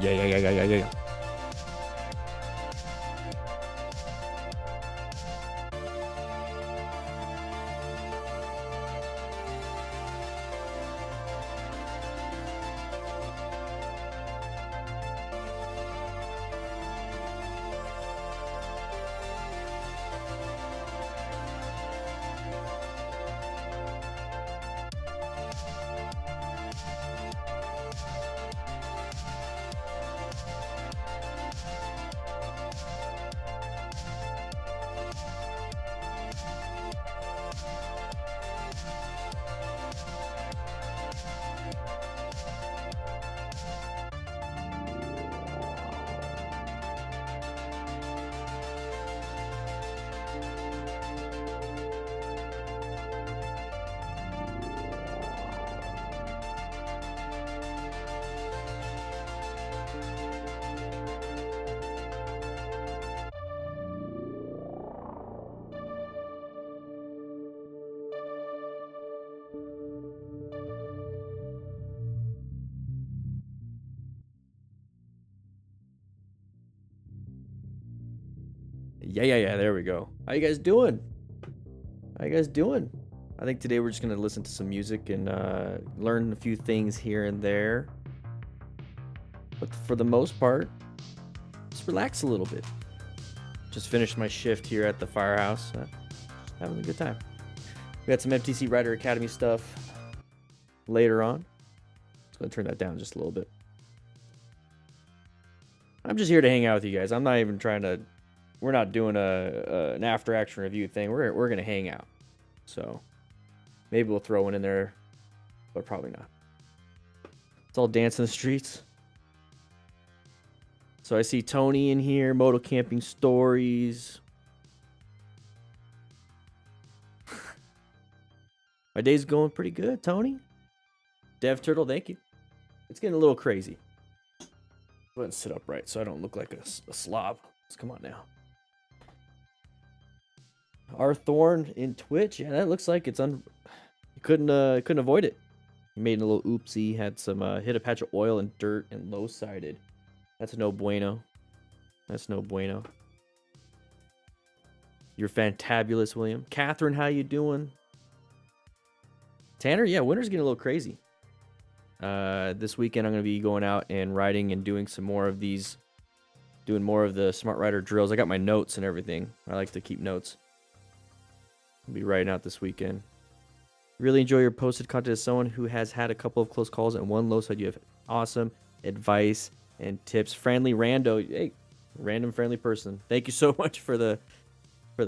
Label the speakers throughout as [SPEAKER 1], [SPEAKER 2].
[SPEAKER 1] Yeah. Yeah. There we go. How you guys doing? I think today we're just gonna listen to some music and learn a few things here and there. But for the most part, just relax a little bit. Just finished my shift here at the firehouse. Having a good time. We got some MTC Rider Academy stuff later on. Just gonna turn that down just a little bit. I'm just here to hang out with you guys. I'm not even trying to. We're not doing an after action review thing. We're gonna hang out. So maybe we'll throw one in there, but probably not. It's all dance in the streets. So I see Tony in here, Moto Camping Stories. My day's going pretty good, Tony. Dev Turtle, thank you. It's getting a little crazy. Go ahead and sit upright so I don't look like a slob. Let's come on now. R Thorn in Twitch, yeah, that looks like it's you couldn't avoid it. He made a little oopsie, had some hit a patch of oil and dirt and low sided. That's no bueno. That's no bueno. You're fantabulous, William. Catherine, how you doing? Tanner, yeah, winter's getting a little crazy. This weekend I'm gonna be going out and riding and doing some more of these, doing more of the Smart Rider drills. I got my notes and everything. I like to keep notes. I'll be riding out this weekend. Really enjoy your posted content as someone who has had a couple of close calls and one low side. You have awesome advice and tips. Friendly rando, hey, random friendly person. Thank you so much for the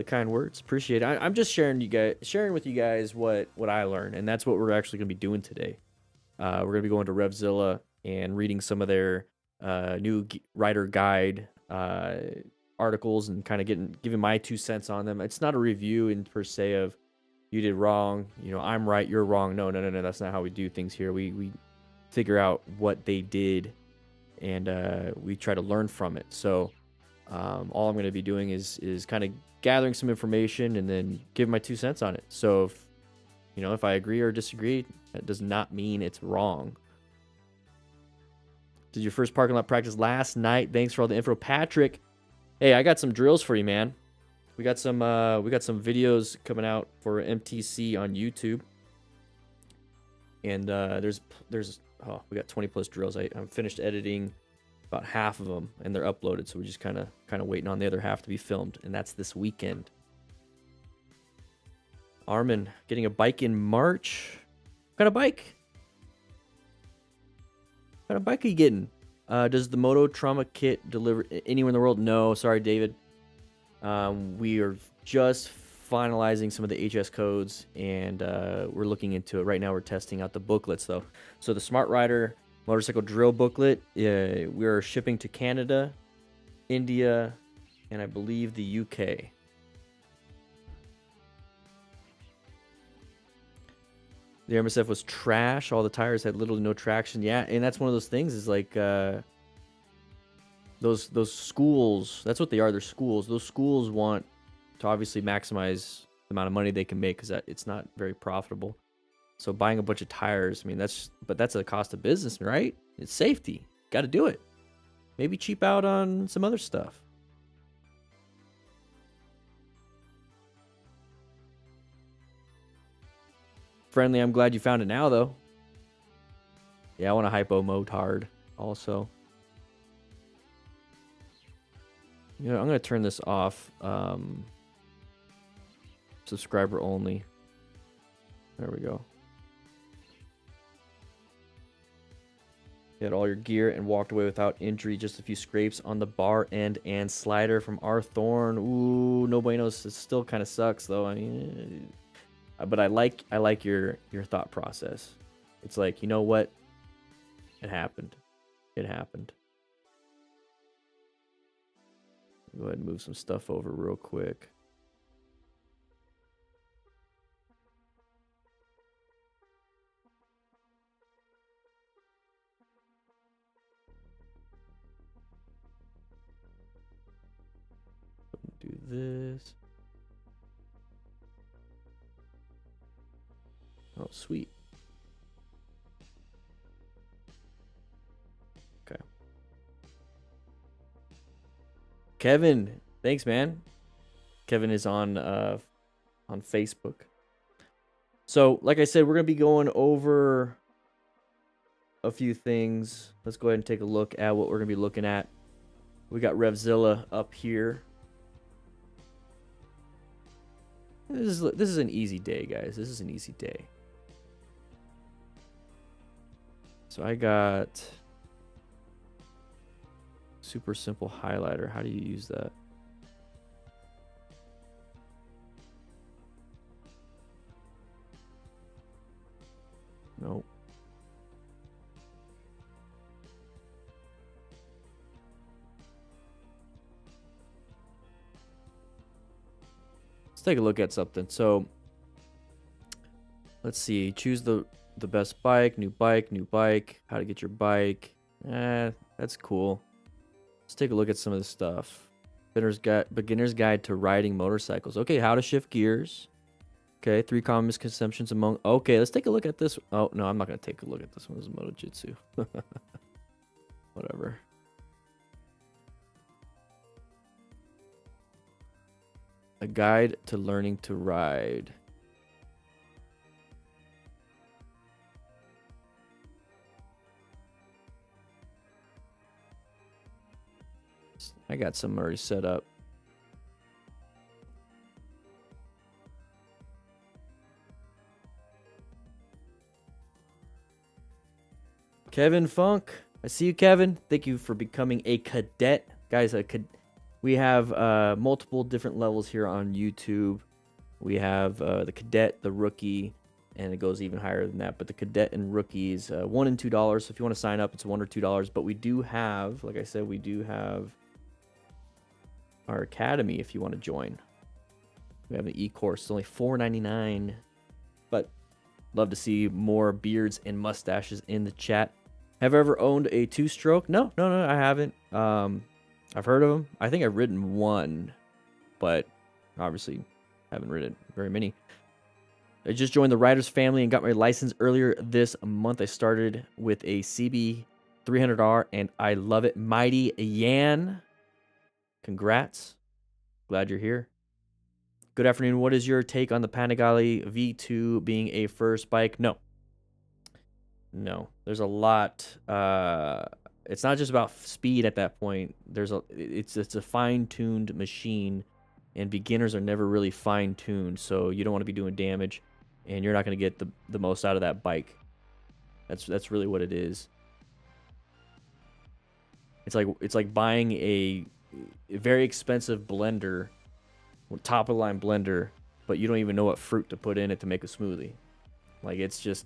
[SPEAKER 1] kind words. Appreciate it. I'm just sharing with you guys what I learned, and that's what we're actually gonna be doing today. We're gonna be going to Revzilla and reading some of their new rider guide articles and kind of giving my 2 cents on them. It's not a review in per se of you did wrong, I'm right, you're wrong. No, that's not how we do things here. We figure out what they did and we try to learn from it. So all I'm going to be doing is kind of gathering some information and then give my 2 cents on it. So if I agree or disagree, that does not mean it's wrong. Did your first parking lot practice last night? Thanks for all the info, Patrick. Hey, I got some drills for you, man. We got some videos coming out for MTC on YouTube, and we got 20 plus drills. I'm finished editing about half of them, and they're uploaded. So we're just kind of waiting on the other half to be filmed, and that's this weekend. Armin getting a bike in March. What kind of bike? What kind of bike are you getting? Does the Moto Trauma Kit deliver anywhere in the world? No, sorry, David. We are just finalizing some of the HS codes, and we're looking into it. Right now, we're testing out the booklets, though. So the Smart Rider Motorcycle Drill booklet, we are shipping to Canada, India, and I believe the UK. The MSF was trash. All the tires had little to no traction. Yeah, and that's one of those things is like those schools, that's what they are. They're schools. Those schools want to obviously maximize the amount of money they can make because it's not very profitable. So buying a bunch of tires, I mean, that's a cost of business, right? It's safety. Got to do it. maybe cheap out on some other stuff. Friendly, I'm glad you found it now, though. Yeah, I want a hypo motard also. You know, I'm going to turn this off. Subscriber only. There we go. You had all your gear and walked away without injury. Just a few scrapes on the bar end and slider from R. Thorn. Ooh, no buenos. It still kind of sucks, though. I mean, but I like your thought process. It's like, you know what? It happened. It happened. Go ahead and move some stuff over real quick. Do this. Oh, sweet. Okay. Kevin, thanks, man. Kevin is on Facebook. So, like I said, we're gonna be going over a few things. Let's go ahead and take a look at what we're gonna be looking at. We got Revzilla up here. This is an easy day, guys. This is an easy day. So I got super simple highlighter. How do you use that? Nope. Let's take a look at something. So let's see. Choose the best bike, new bike, how to get your bike. That's cool. Let's take a look at some of the stuff. Beginner's guide to riding motorcycles. Okay, how to shift gears. Okay, 3 common misconceptions among... Okay, let's take a look at this. Oh, no, I'm not going to take a look at this one. This is Motojitsu. Whatever. A guide to learning to ride. I got some already set up. Kevin Funk. I see you, Kevin. Thank you for becoming a cadet. Guys, we have multiple different levels here on YouTube. We have the cadet, the rookie, and it goes even higher than that. But the cadet and rookies, $1 and $2. So if you want to sign up, it's $1 or $2. But we do have, like I said, we do have our academy if you want to join. We have an e-course. It's only $4.99. But love to see more beards and mustaches in the chat. Have I ever owned a 2-stroke? No, I haven't. I've heard of them. I think I've ridden one, but obviously haven't ridden very many. I just joined the Riders family and got my license earlier this month. I started with a CB 300R and I love it. Mighty Yan, congrats. Glad you're here. Good afternoon. What is your take on the Panigale V2 being a first bike? No, there's a lot. It's not just about speed at that point. It's a fine-tuned machine, and beginners are never really fine-tuned, so you don't want to be doing damage, and you're not going to get the most out of that bike. That's really what it is. It's like buying a very expensive blender, top of the line blender, but you don't even know what fruit to put in it to make a smoothie. Like, it's just,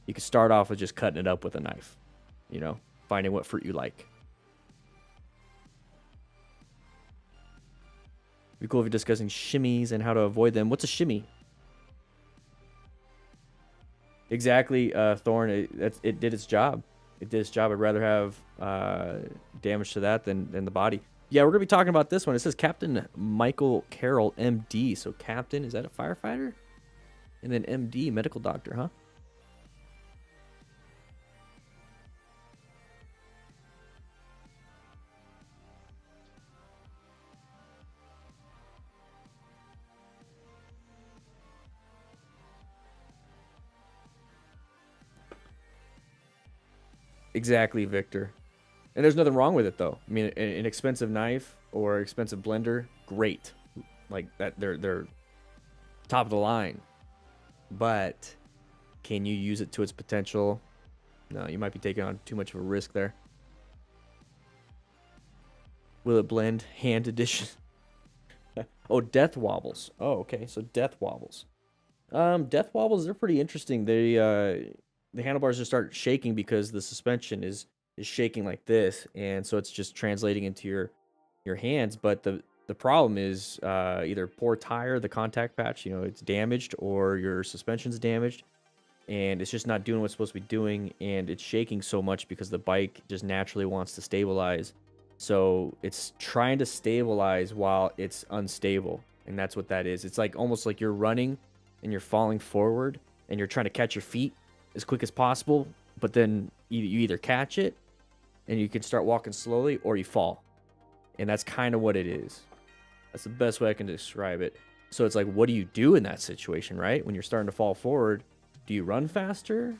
[SPEAKER 1] you can start off with just cutting it up with a knife, you know, finding what fruit you like. It'd be cool if you're discussing shimmies and how to avoid them. What's a shimmy? Exactly, Thorn. It did its job. It did its job. I'd rather have damage to that than the body. Yeah, we're going to be talking about this one. It says Captain Michael Carroll, MD. So Captain, is that a firefighter? And then MD, medical doctor, huh? Exactly, Victor. And there's nothing wrong with it though. I mean, an expensive knife or expensive blender, great. Like that, they're top of the line. But can you use it to its potential? No, you might be taking on too much of a risk there. Will it blend? Hand edition. Oh, death wobbles. Oh, okay. So death wobbles. Death wobbles, they're pretty interesting. The handlebars just start shaking because the suspension is shaking like this, and so it's just translating into your hands. But the problem is either poor tire, the contact patch, it's damaged, or your suspension's damaged, and it's just not doing what's supposed to be doing, and it's shaking so much because the bike just naturally wants to stabilize. So it's trying to stabilize while it's unstable, and that's what that is. It's like almost like you're running and you're falling forward and you're trying to catch your feet as quick as possible, but then you either catch it and you can start walking slowly, or you fall. And that's kind of what it is. That's the best way I can describe it. So it's like, what do you do in that situation, right? When you're starting to fall forward, do you run faster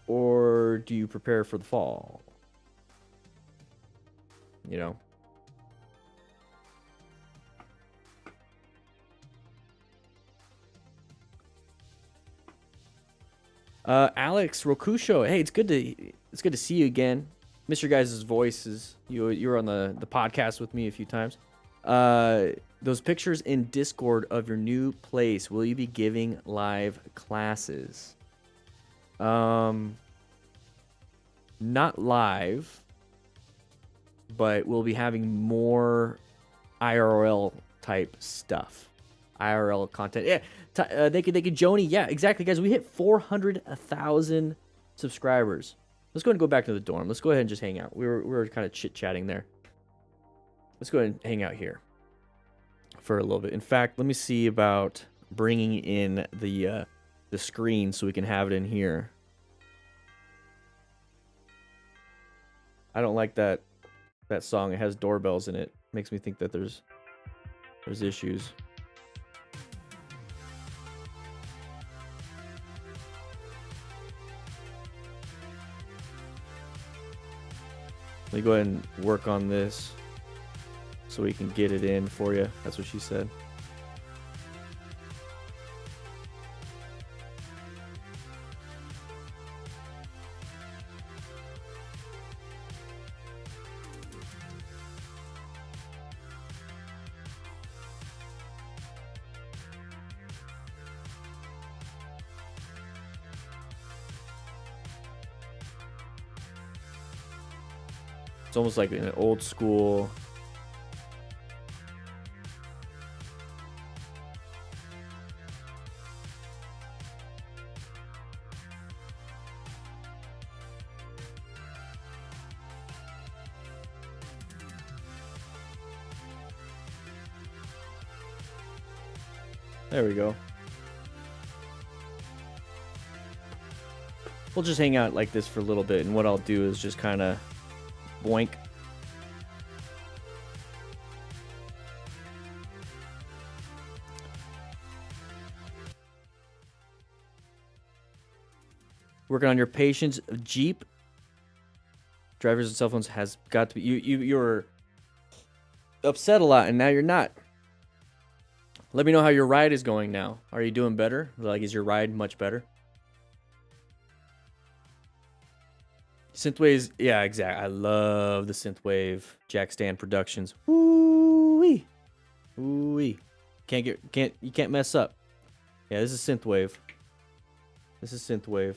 [SPEAKER 1] or do you prepare for the fall? You know? Alex Rokusho, hey, it's good to see you again. Miss your guys' voices. You were on the podcast with me a few times. Those pictures in Discord of your new place, will you be giving live classes? Not live, but we'll be having more IRL type stuff. IRL content. Yeah, they could Joni. Yeah, exactly, guys. We hit 400,000 subscribers. Let's go ahead and go back to the dorm. Let's go ahead and just hang out. We were kind of chit-chatting there. Let's go ahead and hang out here for a little bit. In fact, let me see about bringing in the screen so we can have it in here. I don't like that song. It has doorbells in it. Makes me think that there's issues. Let me go ahead and work on this so we can get it in for you. That's what she said. It's almost like an old school. There we go. We'll just hang out like this for a little bit, and what I'll do is just kind of boink. Working on your patience. Jeep drivers and cell phones has got to be. You're upset a lot, and now you're not. Let me know how your ride is going now. Are you doing better? Like, is your ride much better? Synthwaves, yeah, exactly. I love the Synthwave Jack Stand Productions. Ooh-wee. Ooh-wee. You can't mess up. Yeah, this is Synthwave. This is Synthwave.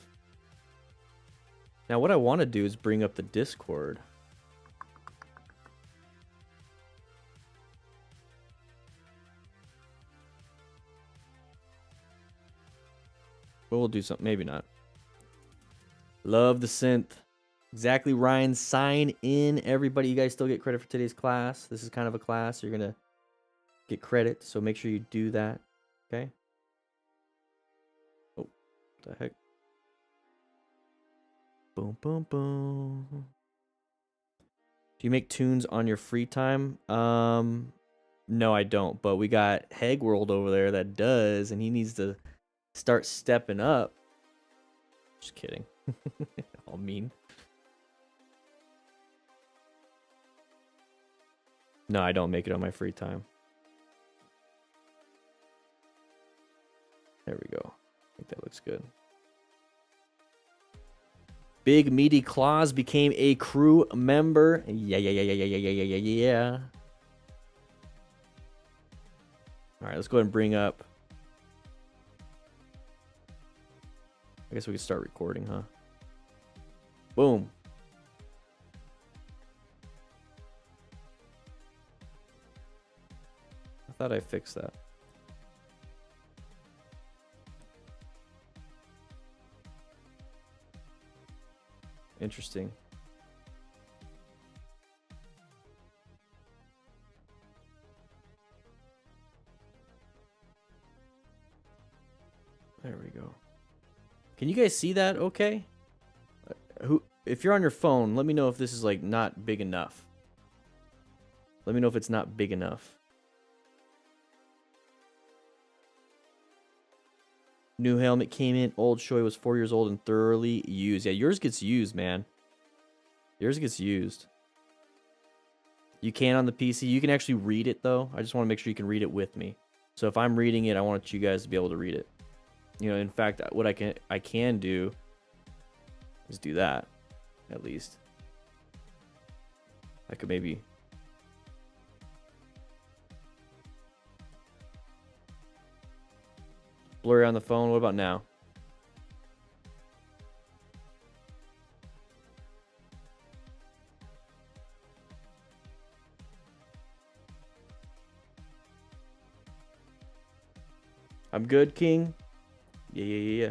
[SPEAKER 1] Now what I want to do is bring up the Discord. But we'll do something, maybe not. Love the synth. Exactly, Ryan. Sign in, everybody. You guys still get credit for today's class. This is kind of a class. You're going to get credit, so make sure you do that. Okay? Oh, what the heck? Boom, boom, boom. Do you make tunes on your free time? No, I don't. But we got Hegworld over there that does, and he needs to start stepping up. Just kidding. All mean. No, I don't make it on my free time. There we go. I think that looks good. Big Meaty Claus became a crew member. Yeah. All right, let's go ahead and bring up. I guess we can start recording, huh? Boom. I thought I fixed that. Interesting. There we go. Can you guys see that okay? If you're on your phone, let me know if this is like not big enough. Let me know if it's not big enough. New helmet came in. Old Shoei was 4 years old and thoroughly used. Yeah, yours gets used, man. Yours gets used. You can on the PC. You can actually read it, though. I just want to make sure you can read it with me. So if I'm reading it, I want you guys to be able to read it. You know, in fact, what I can do is do that, at least. I could maybe... blurry on the phone. What about now? I'm good, King. Yeah.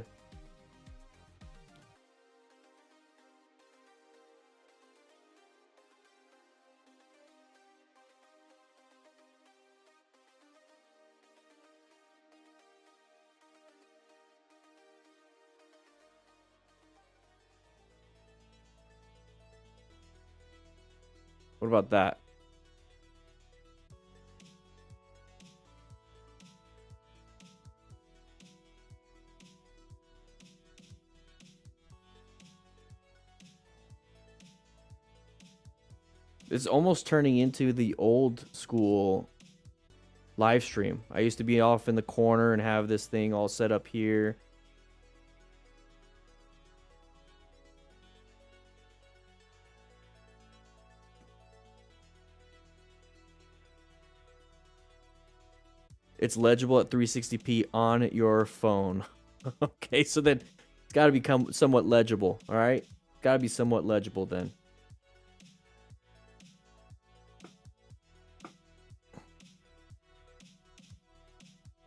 [SPEAKER 1] What about that? It's almost turning into the old school live stream. I used to be off in the corner and have this thing all set up here. It's legible at 360p on your phone. Okay, so then it's got to become somewhat legible, all right? Got to be somewhat legible then.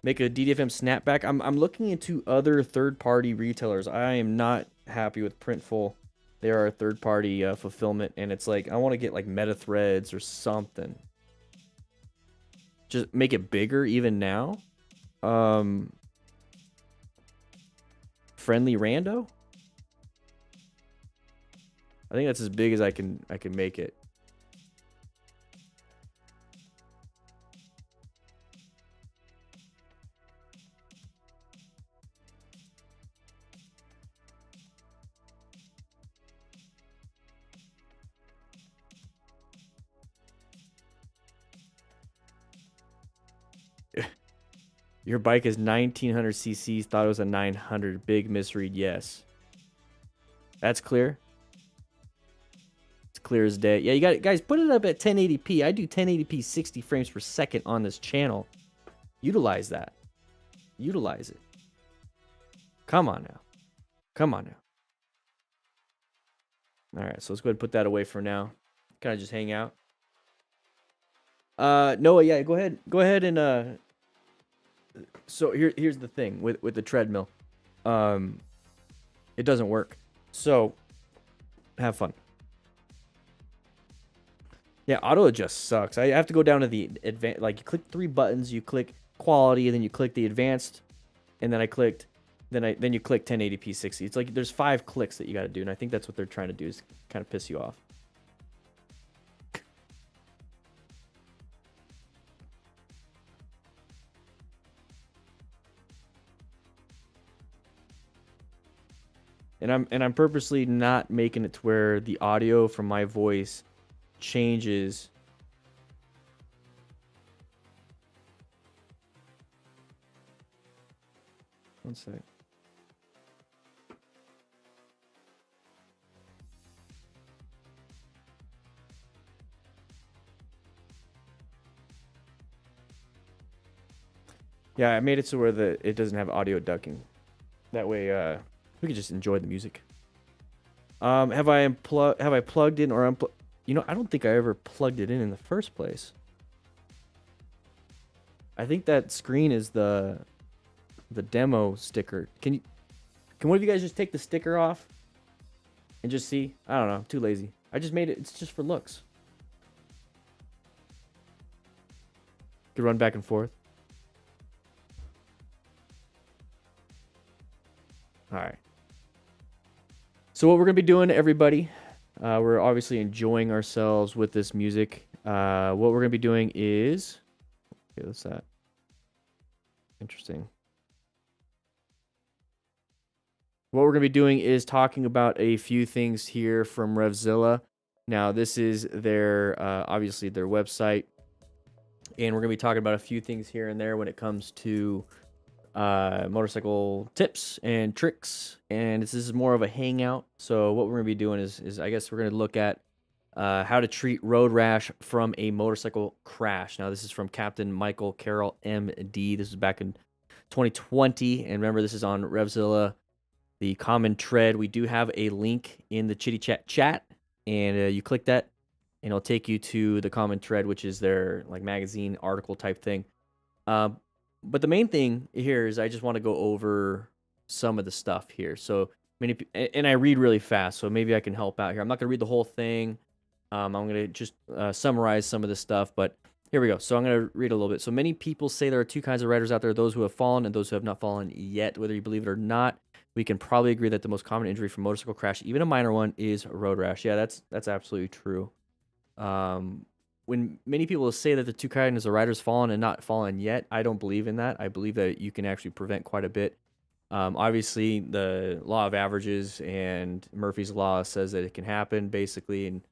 [SPEAKER 1] Make a DDFM snapback. I'm looking into other third-party retailers. I am not happy with Printful. They are a third-party fulfillment, and it's like I want to get like Meta Threads or something. Just make it bigger even now. Friendly Rando. I think that's as big as I can make it. Your bike is 1900 cc's. Thought it was a 900. Big misread. Yes. That's clear. It's clear as day. Yeah, you got it, guys. Put it up at 1080p. I do 1080p 60 frames per second on this channel. Utilize that. Utilize it. Come on now. Come on now. All right, so let's go ahead and put that away for now. Kind of just hang out. Noah, yeah, go ahead and so here's the thing with the treadmill. It doesn't work. So have fun. Yeah, auto adjust sucks. I have to go down to the advanced, like you click 3 buttons, you click quality, and then you click the advanced, and then then you click 1080p 60. It's like there's 5 clicks that you got to do, and I think that's what they're trying to do is kind of piss you off. And I'm purposely not making it to where the audio from my voice changes One sec. Yeah, I made it so where it doesn't have audio ducking. That way, we can just enjoy the music. Have I plugged in or unplugged? You know, I don't think I ever plugged it in the first place. I think that screen is the demo sticker. Can one of you guys just take the sticker off and just see? I don't know. I'm too lazy. I just made it. It's just for looks. Could run back and forth. All right. So what we're going to be doing, everybody, we're obviously enjoying ourselves with this music. What we're going to be doing is... Okay, what's that? Interesting. What we're going to be doing is talking about a few things here from Revzilla. Now, this is their, obviously, their website. And we're going to be talking about a few things here and there when it comes to motorcycle tips and tricks, and this is more of a hangout. So what we're going to be doing is I guess we're going to look at how to treat road rash from a motorcycle crash. Now this is from Captain Michael Carroll MD. This is back in 2020, and remember, this is on Revzilla, the common tread. We do have a link in the Chitty Chat, and you click that and it'll take you to the common tread, which is their like magazine article type thing. But the main thing here is I just want to go over some of the stuff here. So and I read really fast, so maybe I can help out here. I'm not going to read the whole thing. I'm going to just summarize some of this stuff, but here we go. So I'm going to read a little bit. So many people say there are two kinds of riders out there, those who have fallen and those who have not fallen yet. Whether you believe it or not, we can probably agree that the most common injury from motorcycle crash, even a minor one, is road rash. Yeah, that's absolutely true. When many people say that the two kinds of riders fallen and not fallen yet, I don't believe in that. I believe that you can actually prevent quite a bit. Obviously, the law of averages and Murphy's Law says that it can happen, basically, and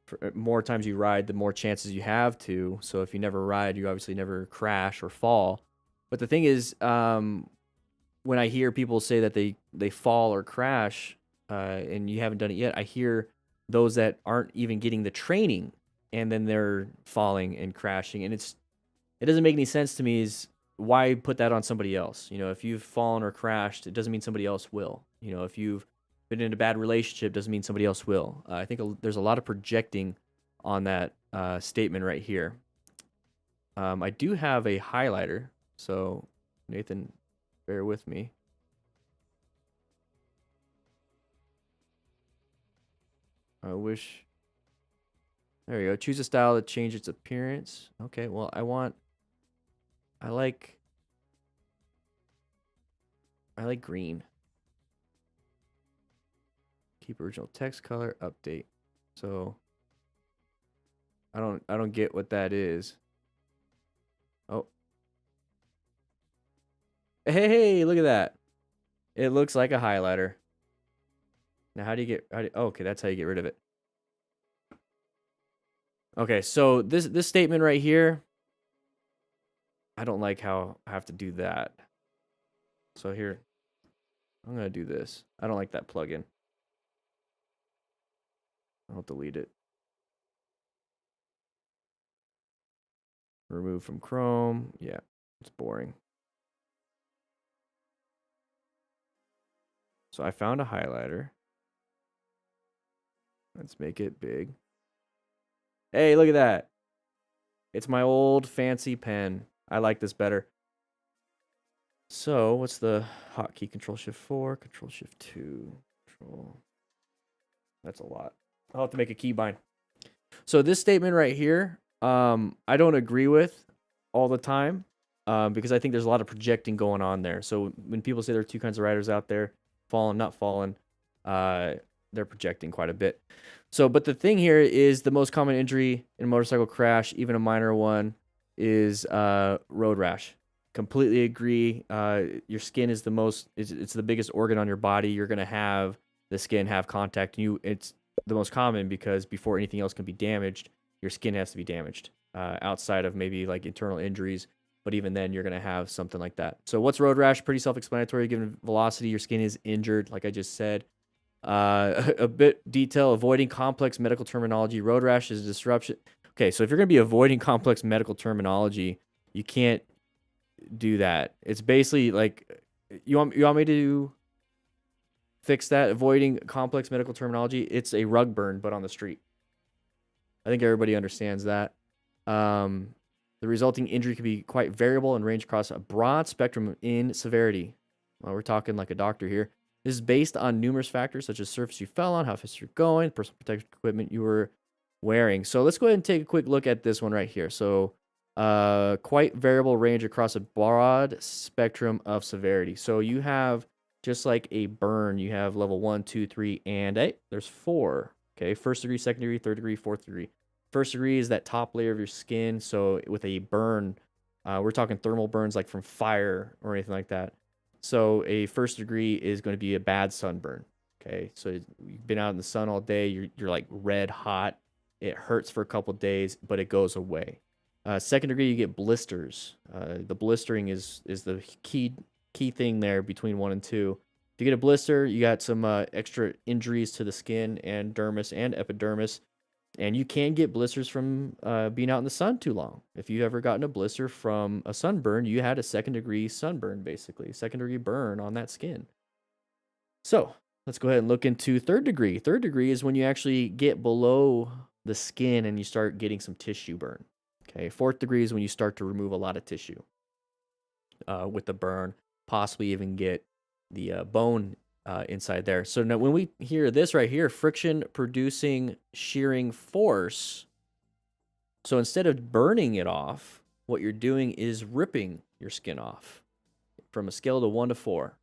[SPEAKER 1] for more times you ride, the more chances you have to. So if you never ride, you obviously never crash or fall. But the thing is, when I hear people say that they fall or crash, and you haven't done it yet, I hear those that aren't even getting the training, and then they're falling and crashing, and it doesn't make any sense to me. Is why put that on somebody else? You know, if you've fallen or crashed, it doesn't mean somebody else will. You know, if you've been in a bad relationship, doesn't mean somebody else will. I think there's a lot of projecting on that statement right here. I do have a highlighter, so Nathan, bear with me. I wish... There we go. Choose a style to change its appearance. Okay, well, I like green. Keep original text color, update. So I don't get what that is. Oh. Hey, look at that. It looks like a highlighter. Now how do you get okay, that's how you get rid of it. Okay, so this statement right here, I don't like how I have to do that. So here, I'm going to do this. I don't like that plugin. I'll delete it. Remove from Chrome. Yeah, it's boring. So I found a highlighter. Let's make it big. Hey, look at that. It's my old fancy pen. I like this better. So what's the hotkey? Control-Shift-4, Control-Shift-2, Control. That's a lot. I'll have to make a keybind. So this statement right here, I don't agree with all the time, because I think there's a lot of projecting going on there. So when people say there are two kinds of riders out there, fallen, not fallen, they're projecting quite a bit. So, but the thing here is the most common injury in a motorcycle crash, even a minor one, is road rash. Completely agree. Your skin is it's the biggest organ on your body. You're gonna have the skin have contact. It's the most common because before anything else can be damaged, your skin has to be damaged. Outside of maybe like internal injuries, but even then you're going to have something like that. So what's road rash? Pretty self-explanatory. Given velocity, your skin is injured, like I just said. A bit detail, avoiding complex medical terminology. Road rash is a disruption. Okay, so if you're going to be avoiding complex medical terminology, you can't do that. It's basically like, you want me to fix that? Avoiding complex medical terminology. It's a rug burn, but on the street. I think everybody understands that. The resulting injury can be quite variable and range across a broad spectrum in severity. Well, we're talking like a doctor here. This is based on numerous factors such as surface you fell on, how fast you're going, personal protective equipment you were wearing. So let's go ahead and take a quick look at this one right here. So quite variable range across a broad spectrum of severity. So you have, just like a burn, you have level 1, 2, 3, and 8. There's 4. Okay, first degree, second degree, third degree, fourth degree. First degree is that top layer of your skin. So with a burn, we're talking thermal burns like from fire or anything like that. So a first degree is going to be a bad sunburn. Okay, so you've been out in the sun all day. You're like red hot. It hurts for a couple days, but it goes away. Second degree, you get blisters. The blistering is the key thing there between 1 and 2. If you get a blister, you got some extra injuries to the skin and dermis and epidermis. And you can get blisters from being out in the sun too long. If you ever gotten a blister from a sunburn, you had a second degree sunburn, basically. Second degree burn on that skin. So let's go ahead and look into third degree. Third degree is when you actually get below the skin and you start getting some tissue burn. Okay, fourth degree is when you start to remove a lot of tissue with the burn, possibly even get the bone inside there. So now when we hear this right here, friction producing shearing force. So instead of burning it off, what you're doing is ripping your skin off from a scale to 1 to 4.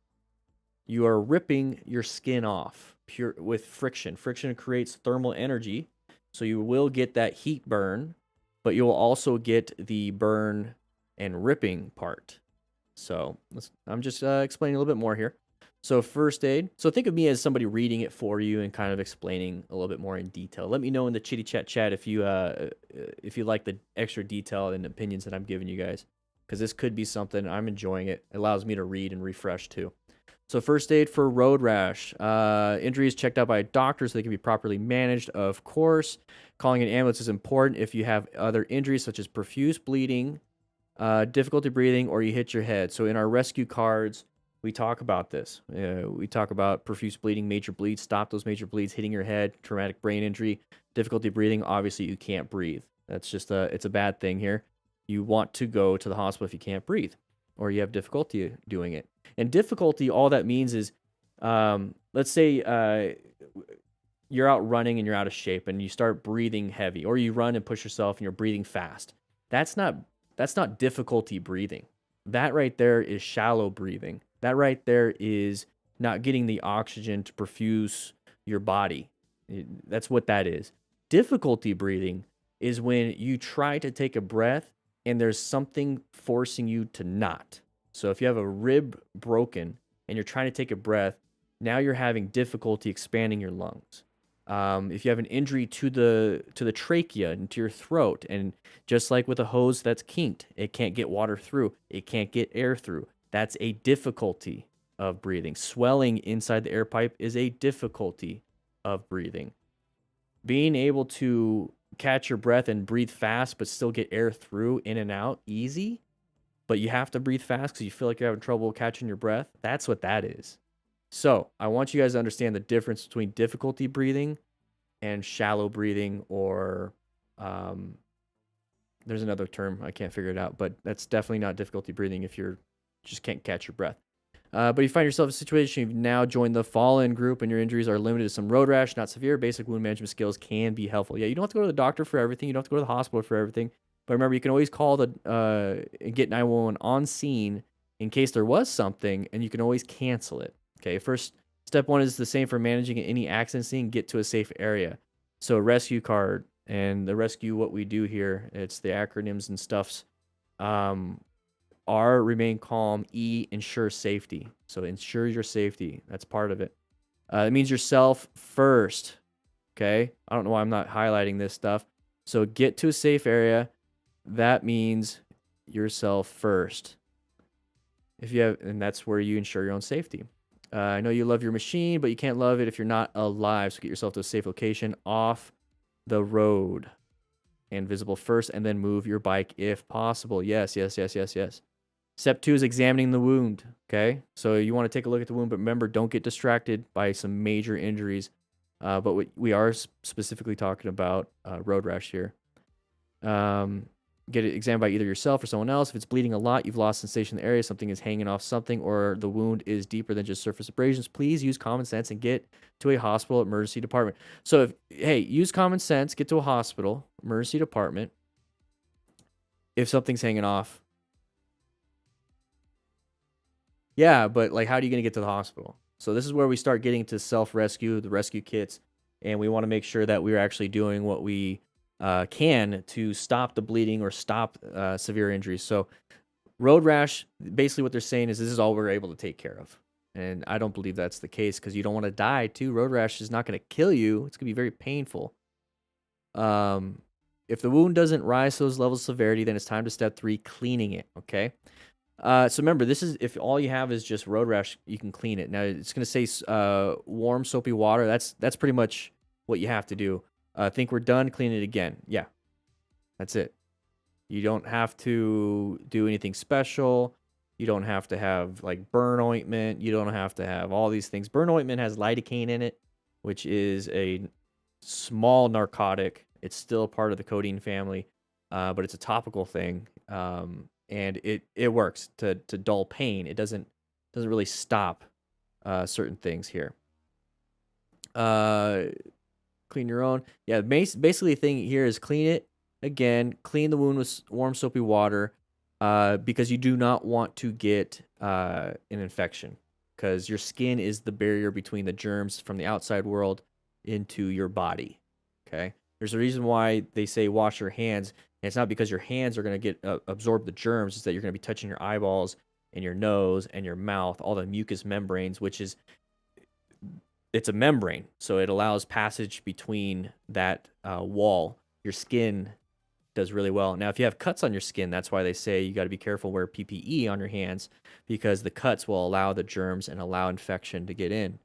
[SPEAKER 1] You are ripping your skin off pure with friction. Friction creates thermal energy. So you will get that heat burn, but you will also get the burn and ripping part. So I'm just explaining a little bit more here. So first aid. So think of me as somebody reading it for you and kind of explaining a little bit more in detail. Let me know in the chitty chat if you like the extra detail and opinions that I'm giving you guys, because this could be something I'm enjoying. It allows me to read and refresh too. So first aid for road rash. Injuries checked out by a doctor so they can be properly managed. Of course, calling an ambulance is important if you have other injuries such as profuse bleeding, difficulty breathing, or you hit your head. So in our rescue cards, we talk about this. We talk about profuse bleeding, major bleeds, stop those major bleeds, hitting your head, traumatic brain injury, difficulty breathing. Obviously, you can't breathe. That's just it's a bad thing here. You want to go to the hospital if you can't breathe or you have difficulty doing it. And difficulty, all that means is, let's say you're out running and you're out of shape and you start breathing heavy, or you run and push yourself and you're breathing fast. That's not difficulty breathing. That right there is shallow breathing. That right there is not getting the oxygen to perfuse your body. That's what that is. Difficulty breathing is when you try to take a breath and there's something forcing you to not. So if you have a rib broken and you're trying to take a breath, now you're having difficulty expanding your lungs. If you have an injury to the trachea and to your throat, and just like with a hose that's kinked, it can't get water through, it can't get air through. That's a difficulty of breathing. Swelling inside the air pipe is a difficulty of breathing. Being able to catch your breath and breathe fast but still get air through, in and out, easy, but you have to breathe fast because you feel like you're having trouble catching your breath, that's what that is. So I want you guys to understand the difference between difficulty breathing and shallow breathing, or there's another term, I can't figure it out, but that's definitely not difficulty breathing if you're just can't catch your breath. But you find yourself in a situation, you've now joined the fallen group and your injuries are limited to some road rash, not severe. Basic wound management skills can be helpful. Yeah, you don't have to go to the doctor for everything. You don't have to go to the hospital for everything. But remember, you can always call and get 911 on scene in case there was something, and you can always cancel it. Okay, first step 1 is the same for managing any accident scene, get to a safe area. So rescue card and the rescue, what we do here, it's the acronyms and stuffs. R, remain calm. E, ensure safety. So ensure your safety. That's part of it. It means yourself first. Okay. I don't know why I'm not highlighting this stuff. So get to a safe area. That means yourself first. If you have, and that's where you ensure your own safety. I know you love your machine, but you can't love it if you're not alive. So get yourself to a safe location off the road and visible first, and then move your bike if possible. Yes, yes, yes, yes, yes. Step 2 is examining the wound. Okay, so you want to take a look at the wound, but remember, don't get distracted by some major injuries. But we are specifically talking about road rash here. Get it examined by either yourself or someone else. If it's bleeding a lot, you've lost sensation in the area, something is hanging off something, or the wound is deeper than just surface abrasions, please use common sense and get to a hospital emergency department. So, use common sense, get to a hospital emergency department if something's hanging off. Yeah, but like, how are you going to get to the hospital? So this is where we start getting to self-rescue, the rescue kits, and we want to make sure that we're actually doing what we can to stop the bleeding or stop severe injuries. So road rash, basically what they're saying is this is all we're able to take care of. And I don't believe that's the case because you don't want to die too. Road rash is not going to kill you. It's going to be very painful. If the wound doesn't rise to those levels of severity, then it's time to step 3, cleaning it, okay? So remember, this is if all you have is just road rash, you can clean it. Now it's going to say warm soapy water. That's pretty much what you have to do. Think we're done, clean it again. Yeah, that's it. You don't have to do anything special. You don't have to have like burn ointment. You don't have to have all these things. Burn ointment has lidocaine in it, which is a small narcotic. It's still part of the codeine family, but it's a topical thing. And it works to dull pain. It doesn't really stop certain things here. Clean your own. Yeah, basically the thing here is clean it again. Clean the wound with warm soapy water because you do not want to get an infection because your skin is the barrier between the germs from the outside world into your body. Okay, there's a reason why they say wash your hands. And it's not because your hands are going to get absorb the germs. It's that you're going to be touching your eyeballs and your nose and your mouth, all the mucous membranes, which is it's a membrane, so it allows passage between that wall. Your skin does really well. Now, if you have cuts on your skin, that's why they say you got to be careful, wear PPE on your hands because the cuts will allow the germs and allow infection to get in.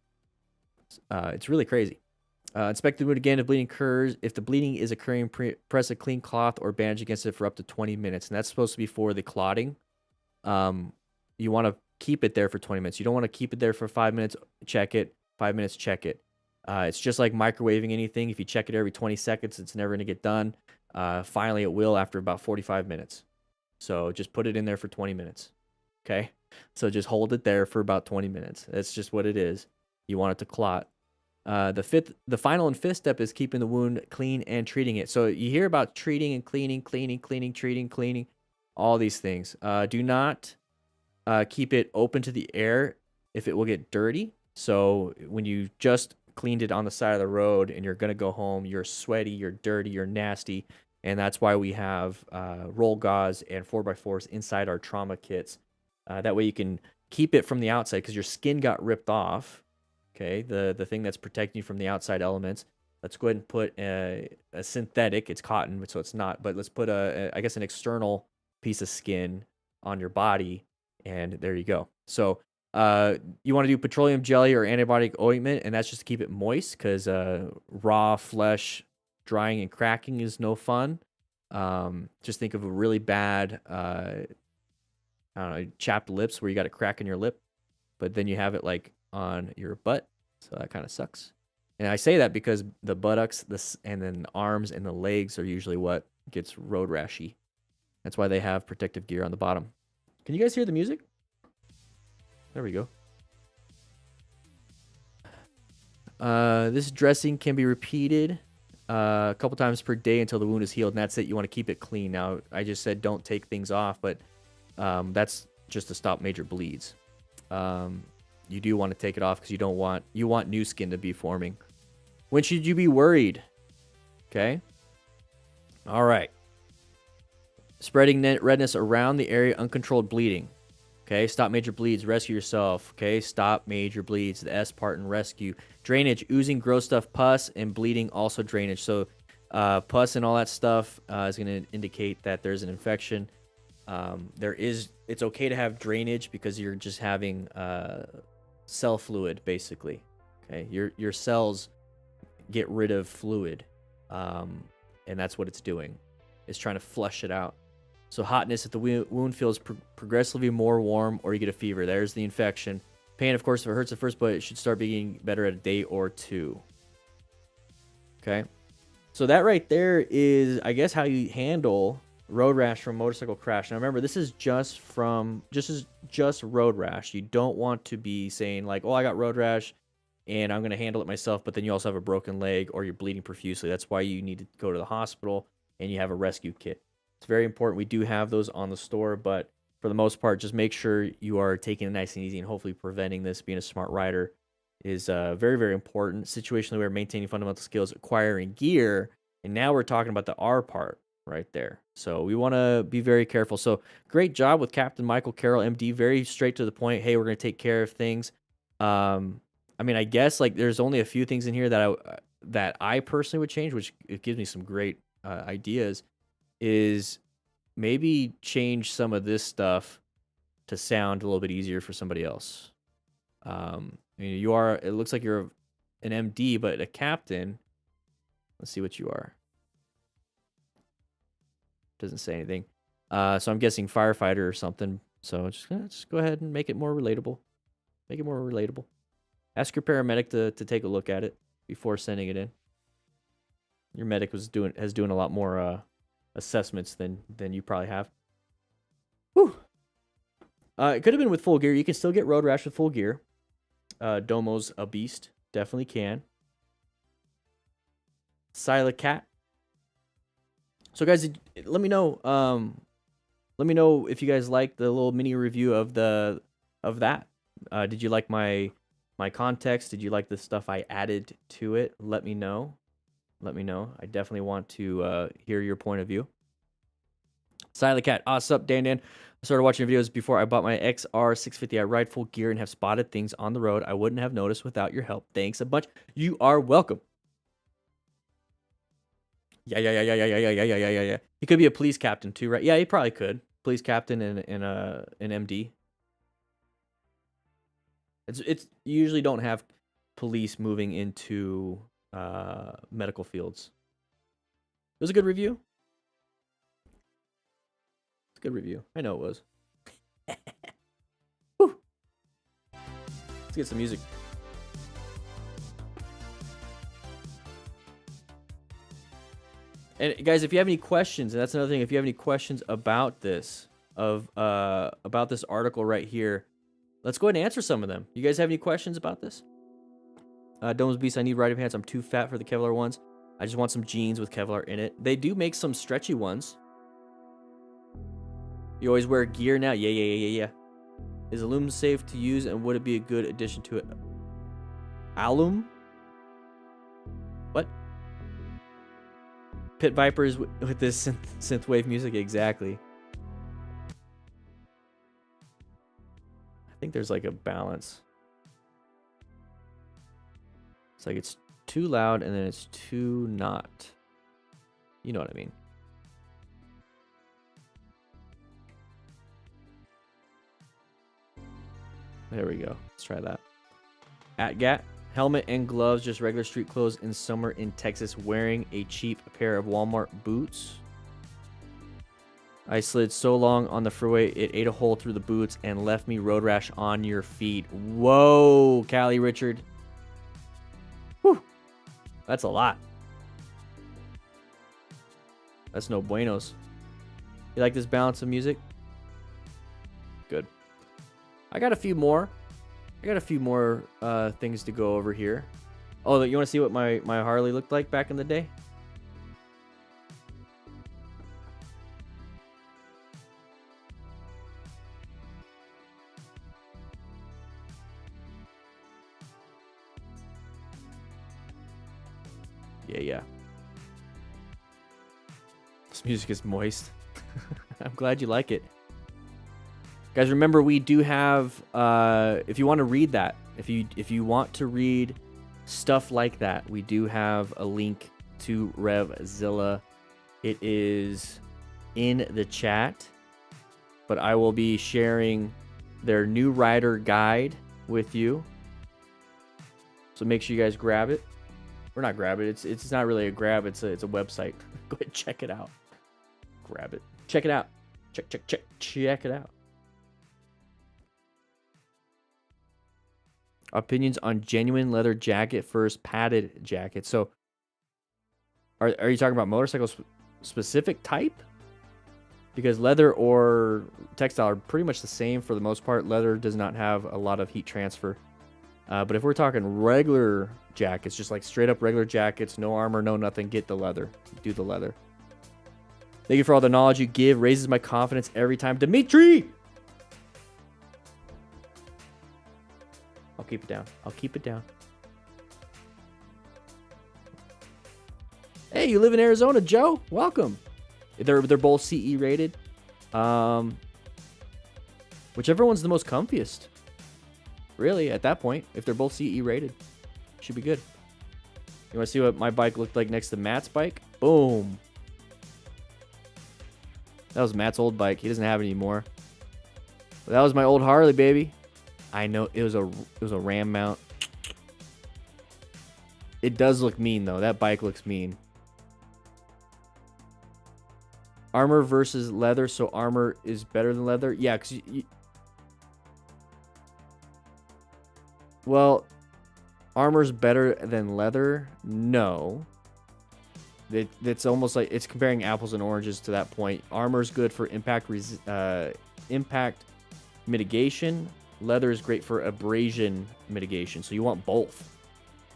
[SPEAKER 1] It's really crazy. Inspect the wound again if bleeding occurs. If the bleeding is occurring, press a clean cloth or bandage against it for up to 20 minutes. And that's supposed to be for the clotting. You want to keep it there for 20 minutes. You don't want to keep it there for 5 minutes, check it, 5 minutes, check it. It's just like microwaving anything. If you check it every 20 seconds, it's never going to get done. Finally, it will after about 45 minutes. So just put it in there for 20 minutes. Okay? So just hold it there for about 20 minutes. That's just what it is. You want it to clot. The final and fifth step is keeping the wound clean and treating it. So you hear about treating and cleaning, cleaning, all these things. Do not keep it open to the air if it will get dirty. So when you just cleaned it on the side of the road and you're going to go home, you're sweaty, you're dirty, you're nasty. And that's why we have roll gauze and 4x4s inside our trauma kits. That way you can keep it from the outside because your skin got ripped off. Okay, the thing that's protecting you from the outside elements. Let's go ahead and put a synthetic. It's cotton, so it's not. But let's put I guess an external piece of skin on your body, and there you go. So you want to do petroleum jelly or antibiotic ointment, and that's just to keep it moist because raw flesh drying and cracking is no fun. Just think of a really bad, I don't know, chapped lips where you got a crack in your lip, but then you have it like on your butt, so that kind of sucks. And I say that because the buttocks, and then the arms and the legs are usually what gets road rashy. That's why they have protective gear on the bottom. Can you guys hear the music? There we go. This dressing can be repeated a couple times per day until the wound is healed, and that's it. You want to keep it clean. Now, I just said don't take things off, but that's just to stop major bleeds. You do want to take it off because you want new skin to be forming. When should you be worried? Okay. All right. Spreading redness around the area, uncontrolled bleeding. Okay. Stop major bleeds. Rescue yourself. Okay. Stop major bleeds. The S part in rescue. Drainage, oozing, gross stuff, pus, and bleeding. Also drainage. So pus and all that stuff is going to indicate that there's an infection. It's okay to have drainage because you're just having cell fluid, basically. Okay, your cells get rid of fluid, and that's what it's doing. It's trying to flush it out. So hotness, if the wound feels progressively more warm, or you get a fever, there's the infection. Pain, of course, if it hurts at first, but it should start being better at a day or two. Okay, so that right there is, I guess, how you handle road rash from motorcycle crash. Now remember, this is just road rash. You don't want to be saying like, oh, I got road rash and I'm going to handle it myself, but then you also have a broken leg or you're bleeding profusely. That's why you need to go to the hospital and you have a rescue kit. It's very important. We do have those on the store, but for the most part, just make sure you are taking it nice and easy, and hopefully preventing this. Being a smart rider is very, very important. Situationally, we're maintaining fundamental skills, acquiring gear, and now we're talking about the R part right there. So we want to be very careful. So great job with Captain Michael Carroll, MD. Very straight to the point. Hey, we're going to take care of things. I mean, I guess like there's only a few things in here that I personally would change, which it gives me some great ideas. Is maybe change some of this stuff to sound a little bit easier for somebody else. I mean, it looks like you're an MD, but a captain. Let's see what you are. Doesn't say anything. So I'm guessing firefighter or something. So just go ahead and make it more relatable. Make it more relatable. Ask your paramedic to take a look at it before sending it in. Your medic has doing a lot more assessments than you probably have. Whew. It could have been with full gear. You can still get road rash with full gear. Domo's a beast. Definitely can. Silent Cat. So guys, let me know. Let me know if you guys liked the little mini review of that. Did you like my context? Did you like the stuff I added to it? Let me know. Let me know. I definitely want to hear your point of view. Silent Cat. What's up, Dan? I started watching videos before I bought my XR650. I ride full gear and have spotted things on the road I wouldn't have noticed without your help. Thanks a bunch. You are welcome. Yeah. He could be a police captain too, right? Yeah, he probably could. Police captain and an MD. It's you usually don't have police moving into medical fields. It was a good review. It's a good review. I know it was. Whew. Let's get some music. And guys, if you have any questions, and that's another thing, if you have any questions about this, about this article right here, let's go ahead and answer some of them. You guys have any questions about this? Dome's Beast, I need riding pants. I'm too fat for the Kevlar ones. I just want some jeans with Kevlar in it. They do make some stretchy ones. You always wear gear now? Yeah. Is aluminum safe to use, and would it be a good addition to it? Alum? What? Pit Vipers with this synthwave music? Exactly. I think there's like a balance. It's like it's too loud and then it's too not. You know what I mean. There we go. Let's try that. Atgat. Helmet and gloves, just regular street clothes in summer in Texas, wearing a cheap pair of Walmart boots. I slid so long on the freeway, it ate a hole through the boots and left me road rash on your feet. Whoa, Callie Richard. Whew. That's a lot. That's no buenos. You like this balance of music? Good. I got a few more. Things to go over here. Oh, you want to see what my Harley looked like back in the day? Yeah. This music is moist. I'm glad you like it. Guys, remember we do have, if you want to read that, if you want to read stuff like that, we do have a link to RevZilla. It is in the chat. but I will be sharing their new rider guide with you. So make sure you guys grab it. Or not grab it. It's not really a grab. It's a website. Go ahead and check it out. Grab it. Check it out. Check it out. Opinions on genuine leather jacket versus padded jacket. So, are you talking about motorcycle specific type? Because leather or textile are pretty much the same for the most part. Leather does not have a lot of heat transfer. But if we're talking regular jackets, just like straight up regular jackets, no armor, no nothing, get the leather. Do the leather. Thank you for all the knowledge you give. Raises my confidence every time. Dimitri! I'll keep it down. I'll keep it down. Hey, you live in Arizona, Joe? Welcome. They're both CE rated. Whichever one's the most comfiest. Really, at that point, if they're both CE rated, should be good. You want to see what my bike looked like next to Matt's bike? Boom. That was Matt's old bike. He doesn't have it anymore. But that was my old Harley, baby. I know it was a ram mount. It does look mean though. That bike looks mean. Armor versus leather, so armor is better than leather. Yeah, because well, armor's better than leather. No. It's almost like it's comparing apples and oranges to that point. Armor's good for impact mitigation. Leather is great for abrasion mitigation. So you want both.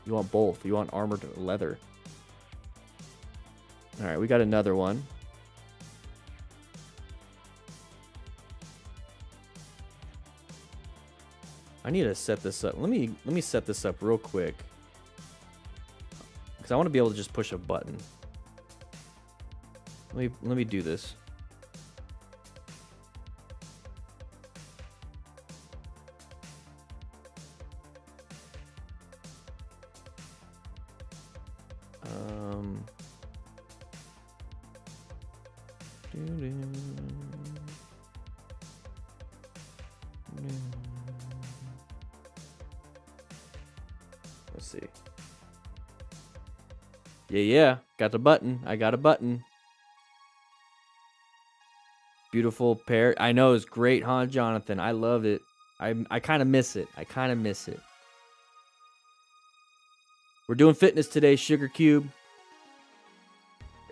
[SPEAKER 1] You want both. You want armored leather. All right, we got another one. I need to set this up. Let me set this up real quick. Because I want to be able to just push a button. Let me do this. Let's see. Yeah. Got the button. I got a button. Beautiful pair. I know it's great, huh, Jonathan? I love it. I kind of miss it. We're doing fitness today, Sugar Cube.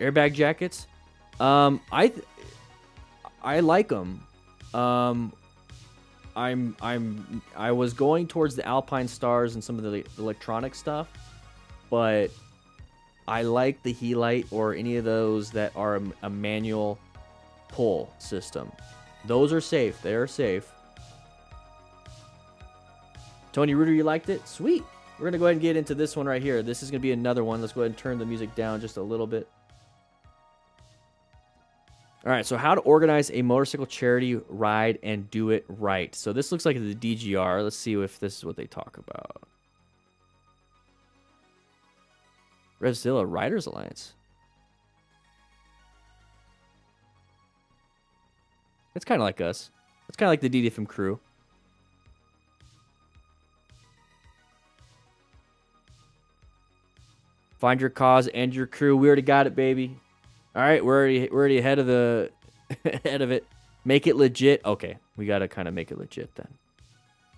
[SPEAKER 1] Airbag jackets. I like them. I was going towards the Alpine Stars and some of the electronic stuff, but I like the Helite or any of those that are a manual pull system. Those are safe. They are safe. Tony Reuter, you liked it? Sweet. We're going to go ahead and get into this one right here. This is going to be another one. Let's go ahead and turn the music down just a little bit. All right, so how to organize a motorcycle charity ride and do it right. So this looks like the DGR. Let's see if this is what they talk about. Revzilla Riders Alliance. It's kind of like us. It's kind of like the DDFM crew. Find your cause and your crew. We already got it, baby. All right, we're already ahead of the ahead of it. Make it legit. Okay, we gotta kind of make it legit then.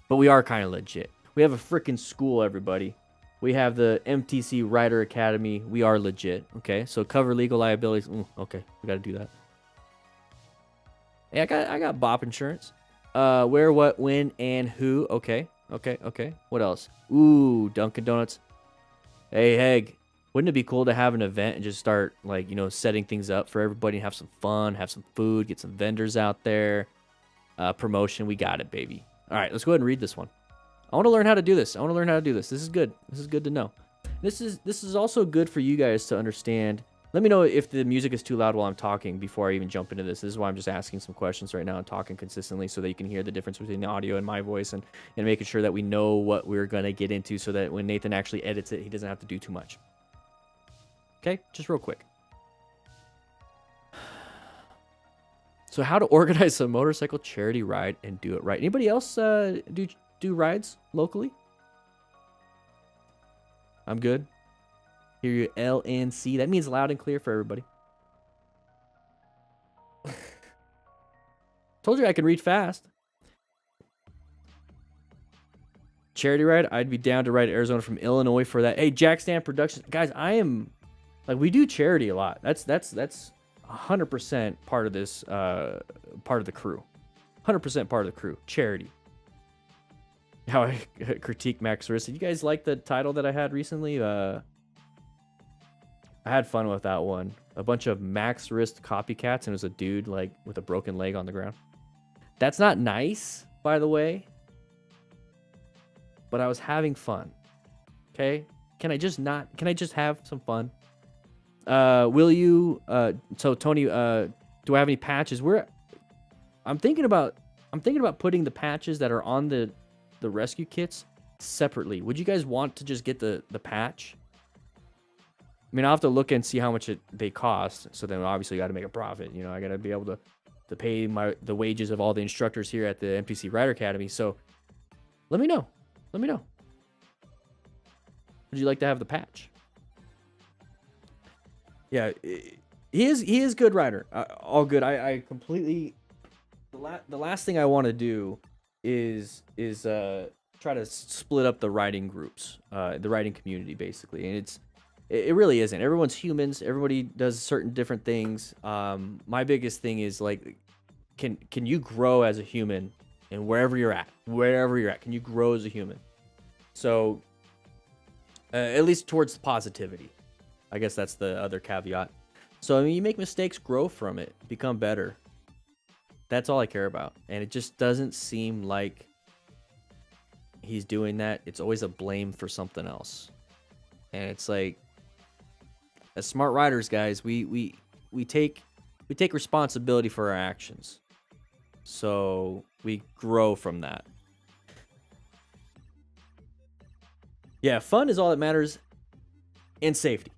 [SPEAKER 1] But we are kind of legit. We have a freaking school, everybody. We have the MTC Rider Academy. We are legit. Okay, so cover legal liabilities. Okay, we gotta do that. Hey, I got BOP insurance. Where, what, when, and who. Okay. What else? Ooh, Dunkin' Donuts. Hey, Heg. Wouldn't it be cool to have an event and just start, like, setting things up for everybody and have some fun, have some food, get some vendors out there, promotion. We got it, baby. All right, let's go ahead and read this one. I want to learn how to do this. This is good. This is good to know. This is also good for you guys to understand. Let me know if the music is too loud while I'm talking before I even jump into this. This is why I'm just asking some questions right now and talking consistently so that you can hear the difference between the audio and my voice and making sure that we know what we're going to get into so that when Nathan actually edits it, he doesn't have to do too much. Okay, just real quick. So how to organize a motorcycle charity ride and do it right. Anybody else do rides locally? I'm good. Hear you, LNC. That means loud and clear for everybody. Told you I can read fast. Charity ride. I'd be down to ride Arizona from Illinois for that. Hey, Jack Stan Productions. Guys, I am... Like, we do charity a lot. That's 100% part of this, part of the crew. 100% part of the crew. Charity. How I critique Max Wrist. Did you guys like the title that I had recently? I had fun with that one. A bunch of Max Wrist copycats, and it was a dude, like, with a broken leg on the ground. That's not nice, by the way. But I was having fun. Okay? Can I just have some fun? Will you, so Tony, do I have any patches? I'm thinking about putting the patches that are on the rescue kits separately. Would you guys want to just get the patch? I mean, I'll have to look and see how much they cost. So then obviously you got to make a profit. You know, I got to be able to pay the wages of all the instructors here at the NPC Rider Academy. So let me know. Let me know. Would you like to have the patch? Yeah, he is good rider. All good. I completely. The last thing I want to do is try to split up the riding groups, the riding community, basically, and it really isn't. Everyone's humans. Everybody does certain different things. My biggest thing is, like, can you grow as a human, and wherever you're at, can you grow as a human? So, at least towards positivity. I guess that's the other caveat. So, I mean, you make mistakes, grow from it, become better. That's all I care about. And it just doesn't seem like he's doing that. It's always a blame for something else. And it's like, as smart riders, guys, we take responsibility for our actions. So we grow from that. Yeah, fun is all that matters, and safety.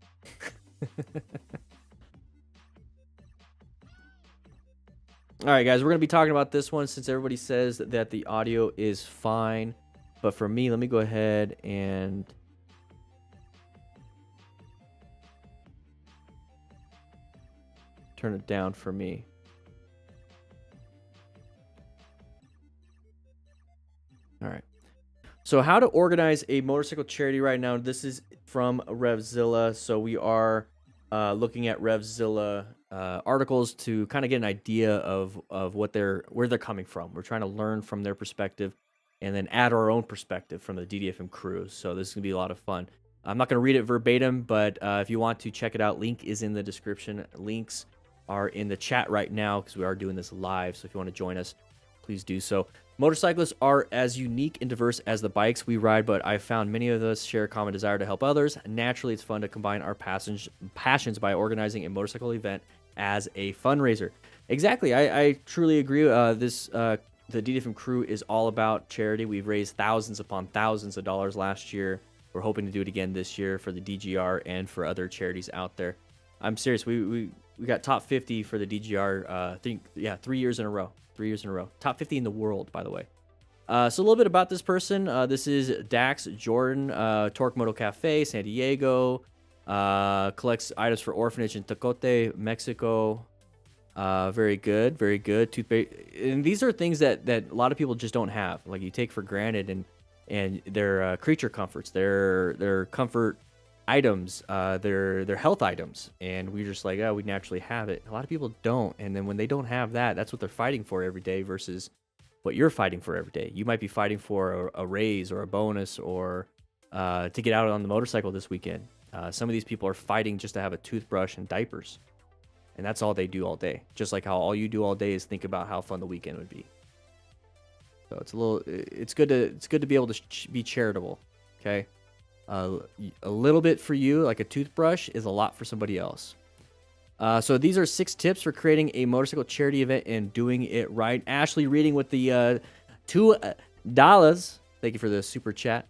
[SPEAKER 1] All right, guys, we're going to be talking about this one since everybody says that the audio is fine. But for me, let me go ahead and turn it down for me. All right. So how to organize a motorcycle charity right now. This is from Revzilla. So we are looking at Revzilla articles to kind of get an idea of where they're coming from. We're trying to learn from their perspective and then add our own perspective from the DDFM crew. So this is going to be a lot of fun. I'm not going to read it verbatim, but if you want to check it out, link is in the description. Links are in the chat right now because we are doing this live. So if you want to join us, please do so. Motorcyclists are as unique and diverse as the bikes we ride, but I've found many of us share a common desire to help others. Naturally, it's fun to combine our passions by organizing a motorcycle event as a fundraiser. Exactly. I truly agree. The DDFM crew is all about charity. We've raised thousands upon thousands of dollars last year. We're hoping to do it again this year for the DGR and for other charities out there. I'm serious. We got top 50 for the DGR. 3 years in a row. 3 years in a row. Top 50 in the world, by the way. So a little bit about this person. This is Dax Jordan, Torque Moto Cafe, San Diego. Collects items for orphanage in Tecote, Mexico. Very good, very good. Toothpaste, and these are things that a lot of people just don't have. Like, you take for granted, and their creature comforts, their comfort items, their health items, and we're just like, oh, we naturally have it. A lot of people don't, and then when they don't have that, that's what they're fighting for every day versus what you're fighting for every day. You might be fighting for a raise or a bonus or to get out on the motorcycle this weekend. Some of these people are fighting just to have a toothbrush and diapers, and that's all they do all day. Just like how all you do all day is think about how fun the weekend would be. So it's good to be able to be charitable. Okay. A little bit for you, like a toothbrush, is a lot for somebody else. So these are 6 tips for creating a motorcycle charity event and doing it right. Ashley reading with the $2. Thank you for the super chat.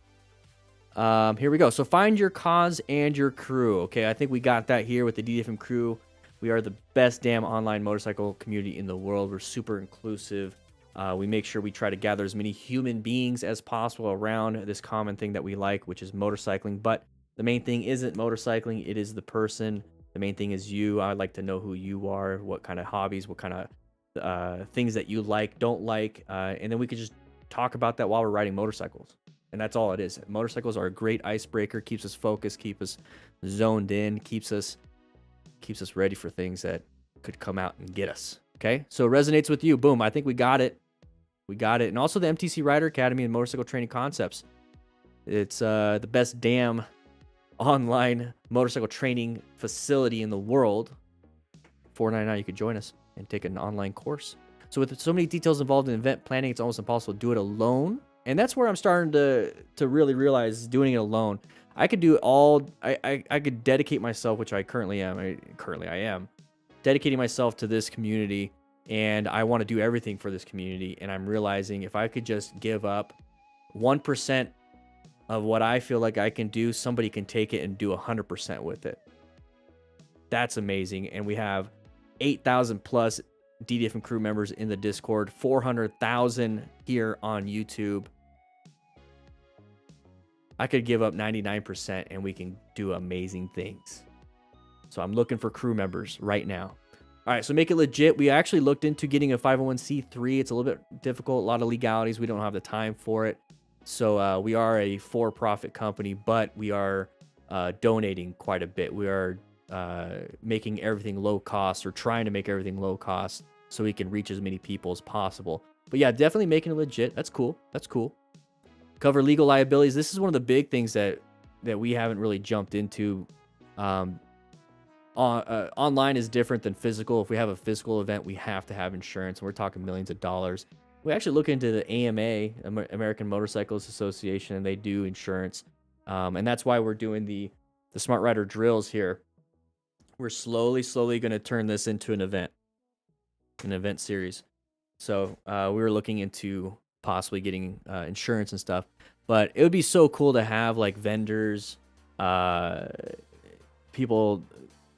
[SPEAKER 1] Here we go. So find your cause and your crew. Okay, I think we got that here with the DDFM crew. We are the best damn online motorcycle community in the world. We're super inclusive. We make sure we try to gather as many human beings as possible around this common thing that we like, which is motorcycling. But the main thing isn't motorcycling, it is the person. The main thing is you. I'd like to know who you are, what kind of hobbies, what kind of things that you like, don't like. And then we could just talk about that while we're riding motorcycles. And that's all it is. Motorcycles are a great icebreaker, keeps us focused, keeps us zoned in, keeps us ready for things that could come out and get us. Okay, so it resonates with you. Boom, I think we got it. We got it. And also the MTC Rider Academy and Motorcycle Training Concepts. It's the best damn online motorcycle training facility in the world. $4.99, you could join us and take an online course. So with so many details involved in event planning, it's almost impossible to do it alone. And that's where I'm starting to really realize doing it alone. I could do all, I could dedicate myself, which I currently am. I am dedicating myself to this community, and I want to do everything for this community. And I'm realizing if I could just give up 1% of what I feel like I can do, somebody can take it and do 100% with it. That's amazing. And we have 8,000 plus DDF and crew members in the Discord, 400,000 here on YouTube. I could give up 99% and we can do amazing things. So I'm looking for crew members right now. All right, so make it legit. We actually looked into getting a 501c3. It's a little bit difficult, a lot of legalities. We don't have the time for it. So we are a for-profit company, but we are donating quite a bit. We are making everything low cost, or trying to make everything low cost so we can reach as many people as possible. But yeah, definitely making it legit. That's cool. That's cool. Cover legal liabilities. This is one of the big things that we haven't really jumped into. Online is different than physical. If we have a physical event, we have to have insurance, and we're talking millions of dollars. We actually look into the AMA, American Motorcycles Association, and they do insurance. And that's why we're doing the Smart Rider drills here. We're slowly going to turn this into an event series. So we were looking into possibly getting insurance and stuff. But it would be so cool to have like vendors, people,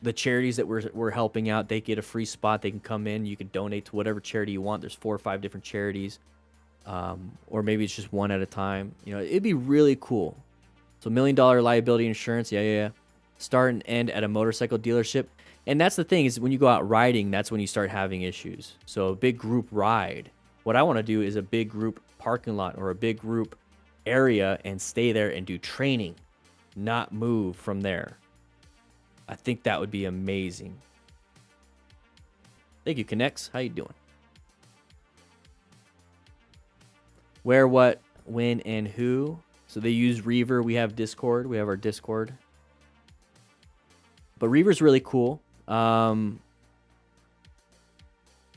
[SPEAKER 1] the charities that we're helping out. They get a free spot. They can come in. You can donate to whatever charity you want. There's 4 or 5 different charities, or maybe it's just one at a time. You know, it'd be really cool. So $1 million liability insurance. Yeah. Start and end at a motorcycle dealership. And that's the thing, is when you go out riding, that's when you start having issues. So a big group ride. What I want to do is a big group parking lot or a big group area and stay there and do training, not move from there. I think that would be amazing. Thank you, Connects. How you doing? Where, what, when, and who. So they use Reaver. We have Discord. We have our Discord. But Reaver's really cool.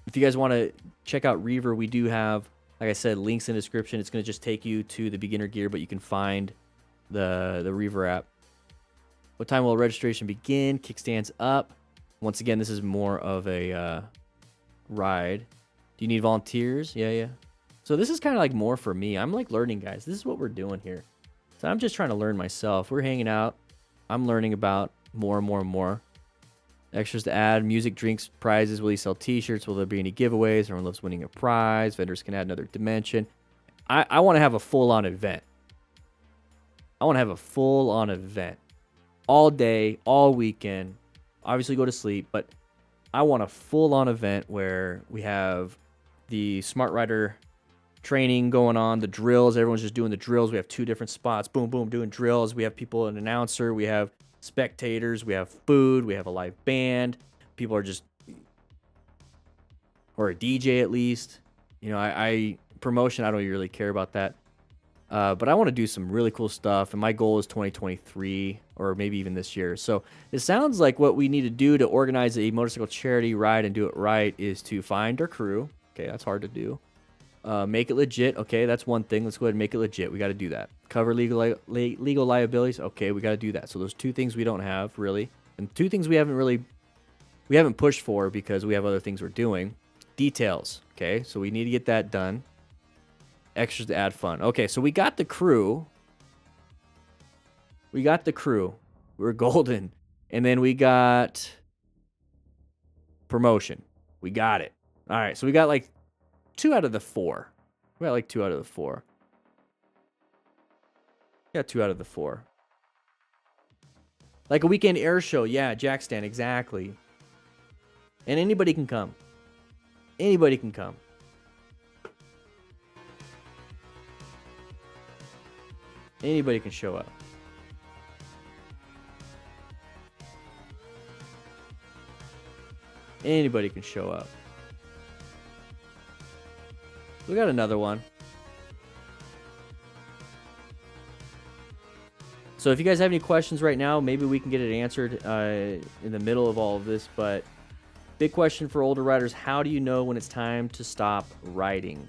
[SPEAKER 1] If you guys want to check out Reaver, we do have, like I said, links in the description. It's going to just take you to the beginner gear, but you can find the Reaver app. What time will registration begin? Kickstands up. Once again, this is more of a ride. Do you need volunteers? Yeah. So this is kind of like more for me. I'm like learning, guys. This is what we're doing here. So I'm just trying to learn myself. We're hanging out. I'm learning about more and more. Extras to add: music, drinks, prizes. Will you sell t-shirts? Will there be any giveaways? Everyone loves winning a prize. Vendors can add another dimension. I want to have a full-on event. All day, all weekend. Obviously go to sleep, but I want a full-on event where we have the Smart Rider training going on, the drills. Everyone's just doing the drills. We have 2 different spots. Boom, boom, doing drills. We have people, an announcer. We have spectators. We have food. We have a live band. People are just, or a DJ at least. You know, I promotion, I don't really care about that. But I want to do some really cool stuff, and my goal is 2023 or maybe even this year. So it sounds like what we need to do to organize a motorcycle charity ride and do it right is to find our crew. Okay, that's hard to do. Make it legit. Okay, that's one thing. Let's go ahead and make it legit. We got to do that. Cover legal liabilities. Okay, we got to do that. So those 2 things we don't have really, and 2 things we haven't pushed for because we have other things we're doing. Details. Okay, so we need to get that done. Extras to add fun. Okay, so we got the crew. We're golden. And then we got promotion. We got it. All right, so we got like 2 out of the 4. We got like 2 out of the 4. Yeah, 2 out of the 4. Like a weekend air show. Yeah, jack stand, exactly. And anybody can come. Anybody can come. Anybody can show up. Anybody can show up. We got another one. So if you guys have any questions right now, maybe we can get it answered in the middle of all of this. But big question for older riders: how do you know when it's time to stop riding?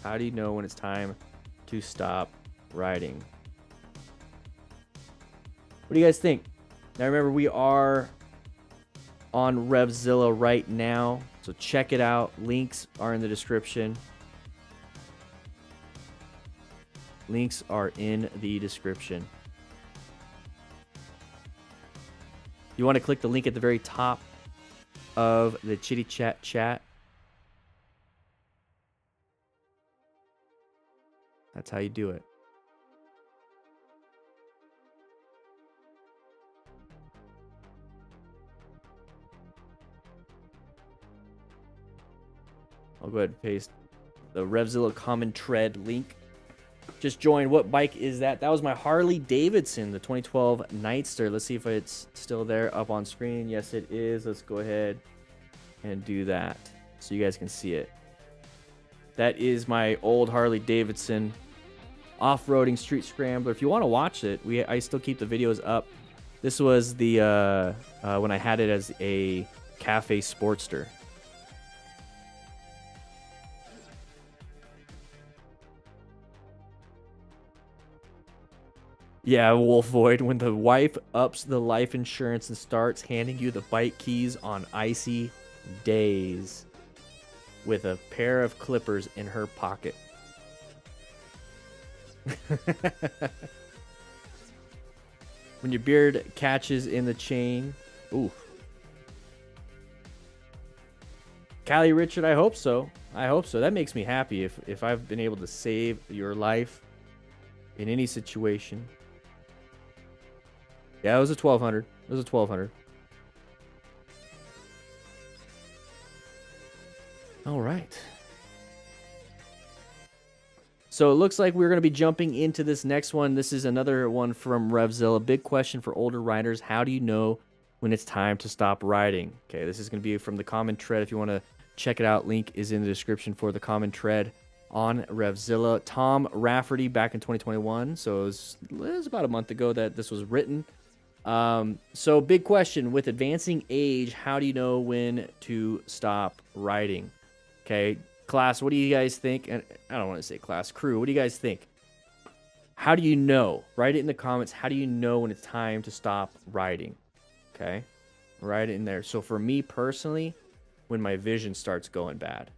[SPEAKER 1] How do you know when it's time to stop riding? What do you guys think? Now remember, we are on Revzilla right now, so check it out. Links are in the description. Links are in the description. You want to click the link at the very top of the Chitty Chat chat. That's how you do it. I'll go ahead and paste the Revzilla Common Tread link. Just joined. What bike is that? That was my Harley Davidson, the 2012 Nightster. Let's see if it's still there up on screen. Yes, it is. Let's go ahead and do that so you guys can see it. That is my old Harley Davidson off-roading street scrambler. If you want to watch it, I still keep the videos up. This was the when I had it as a cafe Sportster. Yeah, Wolf Void, when the wife ups the life insurance and starts handing you the bike keys on icy days with a pair of clippers in her pocket. When your beard catches in the chain. Ooh. Callie Richard, I hope so. I hope so. That makes me happy if I've been able to save your life in any situation. Yeah, it was a 1200. It was a 1200. All right. So it looks like we're going to be jumping into this next one. This is another one from Revzilla. Big question for older riders. How do you know when it's time to stop riding? Okay, this is going to be from the Common Tread. If you want to check it out, link is in the description for the Common Tread on Revzilla. Tom Rafferty back in 2021. So it was about a month ago that this was written. So big question with advancing age, how do you know when to stop riding? Okay, class, what do you guys think? And I don't want to say class, crew, what do you guys think? How do you know? Write it in the comments. How do you know when it's time to stop riding? Okay, write it in there. So for me personally, when my vision starts going bad,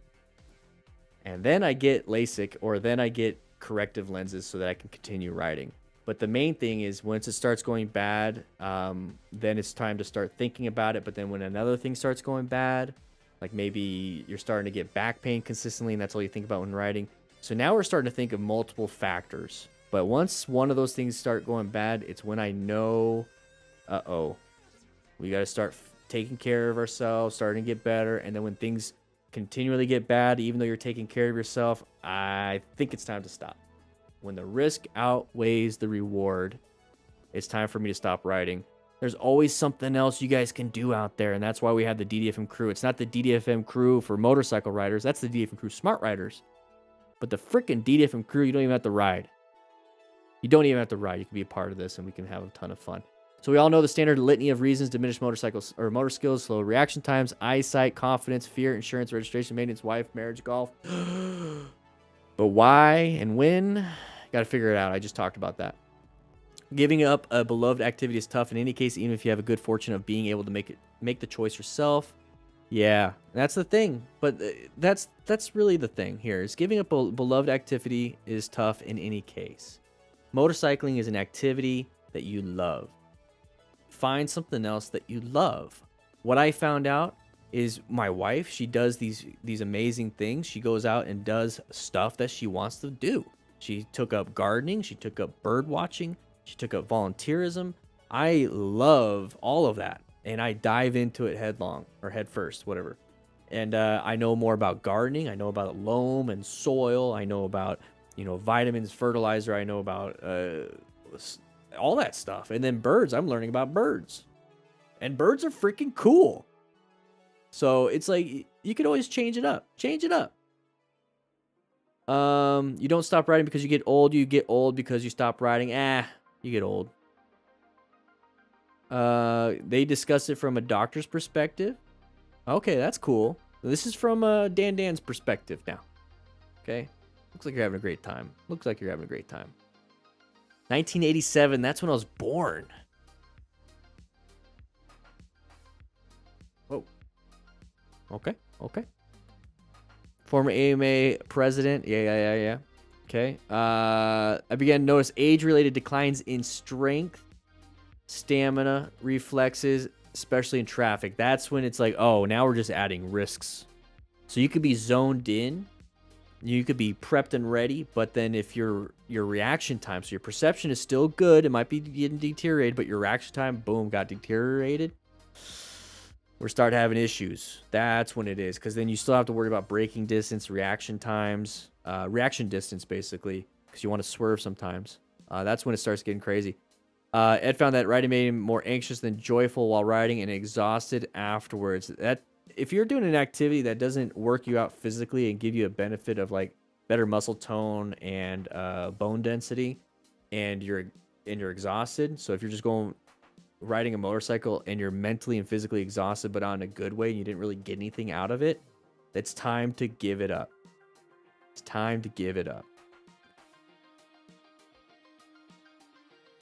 [SPEAKER 1] and then I get LASIK, or then I get corrective lenses so that I can continue riding. But the main thing is once it starts going bad, then it's time to start thinking about it. But then when another thing starts going bad, like maybe you're starting to get back pain consistently and that's all you think about when riding. So now we're starting to think of multiple factors. But once one of those things start going bad, it's when I know, we got to start taking care of ourselves, starting to get better. And then when things continually get bad, even though you're taking care of yourself, I think it's time to stop. When the risk outweighs the reward, it's time for me to stop riding. There's always something else you guys can do out there, and that's why we have the DDFM crew. It's not the DDFM crew for motorcycle riders. That's the DDFM crew smart riders. But the freaking DDFM crew, you don't even have to ride. You don't even have to ride. You can be a part of this, and we can have a ton of fun. So we all know the standard litany of reasons: diminished motorcycles or motor skills, slow reaction times, eyesight, confidence, fear, insurance, registration, maintenance, wife, marriage, golf. But why and when? Got to figure it out. I just talked about that. Giving up a beloved activity is tough in any case, even if you have a good fortune of being able to make the choice yourself. Yeah, that's the thing. But that's really the thing here. Is giving up a beloved activity is tough in any case. Motorcycling is an activity that you love. Find something else that you love. What I found out is my wife. She does these amazing things. She goes out and does stuff that she wants to do. She took up gardening. She took up bird watching. She took up volunteerism. I love all of that, and I dive into it headlong or head first, whatever. And I know more about gardening. I know about loam and soil. I know about, vitamins, fertilizer. I know about all that stuff. And then birds. I'm learning about birds, and birds are freaking cool. So it's like you can always change it up. Change it up. You don't stop riding because you get old. You get old because you stop riding. You get old. They discuss it from a doctor's perspective. Okay, that's cool. This is from Dan's perspective now. Okay. Looks like you're having a great time. Looks like you're having a great time. 1987, that's when I was born. Whoa. Okay. Former AMA president. Yeah. Okay. I began to notice age-related declines in strength, stamina, reflexes, especially in traffic. That's when it's like, oh, now we're just adding risks. So you could be zoned in, you could be prepped and ready, but then if your reaction time, so your perception is still good, it might be getting deteriorated, but your reaction time, boom, got deteriorated, we're start having issues. That's when it is, because then you still have to worry about braking distance, reaction times, reaction distance basically, because you want to swerve sometimes. That's when it starts getting crazy. Ed found that riding made him more anxious than joyful while riding and exhausted afterwards. That if you're doing an activity that doesn't work you out physically and give you a benefit of like better muscle tone and bone density, and you're exhausted. So if you're just going riding a motorcycle and you're mentally and physically exhausted, but on a good way, and you didn't really get anything out of it, it's time to give it up. It's time to give it up.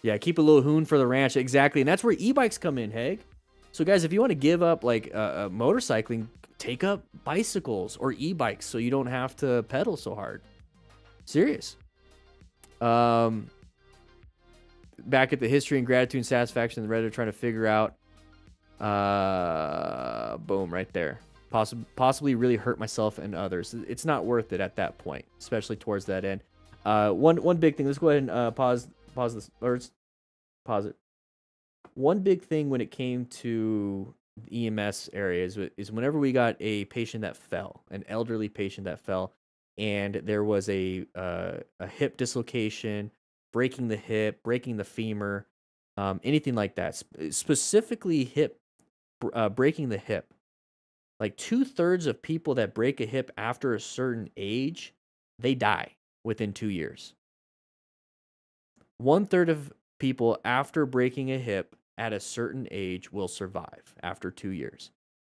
[SPEAKER 1] Yeah, keep a little hoon for the ranch. Exactly. And that's where e-bikes come in, Heg. So, guys, if you want to give up, like, motorcycling, take up bicycles or e-bikes so you don't have to pedal so hard. Serious. Back at the history and gratitude and satisfaction, the Reddit trying to figure out, boom, right there. Possibly really hurt myself and others. It's not worth it at that point, especially towards that end. One big thing. Let's go ahead and pause this, or pause it. One big thing when it came to EMS areas is whenever we got a patient that fell, an elderly patient that fell, and there was a hip dislocation, breaking the hip, breaking the femur, anything like that. Specifically breaking the hip. Like 2/3 of people that break a hip after a certain age, they die within 2 years. 1/3 of people after breaking a hip at a certain age will survive after 2 years.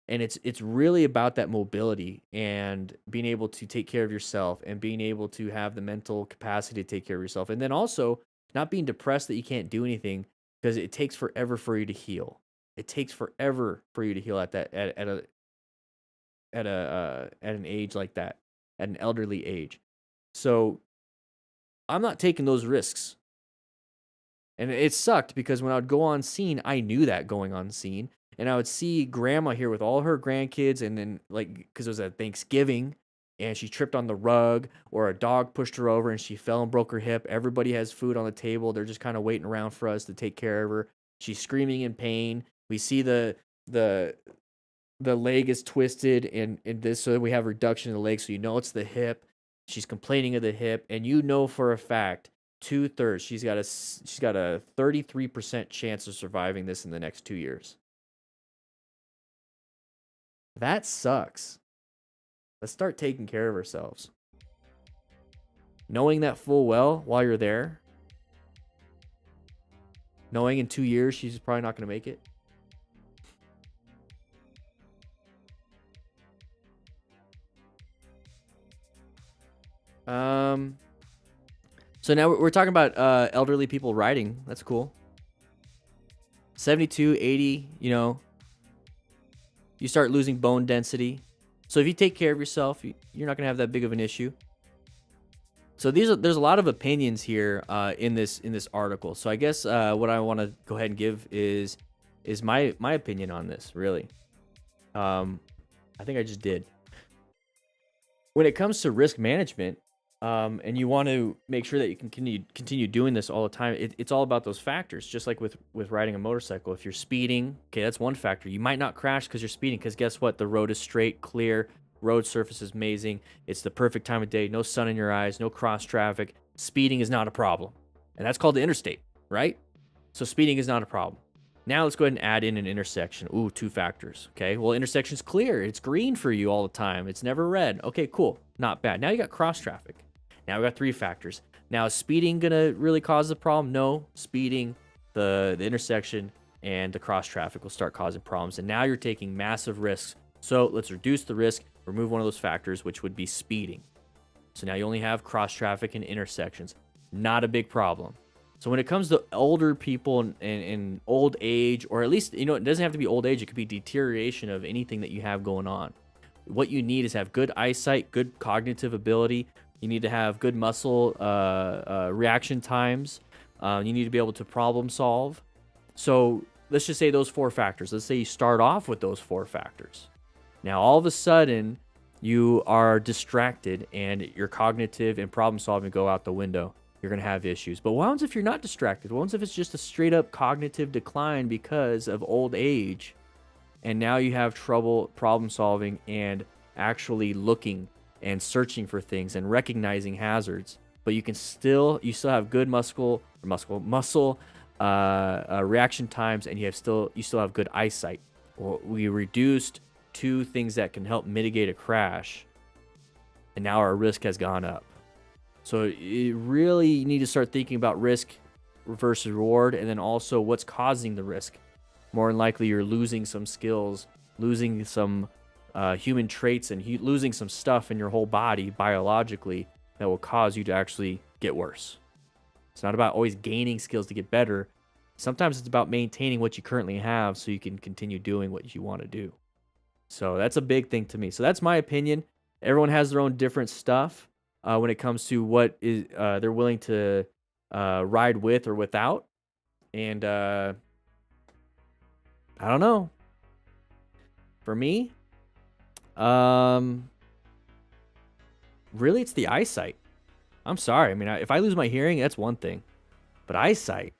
[SPEAKER 1] And it's really about that mobility and being able to take care of yourself and being able to have the mental capacity to take care of yourself. And then also not being depressed that you can't do anything, because it takes forever for you to heal. It takes forever for you to heal at an age like that, at an elderly age. So I'm not taking those risks. And it sucked because when I would go on scene, I knew that going on scene. And I would see grandma here with all her grandkids, and then, like, because it was at Thanksgiving, and she tripped on the rug, or a dog pushed her over and she fell and broke her hip. Everybody has food on the table. They're just kind of waiting around for us to take care of her. She's screaming in pain. We see the leg is twisted, and this, so we have reduction in the leg, so you know it's the hip. She's complaining of the hip, and you know for a fact 2/3 she's got a 33% chance of surviving this in the next 2 years. That sucks. Let's start taking care of ourselves. Knowing that full well while you're there. Knowing in 2 years she's probably not going to make it. So now we're talking about elderly people riding. That's cool. 72, 80, you start losing bone density. So if you take care of yourself, you're not going to have that big of an issue. So there's a lot of opinions here in this article. So I guess what I want to go ahead and give is my opinion on this, really. I think I just did. When it comes to risk management, and you want to make sure that you can continue doing this all the time, it's all about those factors. Just like with riding a motorcycle, if you're speeding, okay, that's one factor. You might not crash because you're speeding, because guess what? The road is straight, clear, road surface is amazing. It's the perfect time of day, no sun in your eyes, no cross traffic. Speeding is not a problem, and that's called the interstate, right? So speeding is not a problem. Now let's go ahead and add in an intersection. Ooh, 2 factors. Okay, well, intersection's clear. It's green for you all the time. It's never red. Okay, cool. Not bad. Now you got cross traffic. Now we got 3 factors. Now is speeding gonna really cause the problem? No. Speeding, the intersection, and the cross traffic will start causing problems. And now you're taking massive risks. So let's reduce the risk, remove one of those factors, which would be speeding. So now you only have cross traffic and intersections. Not a big problem. So when it comes to older people and old age, or at least, it doesn't have to be old age. It could be deterioration of anything that you have going on. What you need is have good eyesight, good cognitive ability. You need to have good muscle reaction times. You need to be able to problem solve. So let's just say those 4 factors. Let's say you start off with those 4 factors. Now, all of a sudden, you are distracted and your cognitive and problem solving go out the window. You're going to have issues. But what happens if you're not distracted? What happens if it's just a straight up cognitive decline because of old age? And now you have trouble problem solving and actually looking and searching for things and recognizing hazards. But you still have good muscle reaction times, and you still have good eyesight. Well, we reduced 2 things that can help mitigate a crash, and now our risk has gone up. So you really need to start thinking about risk versus reward, and then also what's causing the risk. More than likely, you're losing some skills, losing some human traits, and losing some stuff in your whole body biologically that will cause you to actually get worse. It's not about always gaining skills to get better. Sometimes it's about maintaining what you currently have so you can continue doing what you want to do. So that's a big thing to me. So that's my opinion. Everyone has their own different stuff when it comes to what is they're willing to ride with or without. And I don't know. For me, really, it's the eyesight. I'm sorry. I mean, if I lose my hearing, that's one thing. But eyesight,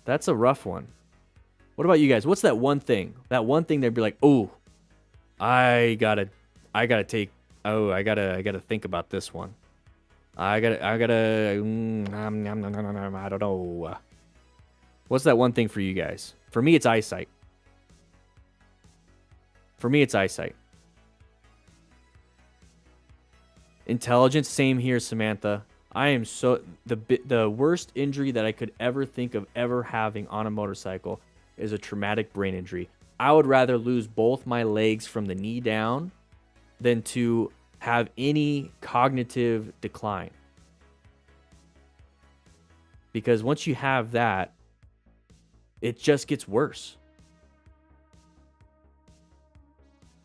[SPEAKER 1] that's a rough one. What about you guys? What's that one thing? That one thing they'd be like, oh, I gotta think about this one. I don't know. What's that one thing for you guys? For me, it's eyesight. Intelligence, same here, Samantha. I am the worst injury that I could ever think of ever having on a motorcycle is a traumatic brain injury. I would rather lose both my legs from the knee down than to have any cognitive decline. Because once you have that, it just gets worse.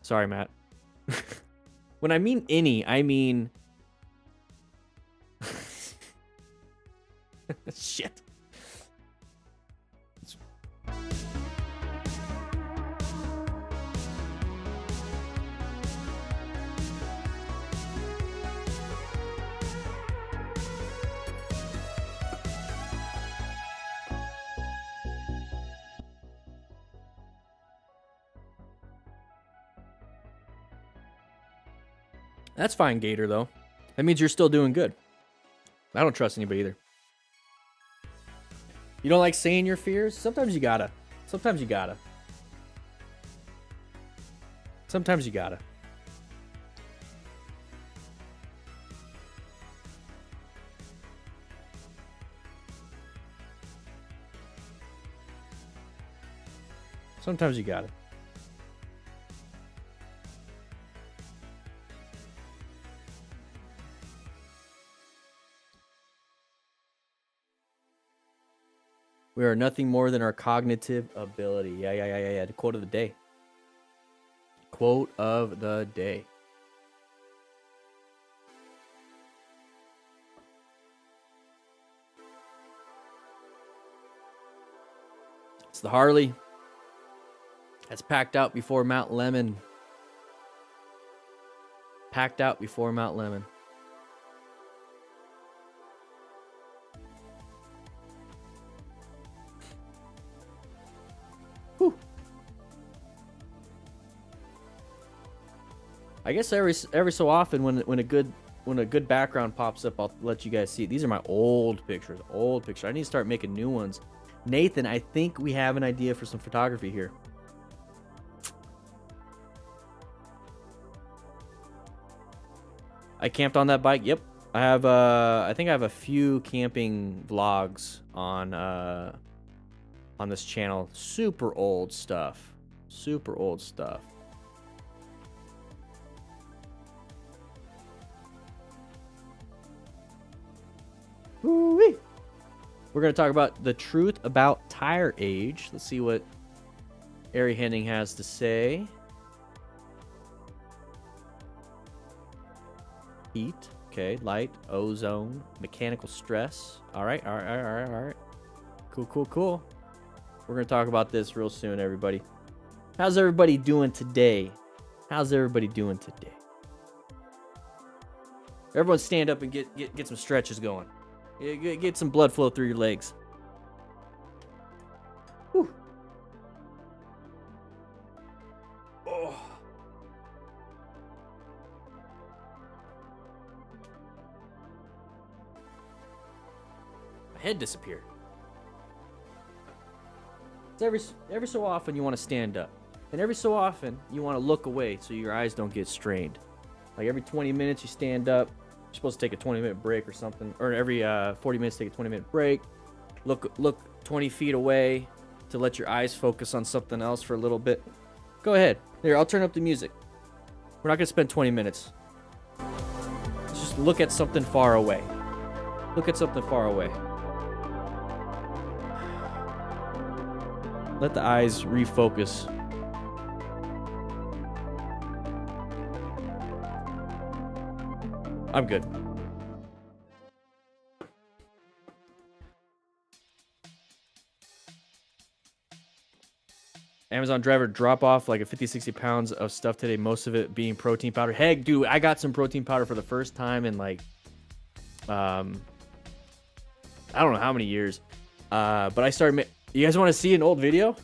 [SPEAKER 1] Sorry, Matt. When I mean any, I mean... Shit. That's fine, Gator, though. That means you're still doing good. I don't trust anybody either. You don't like saying your fears? Sometimes you gotta. Sometimes you gotta. We are nothing more than our cognitive ability. Yeah. The quote of the day. Quote of the day. It's the Harley. That's packed out before Mount Lemon. Packed out before Mount Lemon. Whew. I guess every so often when a good background pops up, I'll let you guys see it. These are my old pictures. I need to start making new ones. Nathan, I think we have an idea for some photography here. I camped on that bike. Yep. I have I think I have a few camping vlogs on this channel. Super old stuff. Super old stuff. Woo-wee. We're going to talk about the truth about tire age. Let's see what Ari Henning has to say. Heat, okay, light, ozone, mechanical stress. All right. Cool. We're going to talk about this real soon, everybody. How's everybody doing today? Everyone stand up and get some stretches going. Get some blood flow through your legs. Whew. Oh. My head disappeared. It's every so often you want to stand up. And every so often you want to look away so your eyes don't get strained. Like every 20 minutes you stand up. You're supposed to take a 20-minute break or something. Or every 40 minutes take a 20-minute break. Look 20 feet away to let your eyes focus on something else for a little bit. Go ahead. Here, I'll turn up the music. We're not going to spend 20 minutes. Let's just look at something far away. Let the eyes refocus. I'm good. Amazon driver drop off like a 50-60 pounds of stuff today, most of it being protein powder. Heck, dude, I got some protein powder for the first time in like I don't know how many years. But I started you guys want to see an old video?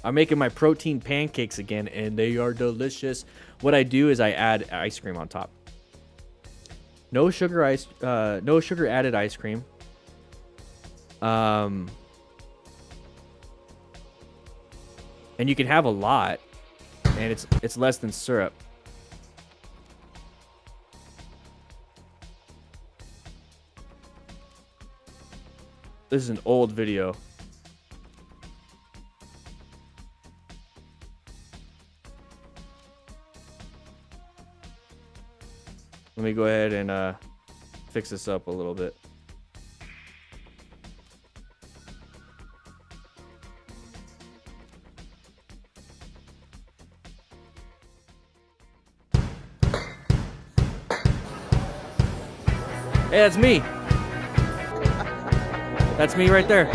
[SPEAKER 1] I'm making my protein pancakes again, and they are delicious. What I do is I add ice cream on top. No sugar added ice cream. And you can have a lot, and it's less than syrup. This is an old video. Let me go ahead and fix this up a little bit. Hey, that's me. That's me right there.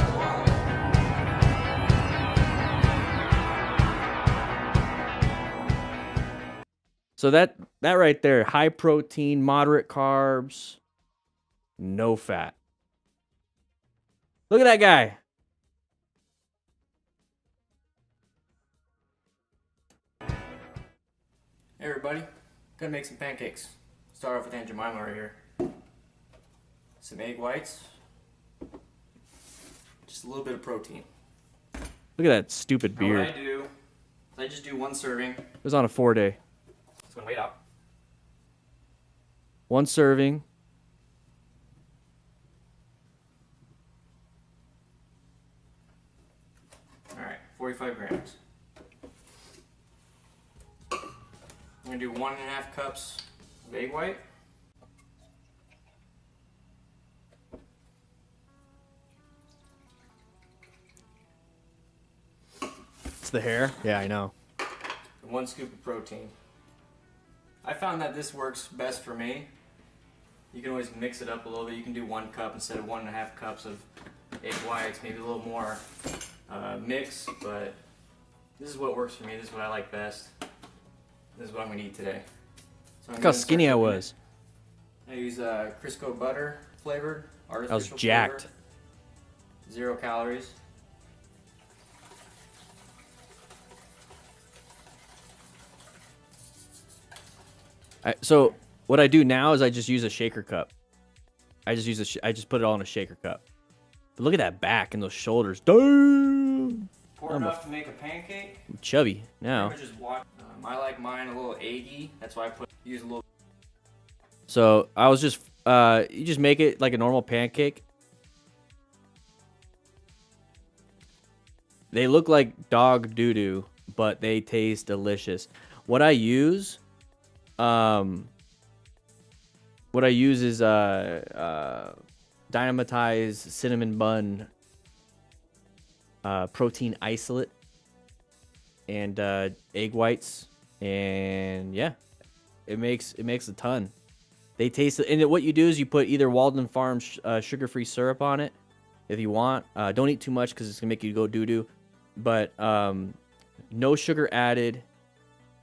[SPEAKER 1] So that right there, high protein, moderate carbs, no fat. Look at that guy. Hey everybody, gonna make some pancakes. Start off with Aunt Jemima right here. Some egg whites. Just a little bit of protein. Look at that stupid beard.
[SPEAKER 2] What I do is I just do one serving.
[SPEAKER 1] It was on a 4-day.
[SPEAKER 2] It's gonna wait up.
[SPEAKER 1] One serving.
[SPEAKER 2] Alright, 45 grams. I'm gonna do 1.5 cups of egg white.
[SPEAKER 1] It's the hair. Yeah, I know.
[SPEAKER 2] And 1 scoop of protein. I found that this works best for me. You can always mix it up a little bit. You can do 1 cup instead of 1.5 cups of egg whites, maybe a little more mix, but this is what works for me. This is what I like best. This is what I'm gonna eat today. So
[SPEAKER 1] Look how skinny I was.
[SPEAKER 2] I use Crisco butter flavored, artificial
[SPEAKER 1] I was jacked.
[SPEAKER 2] flavor, 0 calories.
[SPEAKER 1] So what I do now is I just use a shaker cup. I just put it all in a shaker cup. But look at that back and those shoulders. Damn!
[SPEAKER 2] Pour enough to make a pancake.
[SPEAKER 1] I'm chubby now.
[SPEAKER 2] I like mine a little eggy. That's why I use a little.
[SPEAKER 1] So I was just you just make it like a normal pancake. They look like dog doo-doo, but they taste delicious. What I use is dynamitized cinnamon bun protein isolate and egg whites, and yeah, it makes a ton. They taste it, and what you do is you put either Walden Farms sugar-free syrup on it if you want. Don't eat too much because it's gonna make you go doo-doo. But no sugar added.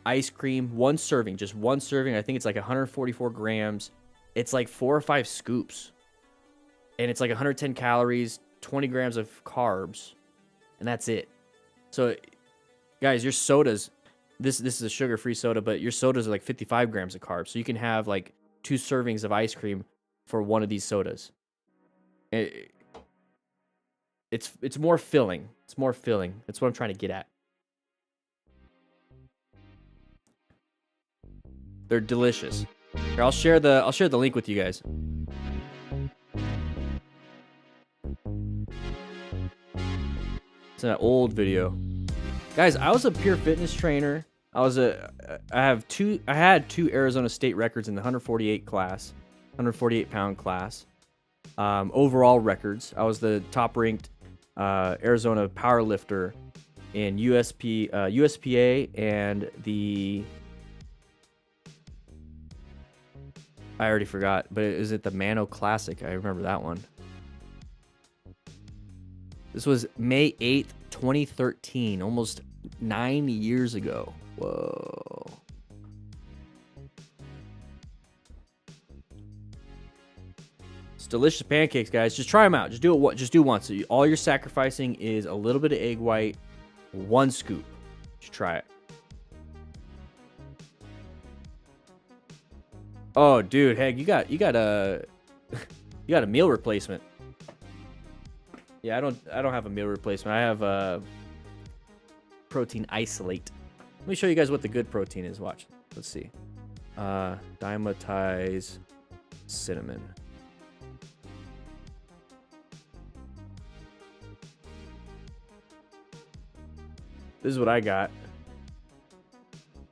[SPEAKER 1] Ice cream, one serving, just one serving. I think it's like 144 grams. It's like 4 or 5 scoops, and it's like 110 calories, 20 grams of carbs, and that's it. So, guys, your sodas. This is a sugar-free soda, but your sodas are like 55 grams of carbs. So you can have like 2 servings of ice cream for one of these sodas. It's more filling. It's more filling. That's what I'm trying to get at. They're delicious. Here, I'll share the link with you guys. It's an old video. Guys, I was a pure fitness trainer. I had 2 Arizona State records in the 148 class, 148 pound class. Overall records. I was the top ranked Arizona powerlifter in USPA and the, I already forgot, but is it the Mano Classic? I remember that one. This was May 8th, 2013, almost 9 years ago. Whoa. It's delicious pancakes, guys. Just try them out. Just do it. Just do once. All you're sacrificing is a little bit of egg white, 1 scoop. Just try it. Oh, dude, heck, you got a you got a meal replacement. Yeah, I don't have a meal replacement. I have a protein isolate. Let me show you guys what the good protein is. Watch. Let's see. Dynamitized cinnamon. This is what I got.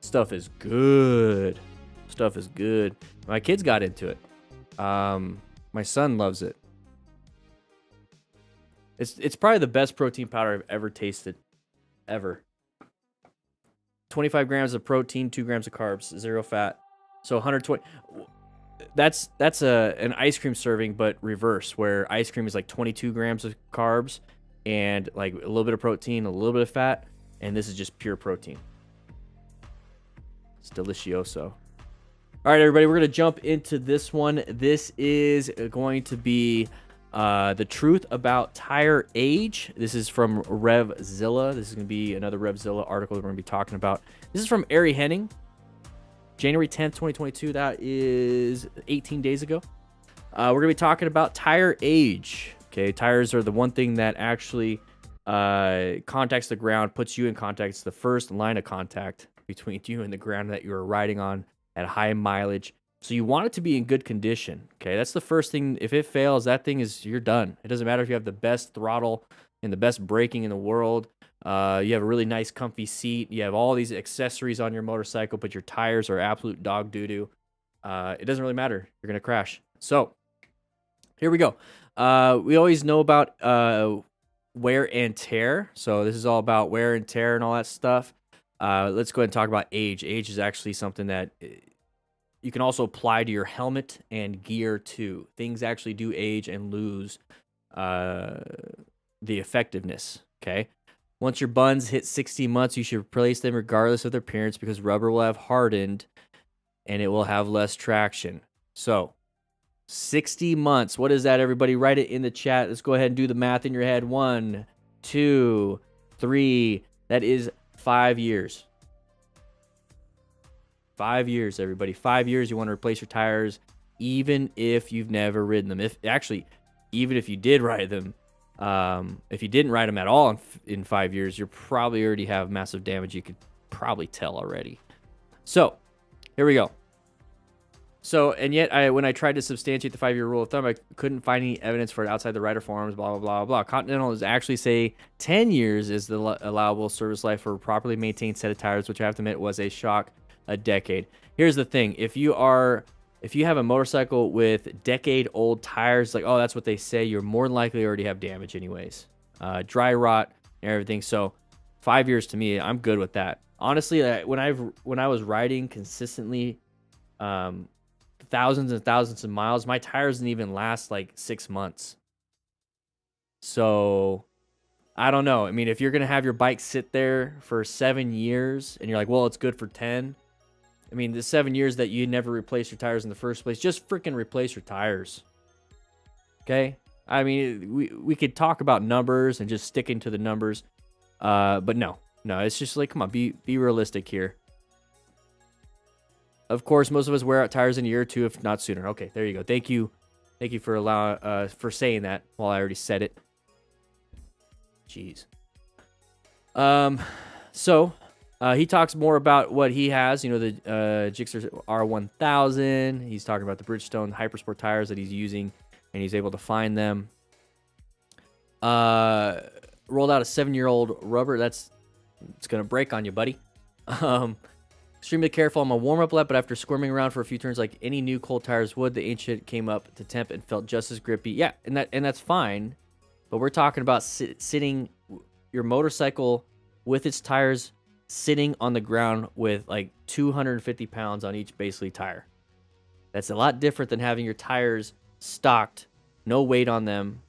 [SPEAKER 1] Stuff is good. Stuff is good. My kids got into it. My son loves it. It's probably the best protein powder I've ever tasted. Ever. 25 grams of protein, 2 grams of carbs, 0 fat. So 120. That's an ice cream serving, but reverse, where ice cream is like 22 grams of carbs and like a little bit of protein, a little bit of fat, and this is just pure protein. It's delicioso. All right, everybody, we're going to jump into this one. This is going to be the truth about tire age. This is from RevZilla. This is going to be another RevZilla article that we're going to be talking about. This is from Ari Henning, January 10th, 2022. That is 18 days ago. We're going to be talking about tire age. Okay, tires are the one thing that actually contacts the ground, puts you in contact. It's the first line of contact between you and the ground that you're riding on at high mileage. So you want it to be in good condition. Okay, that's the first thing. If it fails, that thing is, you're done. It doesn't matter if you have the best throttle and the best braking in the world. You have a really nice comfy seat. You have all these accessories on your motorcycle, but your tires are absolute dog doo-doo. It doesn't really matter. You're going to crash. So here we go. We always know about wear and tear. So this is all about wear and tear and all that stuff. Let's go ahead and talk about age. Age is actually something that you can also apply to your helmet and gear too. Things actually do age and lose the effectiveness. Okay. Once your buns hit 60 months, you should replace them regardless of their appearance because rubber will have hardened and it will have less traction. So 60 months. What is that, everybody? Write it in the chat. Let's go ahead and do the math in your head. 1, 2, 3. That is 5 years. 5 years, everybody. 5 years you want to replace your tires even if you've never ridden them. Even if you did ride them, if you didn't ride them at all in 5 years, you probably already have massive damage. You could probably tell already. So here we go. So, and yet, when I tried to substantiate the 5-year rule of thumb, I couldn't find any evidence for it outside the rider forums, blah, blah, blah, blah. Continental is actually say 10 years is the allowable service life for a properly maintained set of tires, which I have to admit was a shock, a decade. Here's the thing. If you have a motorcycle with decade-old tires, like, oh, that's what they say, you're more than likely already have damage anyways. Dry rot and everything. So 5 years to me, I'm good with that. Honestly, when I was riding consistently, thousands and thousands of miles, my tires didn't even last like 6 months. So I don't know. I mean, if you're going to have your bike sit there for 7 years and you're like, well, it's good for 10. I mean, the 7 years that you never replaced your tires in the first place, just freaking replace your tires. Okay? I mean, we could talk about numbers and just sticking to the numbers. But no, it's just like, come on, be realistic here. Of course, most of us wear out tires in a year or two, if not sooner. Okay, there you go. Thank you for saying that. Well, I already said it. Jeez. So he talks more about what he has. You know, the Gixxer R1000. He's talking about the Bridgestone Hypersport tires that he's using, and he's able to find them. Rolled out a 7-year-old rubber. It's gonna break on you, buddy. Extremely careful on my warm-up lap, but after squirming around for a few turns like any new cold tires would, the ancient came up to temp and felt just as grippy. Yeah, and that's fine. But we're talking about sitting your motorcycle with its tires sitting on the ground with like 250 pounds on each basically tire. That's a lot different than having your tires stocked, no weight on them,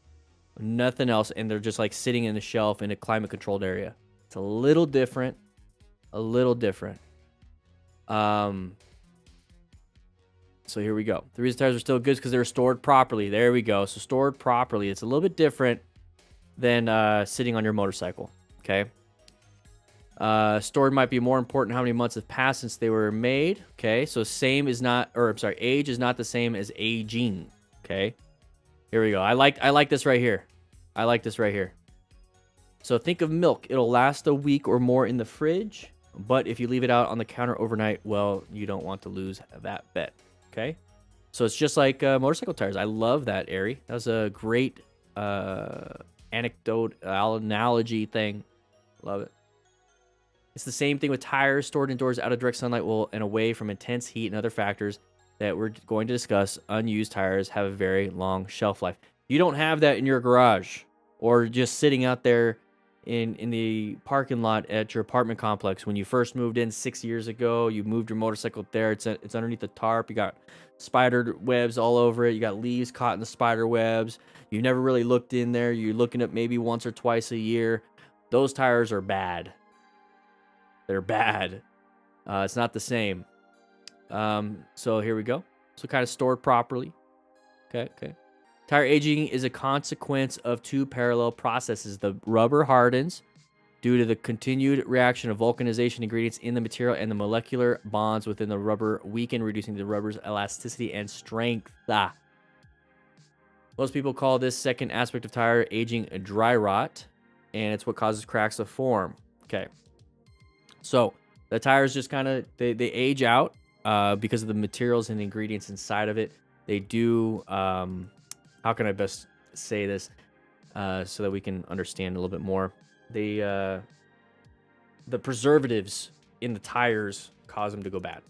[SPEAKER 1] nothing else, and they're just like sitting in a shelf in a climate-controlled area. It's a little different. So here we go. The reason tires are still good is because they're stored properly. There we go. So stored properly. It's a little bit different than sitting on your motorcycle. Okay. Stored might be more important how many months have passed since they were made. Okay. So age is not the same as aging. Okay. Here we go. I like this right here. So think of milk. It'll last a week or more in the fridge. But if you leave it out on the counter overnight, well, you don't want to lose that bet, okay? So it's just like motorcycle tires. I love that, Ari. That was a great analogy thing. Love it. It's the same thing with tires stored indoors out of direct sunlight and away from intense heat and other factors that we're going to discuss. Unused tires have a very long shelf life. You don't have that in your garage or just sitting out there in the parking lot at your apartment complex. When you first moved in 6 years ago, you moved your motorcycle there. It's underneath the tarp. You got spider webs all over it. You got leaves caught in the spider webs. You never really looked in there. You're looking at maybe once or twice a year. Those tires are bad. They're bad. It's not the same. So here we go. So kind of stored properly. Okay. Tire aging is a consequence of two parallel processes. The rubber hardens due to the continued reaction of vulcanization ingredients in the material, and the molecular bonds within the rubber weaken, reducing the rubber's elasticity and strength. Most people call this second aspect of tire aging dry rot, and it's what causes cracks to form. Okay. So the tires just kind of, they age out because of the materials and ingredients inside of it. They do... how can I best say this so that we can understand a little bit more? The preservatives in the tires cause them to go bad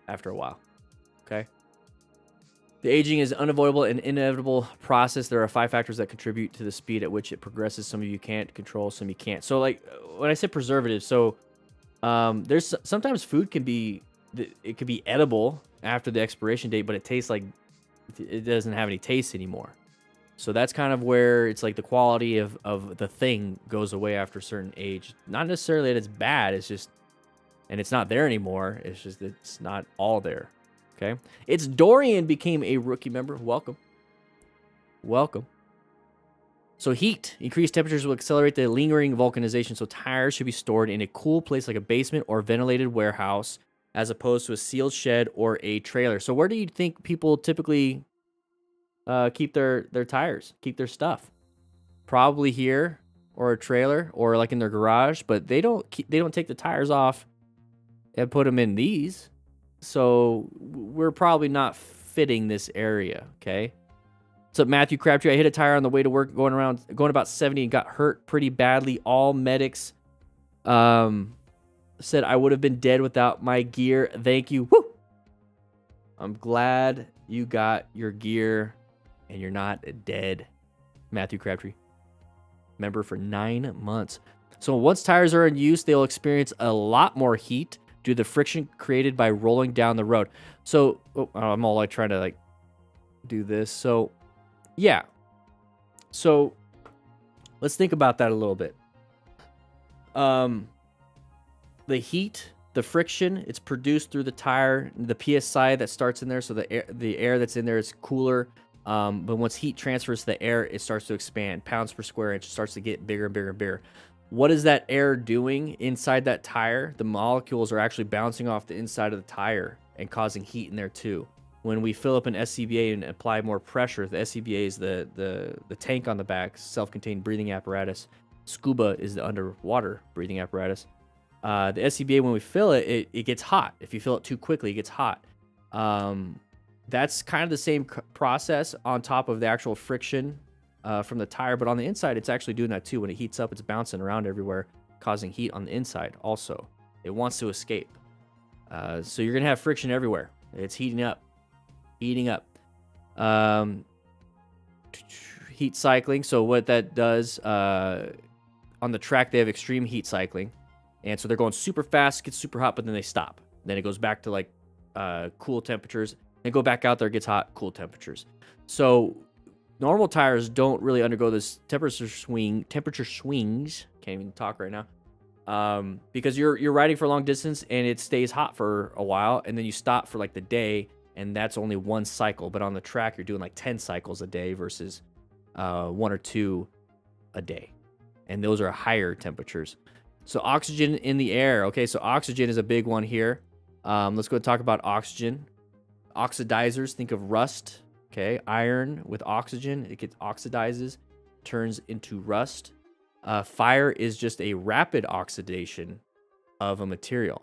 [SPEAKER 1] after a while. Okay. The aging is unavoidable and inevitable process. There are 5 factors that contribute to the speed at which it progresses. Some of you can't control, some you can't. So like when I say preservatives, so there's sometimes food can be edible after the expiration date, but it tastes like it doesn't have any taste anymore. So that's kind of where it's like the quality of the thing goes away after a certain age. Not necessarily that it's bad, it's just, and it's not there anymore. It's just that it's not all there. Okay. It's Dorian became a rookie member. Welcome. Welcome. So heat, increased temperatures will accelerate the lingering vulcanization. So tires should be stored in a cool place like a basement or ventilated warehouse, as opposed to a sealed shed or a trailer. So where do you think people typically keep their tires, keep their stuff? Probably here, or a trailer, or like in their garage. But they don't take the tires off and put them in these. So we're probably not fitting this area. Okay. What's up, Matthew Crabtree? I hit a tire on the way to work, going about 70, and got hurt pretty badly. All medics said I would have been dead without my gear. Thank you. Woo! I'm glad you got your gear and you're not dead. Matthew Crabtree. Member for 9 months. So once tires are in use, they'll experience a lot more heat due to the friction created by rolling down the road. So I'm all like trying to like do this. So yeah. So let's think about that a little bit. The heat, the friction, it's produced through the tire, the PSI that starts in there. So the air that's in there is cooler. But once heat transfers to the air, it starts to expand. Pounds per square inch, starts to get bigger and bigger and bigger. What is that air doing inside that tire? The molecules are actually bouncing off the inside of the tire and causing heat in there too. When we fill up an SCBA and apply more pressure, the SCBA is the tank on the back, self-contained breathing apparatus. Scuba is the underwater breathing apparatus. The SCBA, when we fill it, it gets hot. If you fill it too quickly, it gets hot. That's kind of the same process on top of the actual friction from the tire, but on the inside, it's actually doing that too. When it heats up, it's bouncing around everywhere, causing heat on the inside also. It wants to escape. So you're going to have friction everywhere. It's heating up. Heating up. Heat cycling. So what that does, on the track, they have extreme heat cycling. And so they're going super fast, gets super hot, but then they stop. Then it goes back to like cool temperatures. They go back out there, it gets hot, cool temperatures. So normal tires don't really undergo this temperature swings. Can't even talk right now. Because you're riding for a long distance and it stays hot for a while, and then you stop for like the day, and that's only one cycle. But on the track, you're doing like 10 cycles a day versus 1 or 2 a day. And those are higher temperatures. So oxygen in the air. Okay, so oxygen is a big one here. Let's go and talk about oxygen. Oxidizers, think of rust. Okay, iron with oxygen, it gets oxidizes, turns into rust. Fire is just a rapid oxidation of a material.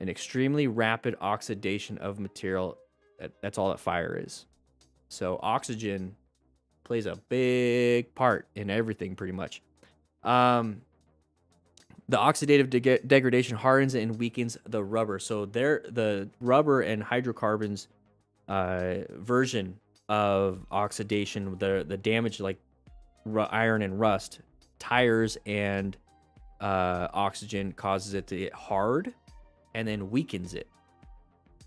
[SPEAKER 1] An extremely rapid oxidation of material. That's all that fire is. So oxygen plays a big part in everything pretty much. The oxidative degradation hardens and weakens the rubber. So the rubber and hydrocarbons version of oxidation, the damage like iron and rust, tires and oxygen causes it to get hard and then weakens it.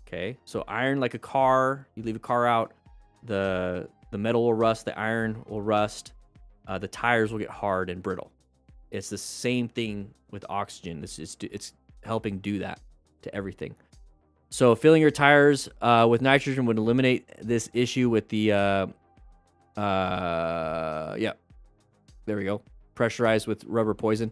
[SPEAKER 1] Okay, so iron, like a car, you leave a car out, the metal will rust, the iron will rust, the tires will get hard and brittle. It's the same thing with oxygen. It's helping do that to everything. So filling your tires with nitrogen would eliminate this issue with the yeah, there we go. Pressurized with rubber poison.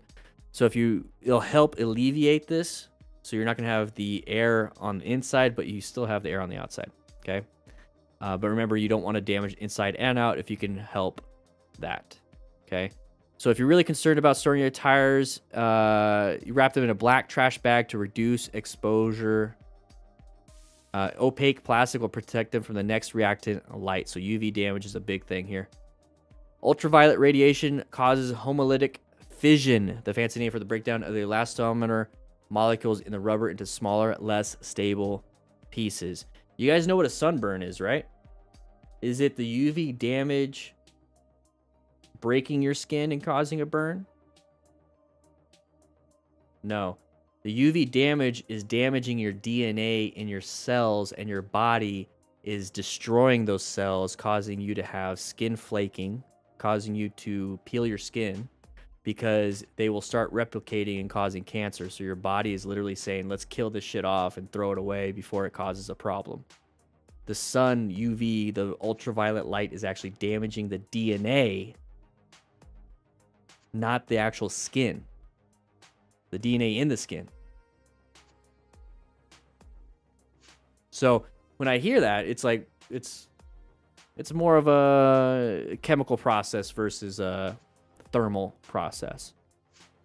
[SPEAKER 1] So it'll help alleviate this. So you're not gonna have the air on the inside, but you still have the air on the outside. Okay. But remember, you don't want to damage inside and out if you can help that. Okay. So if you're really concerned about storing your tires, you wrap them in a black trash bag to reduce exposure. Opaque plastic will protect them from the next reactant light. So UV damage is a big thing here. Ultraviolet radiation causes homolytic fission, the fancy name for the breakdown of the elastomer molecules in the rubber into smaller, less stable pieces. You guys know what a sunburn is, right? Is it the UV damage breaking your skin and causing a burn? No. The UV damage is damaging your DNA in your cells and your body is destroying those cells, causing you to have skin flaking, causing you to peel your skin, because they will start replicating and causing cancer. So your body is literally saying, let's kill this shit off and throw it away before it causes a problem. The sun, UV, the ultraviolet light is actually damaging the DNA, not the actual skin. The DNA in the skin. So when I hear that, it's like it's more of a chemical process versus a thermal process.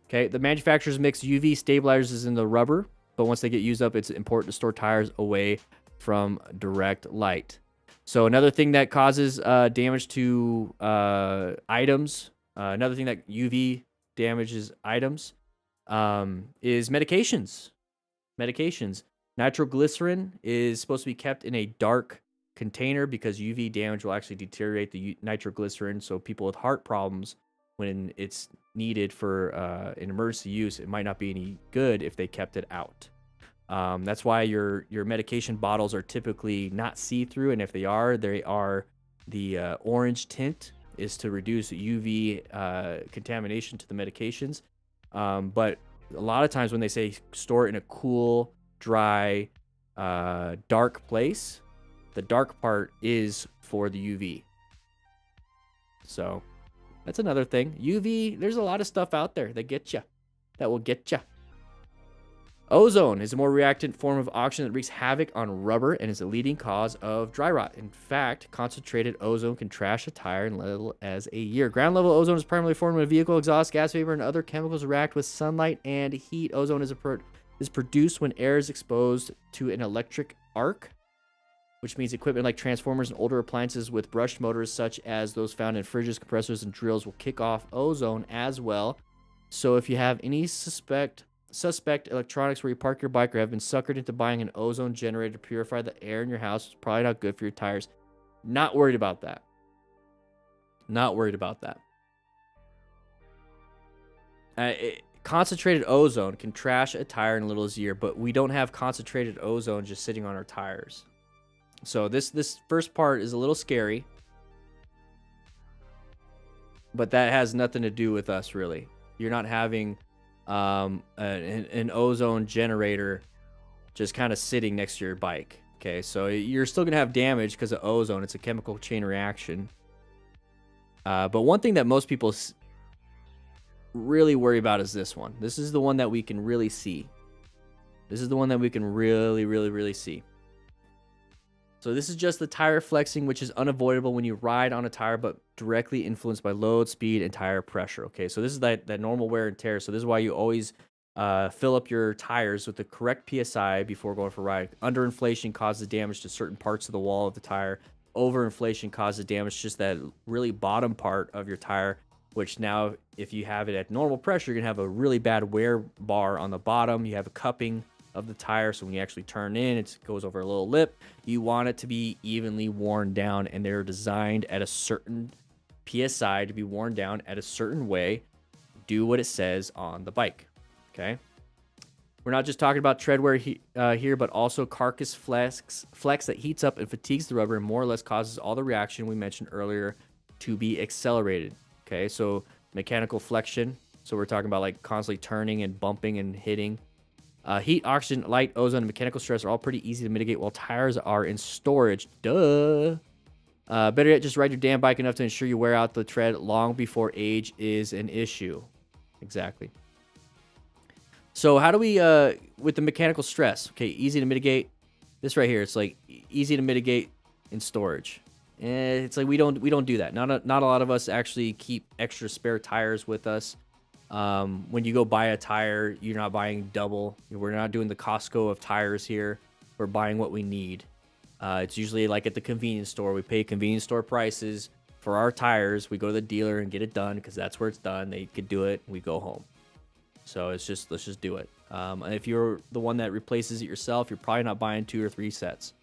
[SPEAKER 1] Okay, the manufacturers mix UV stabilizers in the rubber, but once they get used up, it's important to store tires away from direct light. So another thing that causes damage to items, another thing that UV damages items is medications. Nitroglycerin is supposed to be kept in a dark container because UV damage will actually deteriorate the nitroglycerin. So people with heart problems, when it's needed for an emergency use, it might not be any good if they kept it out. That's why your medication bottles are typically not see-through, and if they are the orange tint is to reduce UV contamination to the medications. But a lot of times when they say store it in a cool, dry, dark place, the dark part is for the UV. So that's another thing. UV, there's a lot of stuff out there that will get you. Ozone is a more reactant form of oxygen that wreaks havoc on rubber and is a leading cause of dry rot. In fact, concentrated ozone can trash a tire in little as a year. Ground level ozone is primarily formed when a vehicle exhaust, gas vapor, and other chemicals react with sunlight and heat. Ozone is produced when air is exposed to an electric arc, which means equipment like transformers and older appliances with brushed motors, such as those found in fridges, compressors, and drills, will kick off ozone as well. So if you have any suspect electronics where you park your bike or have been suckered into buying an ozone generator to purify the air in your house, it's probably not good for your tires. Not worried about that. Concentrated ozone can trash a tire in little as a year, but we don't have concentrated ozone just sitting on our tires. So this first part is a little scary, but that has nothing to do with us, really. You're not having an ozone generator just kind of sitting next to your bike. Okay, so you're still gonna have damage because of ozone. It's a chemical chain reaction. But one thing that most people really worry about is this one. This is the one that we can really see. This is the one that we can really see. So this is just the tire flexing, which is unavoidable when you ride on a tire, but directly influenced by load, speed, and tire pressure. Okay, so this is that normal wear and tear. So this is why you always fill up your tires with the correct PSI before going for a ride. Underinflation causes damage to certain parts of the wall of the tire. Overinflation causes damage to just that really bottom part of your tire, which now, if you have it at normal pressure, you're going to have a really bad wear bar on the bottom. You have a cupping of the tire, so when you actually turn in, it goes over a little lip. You want it to be evenly worn down, and they're designed at a certain PSI to be worn down at a certain way. Do what it says on the bike. Okay, we're not just talking about tread wear here, but also carcass flex that heats up and fatigues the rubber and more or less causes all the reaction we mentioned earlier to be accelerated. Okay, so mechanical flexion, so we're talking about like constantly turning and bumping and hitting. Heat, oxygen, light, ozone, and mechanical stress are all pretty easy to mitigate while tires are in storage. Duh. Better yet, just ride your damn bike enough to ensure you wear out the tread long before age is an issue. Exactly. So how do we, with the mechanical stress, okay, easy to mitigate. This right here, it's like easy to mitigate in storage. And it's like we don't do that. Not a lot of us actually keep extra spare tires with us. When you go buy a tire, you're not buying double. We're not doing the Costco of tires here. We're buying what we need. It's usually like at the convenience store. We pay convenience store prices for our tires. We go to the dealer and get it done because that's where it's done. They could do it. We go home. So let's just do it. And if you're the one that replaces it yourself, you're probably not buying 2 or 3 sets.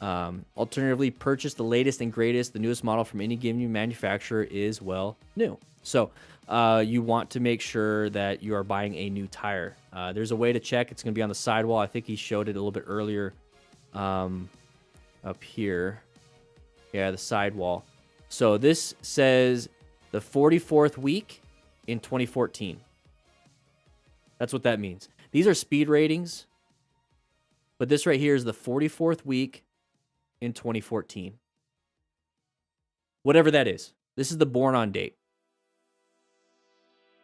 [SPEAKER 1] Alternatively, purchase the latest and greatest. The newest model from any given manufacturer is, well, new. So you want to make sure that you are buying a new tire. There's a way to check. It's going to be on the sidewall. I think he showed it a little bit earlier. up here. Yeah, the sidewall. So this says the 44th week in 2014. That's what that means. These are speed ratings, but this right here is the 44th week in 2014. Whatever that is. This is the born on date.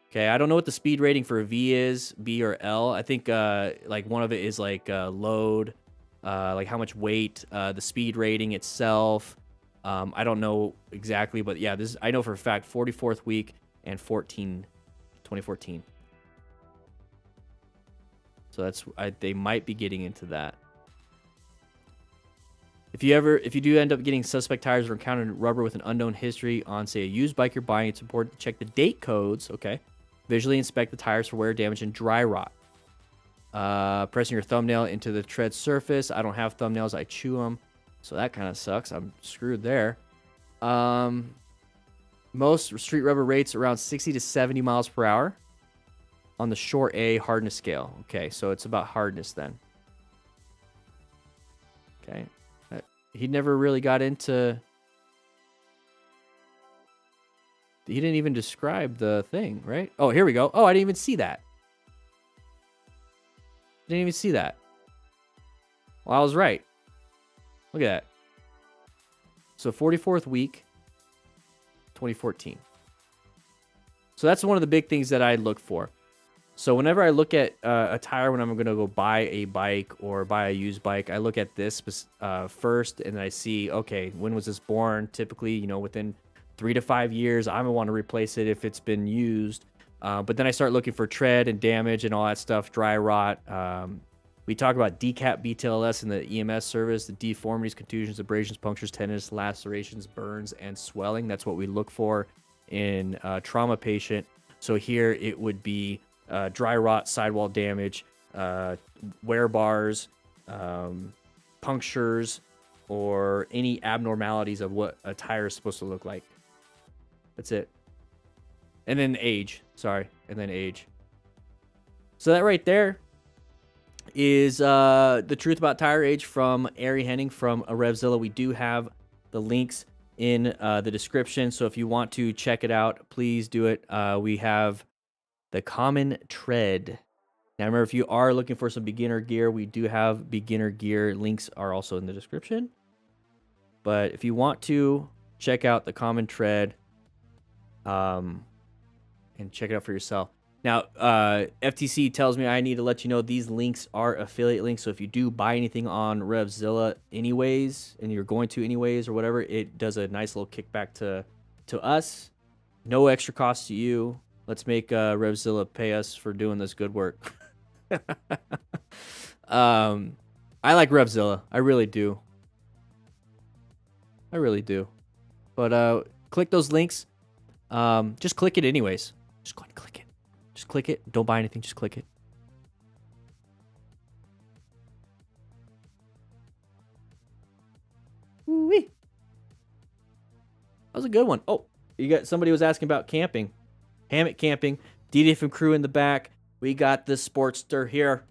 [SPEAKER 1] Okay, I don't know what the speed rating for a V is, B or L. I think like one of it is like load, like how much weight, the speed rating itself. I don't know exactly, but yeah, this I know for a fact 44th week and 2014. So that's they might be getting into that. If you do end up getting suspect tires or encountered rubber with an unknown history on, say, a used bike you're buying, it's important to check the date codes. Okay. Visually inspect the tires for wear, damage, and dry rot. Pressing your thumbnail into the tread surface. I don't have thumbnails. I chew them. So that kind of sucks. I'm screwed there. Most street rubber rates around 60 to 70 miles per hour on the short A hardness scale. Okay, so it's about hardness then. Okay. He never really got into... He didn't even describe the thing, right? Oh, here we go. Oh, I didn't even see that. Didn't even see that. Well, I was right. Look at that. So 44th week, 2014. So that's one of the big things that I look for. So whenever I look at a tire when I'm going to go buy a bike or buy a used bike, I look at this first, and I see, okay, when was this born? Typically, you know, within 3 to 5 years, I'm going to want to replace it if it's been used. But then I start looking for tread and damage and all that stuff, dry rot. We talk about decap BTLS in the EMS service, the deformities, contusions, abrasions, punctures, tendons, lacerations, burns, and swelling. That's what we look for in a trauma patient. So here it would be dry rot, sidewall damage, wear bars, punctures, or any abnormalities of what a tire is supposed to look like. That's it. And then age. Sorry. And then age. So that right there is the truth about tire age from Ari Henning from Revzilla. We do have the links in the description. So if you want to check it out, please do it. We have the common tread. Now remember, if you are looking for some beginner gear, we do have beginner gear. Links are also in the description. But if you want to check out the common tread, and check it out for yourself. Now, FTC tells me I need to let you know these links are affiliate links. So if you do buy anything on Revzilla anyways, and you're going to anyways or whatever, it does a nice little kickback to us. No extra cost to you. Let's make Revzilla pay us for doing this good work. I like Revzilla. I really do. I really do. But click those links. Just click it anyways. Just go ahead and click it. Just click it. Don't buy anything. Just click it. Woo-wee. That was a good one. Oh, you got somebody was asking about camping. Hammock camping. DDFM crew in the back. We got the Sportster here.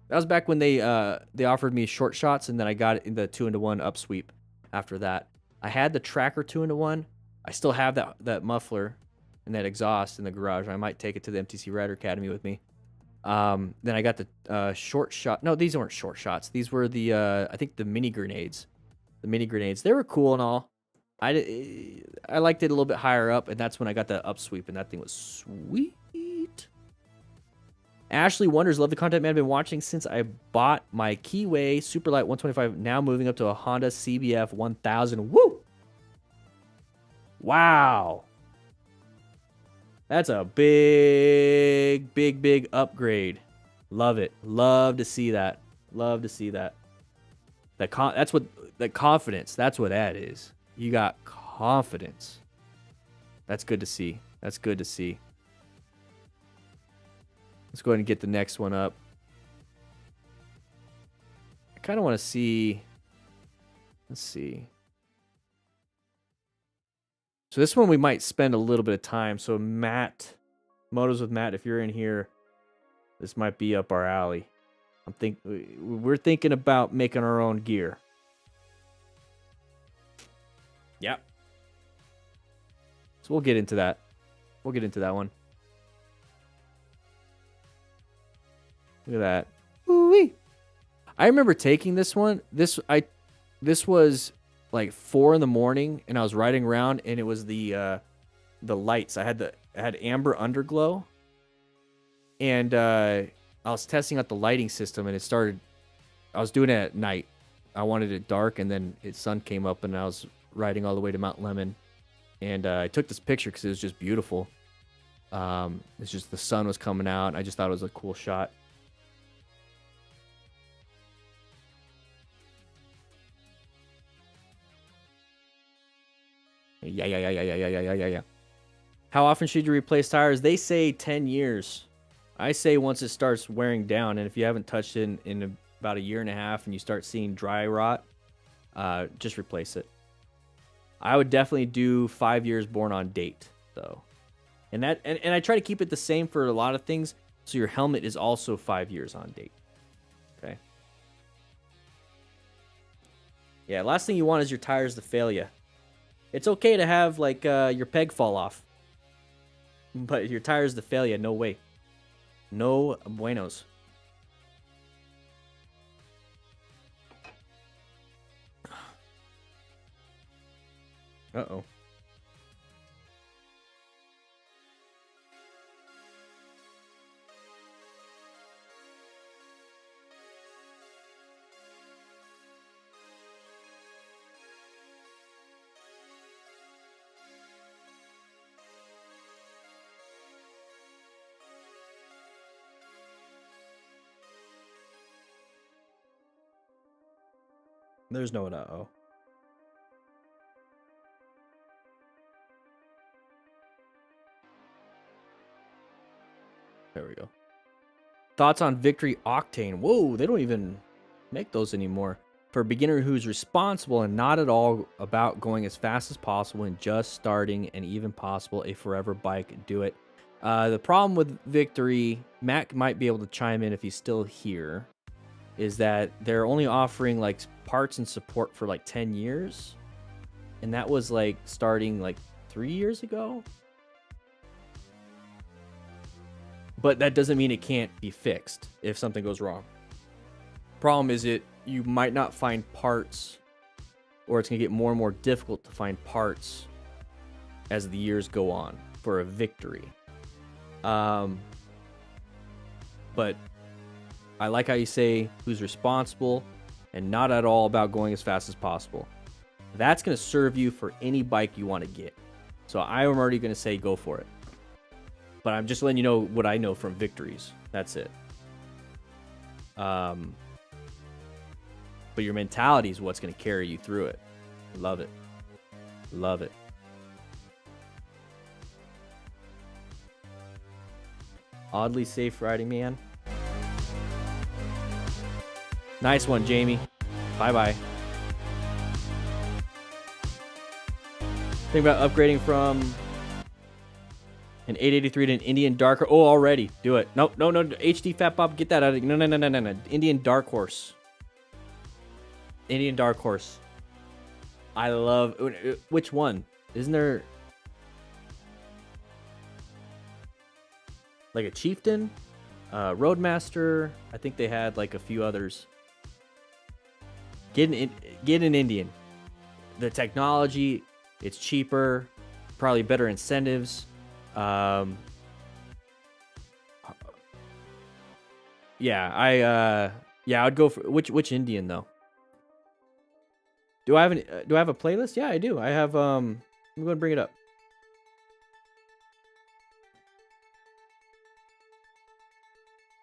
[SPEAKER 1] That was back when they offered me short shots, and then I got it in the 2-in-1 upsweep after that. I had the tracker 2-in-1. I still have that muffler and that exhaust in the garage. I might take it to the MTC Rider Academy with me. Then I got the short shot. No, these weren't short shots. These were the I think the mini grenades. The mini grenades. They were cool and all. I liked it a little bit higher up, and that's when I got the upsweep, and that thing was sweet. Ashley Wonders, love the content, man. I've been watching since I bought my Keyway Superlight 125. Now moving up to a Honda CBF 1000. Woo! Wow. That's a big upgrade. Love it. Love to see that. Love to see that. That's what that confidence. That's what that is. You got confidence. That's good to see. That's good to see. Let's go ahead and get the next one up. I kind of want to see. Let's see. So this one we might spend a little bit of time. So Matt, Motos with Matt, if you're in here, this might be up our alley. We're thinking about making our own gear. Yep. So we'll get into that. We'll get into that one. Look at that. Ooh-wee. I remember taking this one. This was like 4 in the morning, and I was riding around, and it was the lights. I had amber underglow, and I was testing out the lighting system, and I was doing it at night. I wanted it dark, and then the sun came up, and I was riding all the way to Mount Lemon, and I took this picture because it was just beautiful. It's just the sun was coming out, and I just thought it was a cool shot. Yeah. How often should you replace tires? They say 10 years. I say once it starts wearing down, and if you haven't touched it in about a year and a half and you start seeing dry rot, just replace it. I would definitely do 5 years born on date, though. And I try to keep it the same for a lot of things, so your helmet is also 5 years on date. Okay. Yeah, last thing you want is your tires to fail you. It's okay to have, like, your peg fall off. But your tires to fail you, no way. No buenos. Uh-oh. There's no uh-oh. There we go. Thoughts on Victory Octane? Whoa, they don't even make those anymore. For a beginner who's responsible and not at all about going as fast as possible and just starting and even possible a forever bike, do it. The problem with Victory, Matt might be able to chime in if he's still here, is that they're only offering like parts and support for like 10 years. And that was like starting like 3 years ago. But that doesn't mean it can't be fixed if something goes wrong. Problem is you might not find parts, or it's going to get more and more difficult to find parts as the years go on for a Victory. But I like how you say who's responsible and not at all about going as fast as possible. That's going to serve you for any bike you want to get. So I'm already going to say go for it. But I'm just letting you know what I know from Victories. That's it. But your mentality is what's going to carry you through it. Love it. Love it. Oddly safe riding, man. Nice one, Jamie. Bye-bye. Think about upgrading from an 883 to an Indian Dark. Oh, already. Do it. No. HD Fat Bob, get that out of... No. Indian Dark Horse. Indian Dark Horse. I love... Which one? Isn't there... like a Chieftain? Roadmaster? I think they had like a few others. Get an Indian. The technology, it's cheaper. Probably better incentives. Yeah, I'd go for which Indian though. Do I have a playlist? Yeah, I do. I have I'm going to bring it up.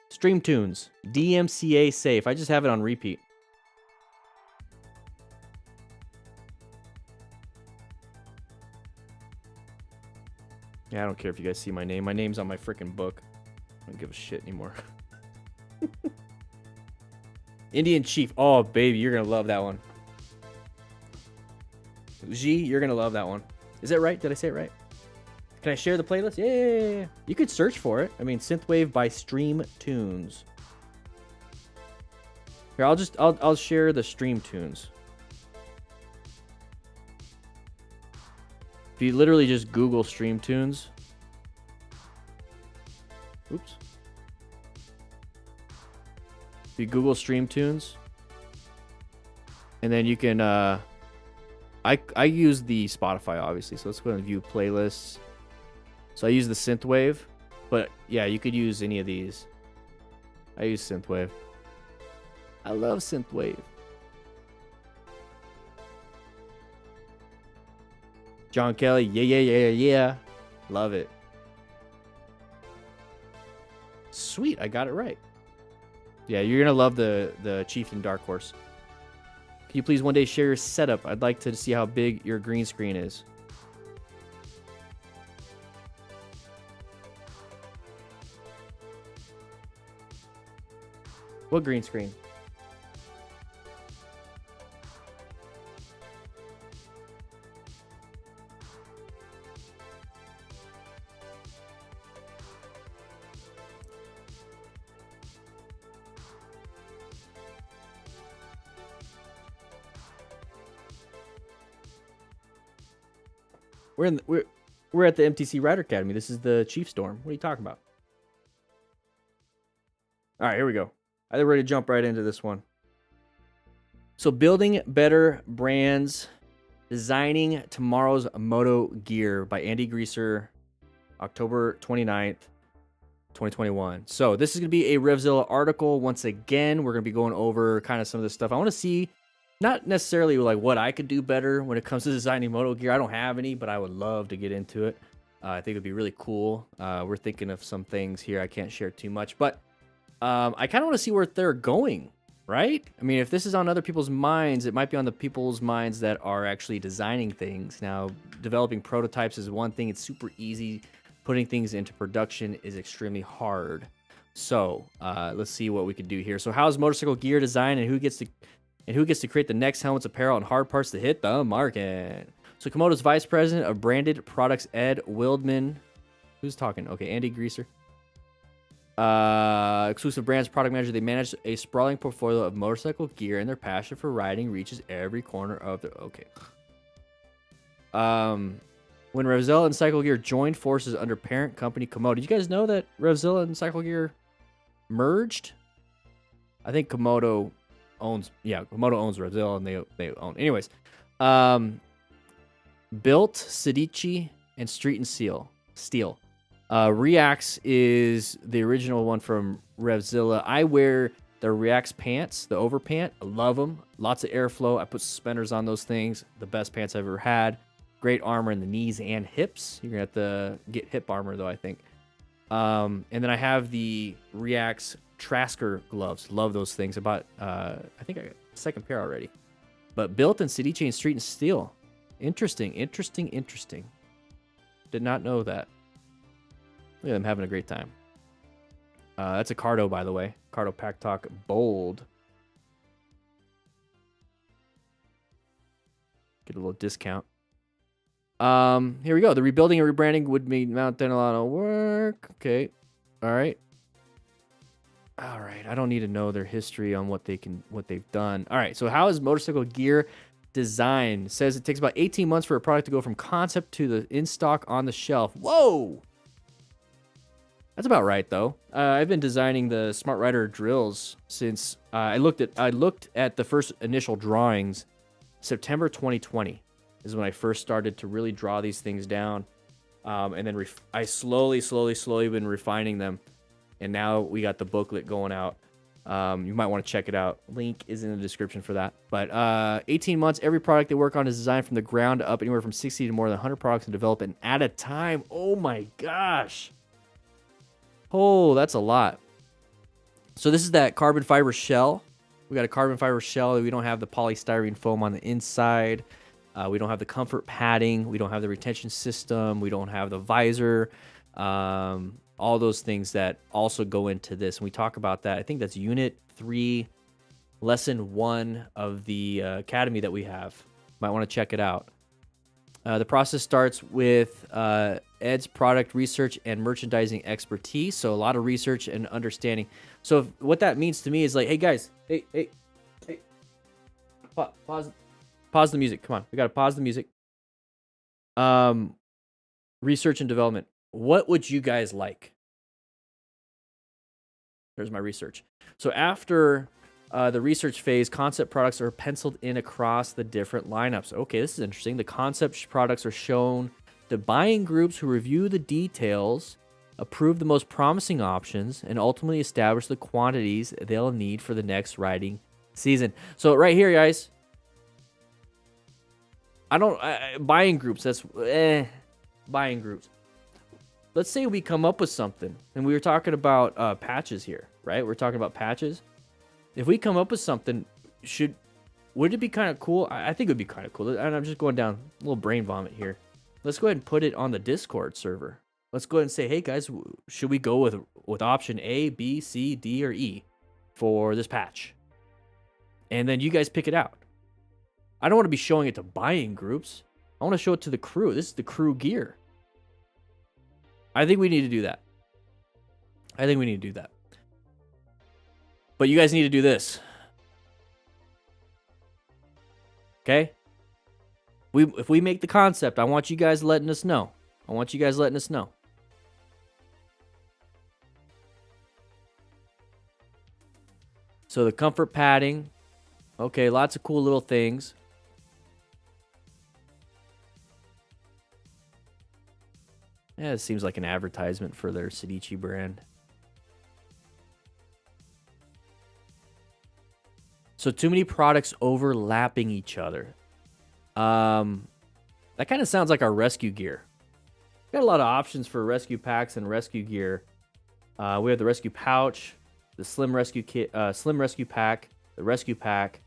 [SPEAKER 1] Stream Tunes, DMCA safe. I just have it on repeat. Yeah, I don't care if you guys see my name. My name's on my freaking book. I don't give a shit anymore. Indian Chief. Oh, baby, you're going to love that one. G, you're going to love that one. Is that right? Did I say it right? Can I share the playlist? Yeah. You could search for it. I mean, Synthwave by Stream Tunes. Here, I'll share the Stream Tunes. If you literally just Google Stream Tunes. Oops. If you Google Stream Tunes, and then you can I use the Spotify, obviously, so let's go and view playlists. So I use the synthwave, but yeah, you could use any of these. I use synthwave. I love synthwave. John Kelly, yeah. Love it. Sweet, I got it right. Yeah, you're gonna love the Chieftain Dark Horse. Can you please one day share your setup? I'd like to see how big your green screen is. What green screen? We're at the MTC Rider Academy. This is the Chief Storm. What are you talking about? All right, here we go. I think we're ready to jump right into this one. So, building better brands, designing tomorrow's moto gear by Andy Greaser, October 29th, 2021. So, this is going to be a RevZilla article. Once again, we're going to be going over kind of some of this stuff. I want to see, not necessarily like what I could do better when it comes to designing moto gear. I don't have any, but I would love to get into it. I think it'd be really cool. We're thinking of some things here. I can't share too much, but I kind of want to see where they're going, right? I mean, if this is on other people's minds, it might be on the people's minds that are actually designing things. Now, developing prototypes is one thing. It's super easy. Putting things into production is extremely hard. So let's see what we can do here. So how's motorcycle gear design, and who gets to create the next helmets, apparel, and hard parts to hit the market? So Komodo's Vice President of Branded Products, Ed Wildman. Who's talking? Okay, Andy Greaser. Exclusive Brands Product Manager. They manage a sprawling portfolio of motorcycle gear, and their passion for riding reaches every corner of the... Okay. When RevZilla and Cycle Gear joined forces under parent company Komodo. Did you guys know that RevZilla and Cycle Gear merged? I think Komodo owns RevZilla, and they own. Anyways, Built, Sedici, and Street and Steel. Reacts is the original one from RevZilla. I wear the Reacts pants, the overpant. I love them. Lots of airflow. I put suspenders on those things. The best pants I've ever had. Great armor in the knees and hips. You're going to have to get hip armor, though, I think. And then I have the Reacts Trasker gloves. Love those things. I think I got a second pair already. But Built and City Chain Street and Steel. Interesting. Did not know that. Look at them having a great time. That's a Cardo, by the way. Cardo Pack Talk Bold. Get a little discount. Here we go. The rebuilding and rebranding would mean mountain a lot of work. Okay. All right. I don't need to know their history on what they've done. All right. So how is motorcycle gear design? It says it takes about 18 months for a product to go from concept to the in stock on the shelf. Whoa. That's about right, though. I've been designing the Smart Rider drills since I looked at the first initial drawings. September 2020 is when I first started to really draw these things down, and then I slowly been refining them, and now we got the booklet going out. You might want to check it out. Link is in the description for that. But 18 months, every product they work on is designed from the ground up, anywhere from 60 to more than 100 products, and develop it at a time. Oh my gosh. Oh, that's a lot. So this is that carbon fiber shell. We got a carbon fiber shell. We don't have the polystyrene foam on the inside. We don't have the comfort padding. We don't have the retention system. We don't have the visor. All those things that also go into this. And we talk about that. I think that's Unit 3, Lesson 1 of the Academy that we have. Might want to check it out. The process starts with Ed's product research and merchandising expertise. So a lot of research and understanding. So what that means to me is like, hey guys, hey, pause the music. Come on, we gotta pause the music. Research and development. What would you guys like? There's my research. So after the research phase, concept products are penciled in across the different lineups. Okay, this is interesting. The concept products are shown to buying groups who review the details, approve the most promising options, and ultimately establish the quantities they'll need for the next riding season. So right here, guys, buying groups, that's buying groups. Let's say we come up with something, and we were talking about patches here, right? We're talking about patches. If we come up with something, would it be kind of cool? I think it would be kind of cool. And I'm just going down a little brain vomit here. Let's go ahead and put it on the Discord server. Let's go ahead and say, hey guys, should we go with option A, B, C, D, or E for this patch? And then you guys pick it out. I don't want to be showing it to buying groups. I want to show it to the crew. This is the crew gear. I think we need to do that. But you guys need to do this. Okay? If we make the concept, I want you guys letting us know. So the comfort padding. Okay, lots of cool little things. Yeah, it seems like an advertisement for their Sedici brand. So too many products overlapping each other. That kind of sounds like our rescue gear. We got a lot of options for rescue packs and rescue gear. We have the rescue pouch, the slim rescue kit, slim rescue pack, the rescue pack,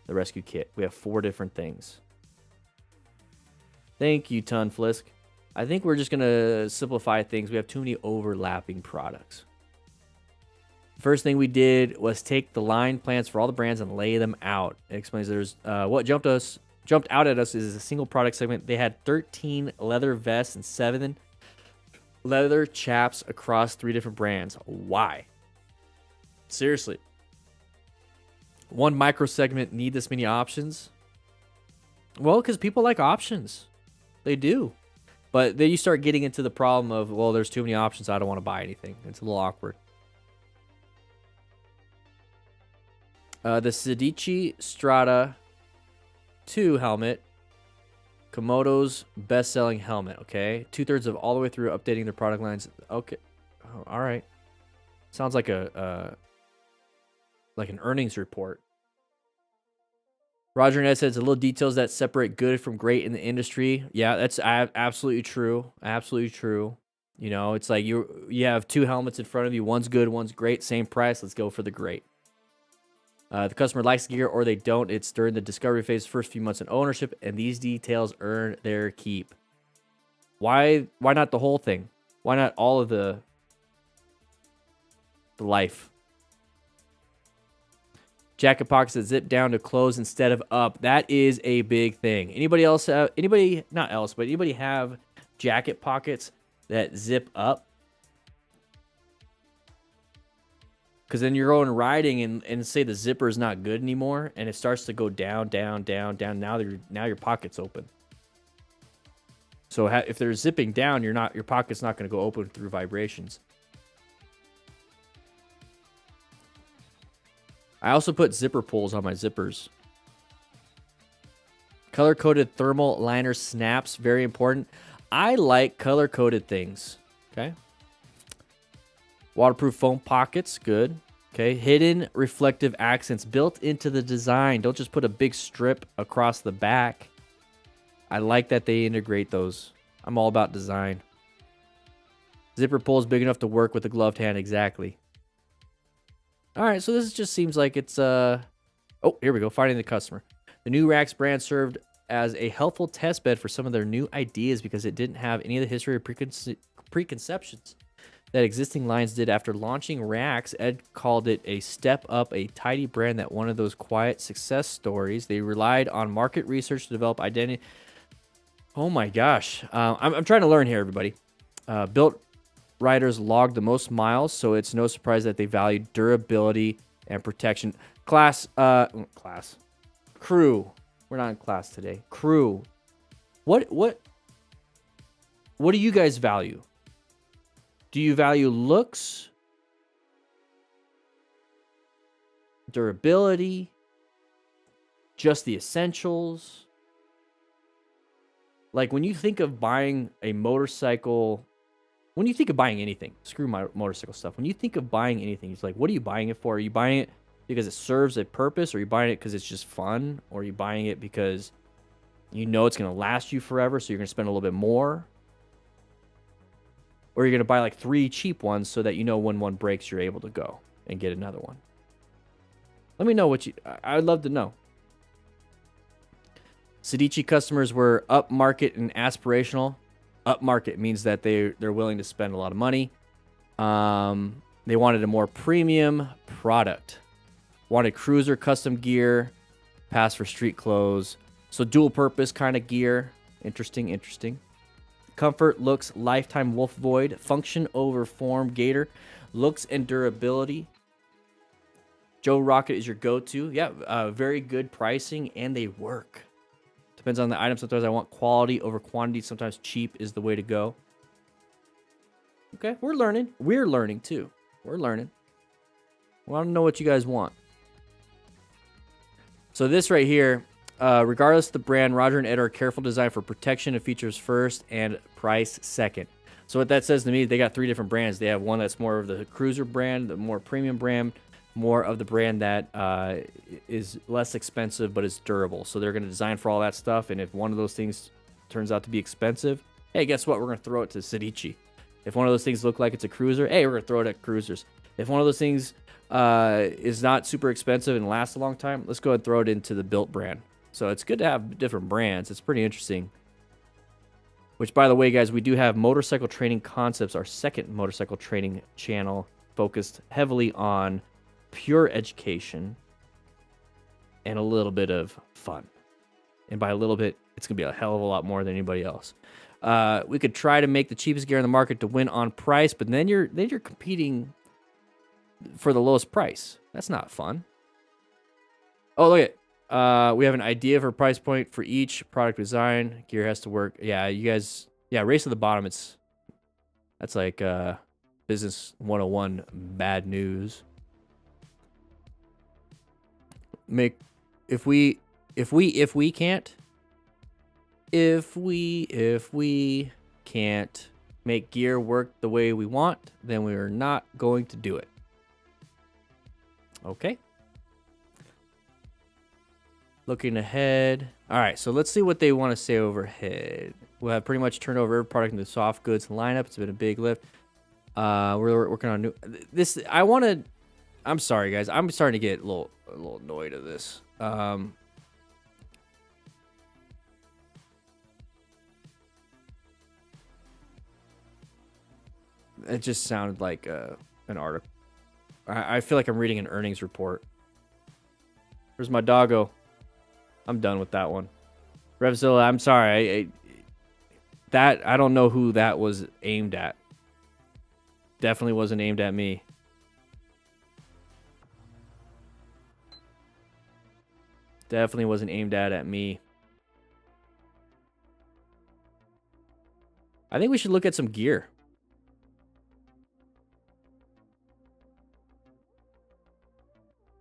[SPEAKER 1] the rescue kit. We have 4 different things. Thank you, Tunflisk. I think we're just gonna simplify things. We have too many overlapping products. First thing we did was take the line plans for all the brands and lay them out. It explains there's what jumped out at us is a single product segment. They had 13 leather vests and 7 leather chaps across 3 different brands. Why? Seriously. One micro segment need this many options? Well, because people like options. They do. But then you start getting into the problem of, well, there's too many options. I don't want to buy anything. It's a little awkward. The Sedici Strata 2 helmet. Komodo's best-selling helmet, okay? 2/3 of all the way through updating their product lines. Okay. Oh, all right. Sounds like an earnings report. Roger Ned says a little details that separate good from great in the industry. Yeah, that's absolutely true. Absolutely true. You know, it's like you have 2 helmets in front of you. One's good, one's great. Same price. Let's go for the great. The customer likes the gear or they don't. It's during the discovery phase, first few months in ownership, and these details earn their keep. Why not the whole thing? Why not all of the life? Jacket pockets that zip down to close instead of up. That is a big thing. Anybody have jacket pockets that zip up? Because then you're going riding and say the zipper is not good anymore, and it starts to go down, down, down, down. Now your pocket's open. So if they're zipping down, your pocket's not going to go open through vibrations. I also put zipper pulls on my zippers. Color-coded thermal liner snaps, very important. I like color-coded things. Okay. Waterproof foam pockets, good. Okay, hidden reflective accents built into the design. Don't just put a big strip across the back. I like that they integrate those. I'm all about design. Zipper pull is big enough to work with a gloved hand, exactly. All right, so this just seems like it's oh, here we go, finding the customer. The new Rax brand served as a helpful test bed for some of their new ideas because it didn't have any of the history or preconceptions that existing lines did. After launching Rax, Ed called it a step up, a tidy brand that one of those quiet success stories. They relied on market research to develop identity. Oh my gosh. I'm trying to learn here, everybody. Built riders logged the most miles, so it's no surprise that they valued durability and protection. Crew. We're not in class today. Crew. What what do you guys value? Do you value looks, durability, just the essentials? Like when you think of buying a motorcycle, when you think of buying anything, screw my motorcycle stuff. When you think of buying anything, it's like, what are you buying it for? Are you buying it because it serves a purpose? Or are you buying it because it's just fun? Or are you buying it because you know it's going to last you forever, so you're going to spend a little bit more? Or you're going to buy like 3 cheap ones so that you know when one breaks, you're able to go and get another one. Let me know what I would love to know. Sedici customers were upmarket and aspirational. Upmarket means that they're willing to spend a lot of money. They wanted a more premium product. Wanted cruiser custom gear. Pass for street clothes. So dual purpose kind of gear. Interesting, interesting. Comfort, looks, lifetime wolf void, function over form gator, looks and durability. Joe Rocket is your go-to. Yeah, very good pricing, and they work. Depends on the item. Sometimes I want quality over quantity. Sometimes cheap is the way to go. Okay, we're learning. We're learning, too. We're learning. We want to know what you guys want. So this right here, regardless of the brand, Roger and Ed are careful design for protection and features first and price second. So what that says to me, they got 3 different brands. They have one that's more of the cruiser brand, the more premium brand, more of the brand that is less expensive but is durable. So they're going to design for all that stuff. And if one of those things turns out to be expensive, hey, guess what? We're going to throw it to Sedici. If one of those things look like it's a cruiser, hey, we're going to throw it at cruisers. If one of those things is not super expensive and lasts a long time, let's go ahead and throw it into the built brand. So it's good to have different brands. It's pretty interesting. Which, by the way, guys, we do have Motorcycle Training Concepts, our second motorcycle training channel, focused heavily on pure education and a little bit of fun. And by a little bit, it's going to be a hell of a lot more than anybody else. We could try to make the cheapest gear in the market to win on price, but then you're competing for the lowest price. That's not fun. Oh, look at we have an idea for price point for each product design. Gear has to work. Yeah, you guys. Yeah, race to the bottom. That's like business 101 bad news. If we can't make gear work the way we want, then we are not going to do it. Okay. Looking ahead. All right, so let's see what they want to say overhead. We'll have pretty much turned over every product into soft goods lineup. It's been a big lift. We're working on new. This I want to. I'm sorry, guys. I'm starting to get a little annoyed of this. It just sounded like an article. I feel like I'm reading an earnings report. Where's my doggo? I'm done with that one. Revzilla, I'm sorry. I don't know who that was aimed at. Definitely wasn't aimed at me. Definitely wasn't aimed at me. I think we should look at some gear.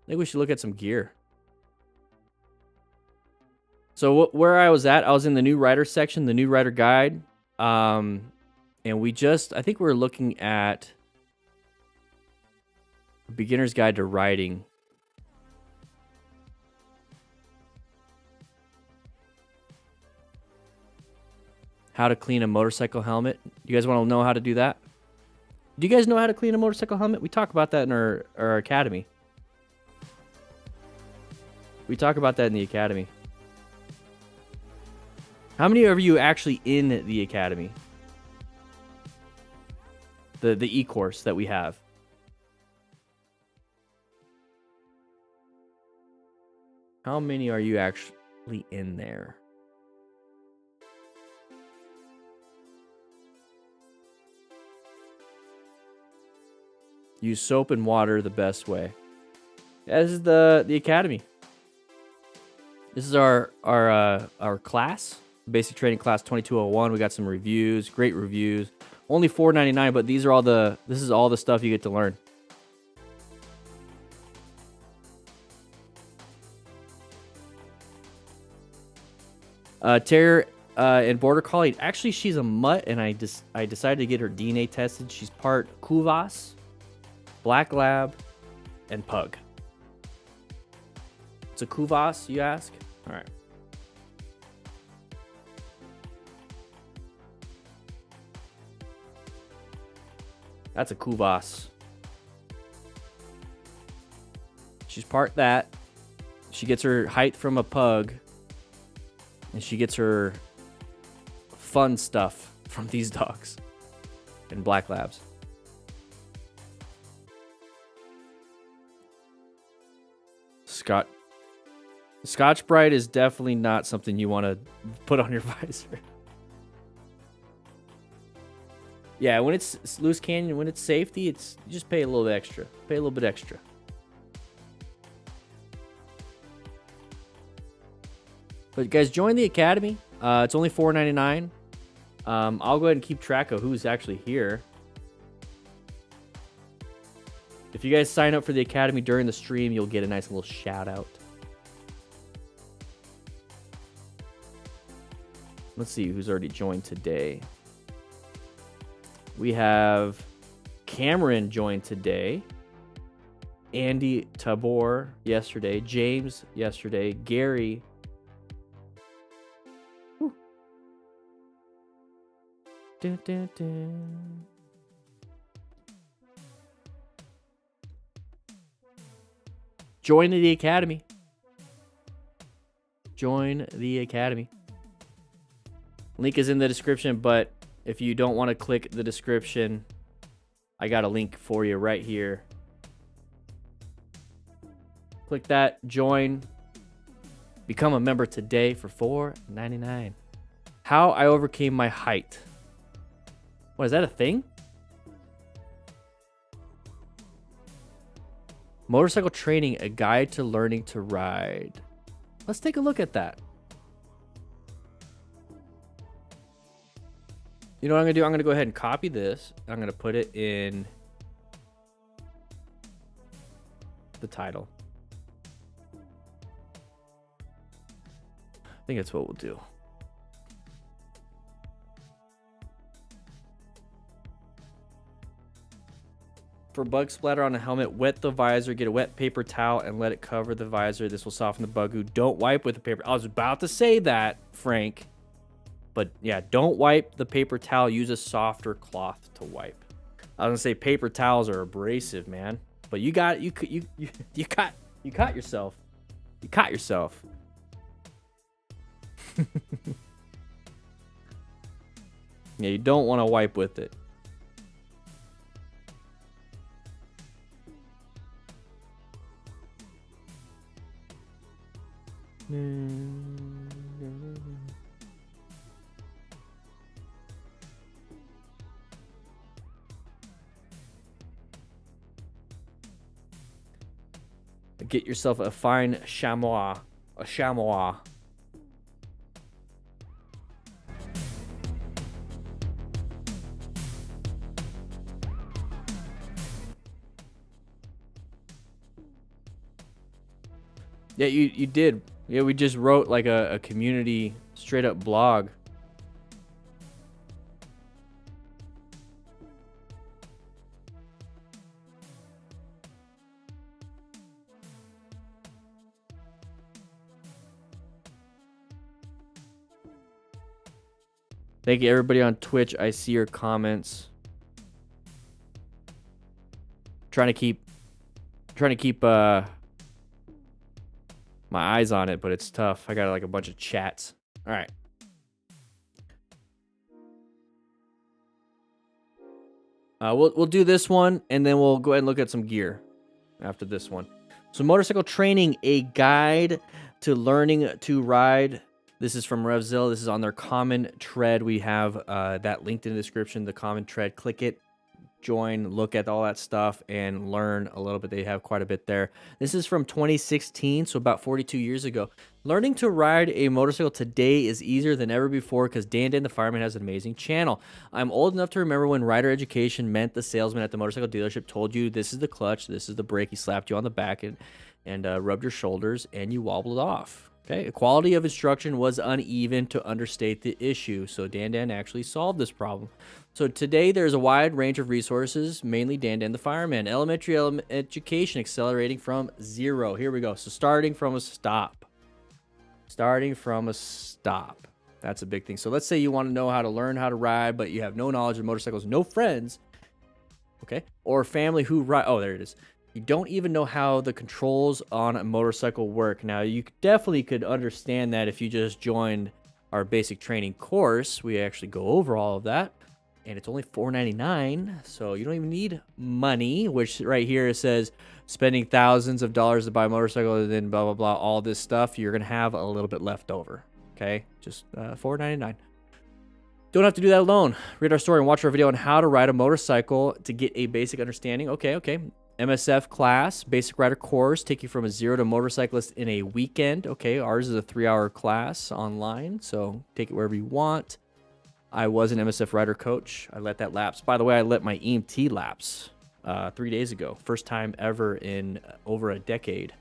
[SPEAKER 1] I think we should look at some gear. So where I was at, I was in the new rider section, the new rider guide. And I think we're looking at a beginner's guide to riding. How to clean a motorcycle helmet. You guys want to know how to do that? Do you guys know how to clean a motorcycle helmet? We talk about that in our academy. We talk about that in the academy. How many of you actually in the academy? The e-course that we have. How many are you actually in there? Use soap and water the best way. This is the academy. This is our class. Basic training class 2201. We got some reviews, great reviews. Only $4.99, but these are all the. This is all the stuff you get to learn. Terrier and Border Collie. Actually, she's a mutt, and I decided to get her DNA tested. She's part Kaos, Black Lab, and Pug. It's a Kaos, you ask? All right. That's a Kaos. She's part that. She gets her height from a pug. And she gets her fun stuff from these dogs and Black Labs. Scotch Brite is definitely not something you want to put on your visor. Yeah, when it's loose canyon, when it's safety, you just pay a little bit extra. Pay a little bit extra. But guys, join the academy. It's only $4.99. I'll go ahead and keep track of who's actually here. If you guys sign up for the academy during the stream, you'll get a nice little shout out. Let's see who's already joined today. We have Cameron joined today. Andy Tabor yesterday. James yesterday. Gary. Dun, dun, dun. Join the academy. Join the academy. Link is in the description, but if you don't want to click the description, I got a link for you right here. Click that, join, become a member today for $4.99. How I overcame my height. What, is that a thing? Motorcycle training, a guide to learning to ride. Let's take a look at that. You know what I'm going to do? I'm going to go ahead and copy this. I'm going to put it in the title. I think that's what we'll do. For bug splatter on a helmet, wet the visor, get a wet paper towel, and let it cover the visor. This will soften the bug goo. Don't wipe with the paper. I was about to say that, Frank. But yeah, don't wipe the paper towel. Use a softer cloth to wipe. I was gonna say paper towels are abrasive, man. But you caught yourself. You caught yourself. Yeah, you don't want to wipe with it. Get yourself a fine chamois. A chamois. Yeah, you did. Yeah, we just wrote like a community straight up blog. Thank you, everybody on Twitch. I see your comments. Trying to keep my eyes on it, but it's tough. I got like a bunch of chats. All right. We'll do this one, and then we'll go ahead and look at some gear after this one. So, motorcycle training, a guide to learning to ride. This is from RevZilla. This is on their common tread. We have that linked in the description, the common tread. Click it. join, look at all that stuff, and learn a little bit. They have quite a bit there. This is from 2016, so about 42 years ago. Learning to ride a motorcycle today is easier than ever before because Dan the Fireman has an amazing channel. I'm old enough to remember when rider education meant the salesman at the motorcycle dealership told you this is the clutch, this is the brake. He slapped you on the back and rubbed your shoulders, and you wobbled off. Okay, the quality of instruction was uneven to understate the issue, so Dan actually solved this problem. So today there's a wide range of resources, mainly Dan the Fireman. Elementary education accelerating from 0. Here we go. So starting from a stop. Starting from a stop. That's a big thing. So let's say you want to know how to learn how to ride, but you have no knowledge of motorcycles, no friends, okay, or family who ride. Oh, there it is. You don't even know how the controls on a motorcycle work. Now, you definitely could understand that if you just joined our basic training course. We actually go over all of that, and it's only $4.99, so you don't even need money, which right here it says spending thousands of dollars to buy a motorcycle and then blah, blah, blah, all this stuff. You're going to have a little bit left over, okay? Just $4.99. Don't have to do that alone. Read our story and watch our video on how to ride a motorcycle to get a basic understanding. Okay. MSF class, basic rider course, take you from a zero to motorcyclist in a weekend. Okay, ours is a 3-hour class online, so take it wherever you want. I was an MSF rider coach. I let that lapse. By the way, I let my EMT lapse 3 days ago. First time ever in over a decade.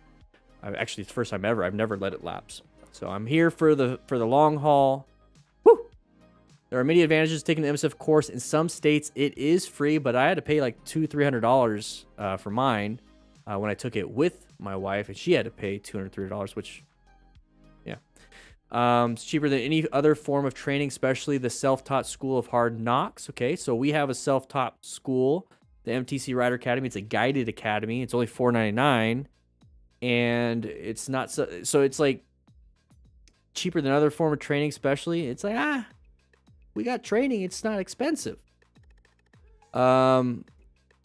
[SPEAKER 1] Actually, it's the first time ever. I've never let it lapse. So I'm here for the long haul. Woo! There are many advantages to taking the MSF course. In some states, it is free, but I had to pay like $200-300 for mine when I took it with my wife, and she had to pay $200-300, which, yeah. It's cheaper than any other form of training, especially the self-taught school of hard knocks. Okay, so we have a self-taught school, the MTC Rider Academy. It's a guided academy. It's only $4.99, and it's not so it's like cheaper than other form of training, especially. It's like, we got training. It's not expensive. You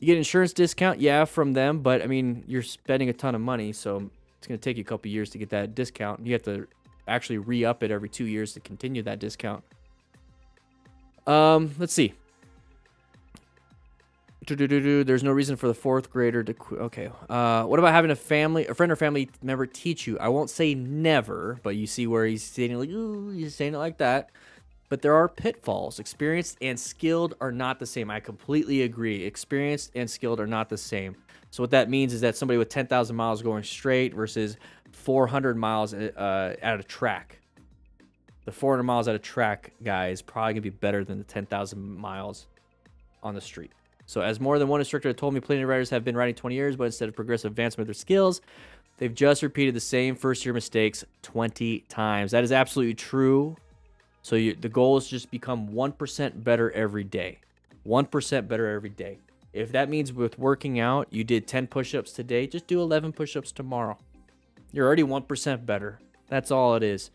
[SPEAKER 1] get insurance discount, yeah, from them, but I mean, you're spending a ton of money, so it's going to take you a couple years to get that discount. You have to actually re-up it every 2 years to continue that discount. Let's see. There's no reason for the 4th grader to quit. Okay. What about having a friend or family member teach you? I won't say never, but you see where he's saying it like, ooh, he's saying it like that. But there are pitfalls. Experienced and skilled are not the same. I completely agree. Experienced and skilled are not the same. So what that means is that somebody with 10,000 miles going straight versus 400 miles at a track. The 400 miles at a track guy is probably going to be better than the 10,000 miles on the street. So as more than one instructor told me, plenty of riders have been riding 20 years, but instead of progressive advancement of their skills, they've just repeated the same first-year mistakes 20 times. That is absolutely true. So the goal is just become 1% better every day. 1% better every day. If that means with working out, you did 10 push-ups today, just do 11 push-ups tomorrow. You're already 1% better. That's all it is.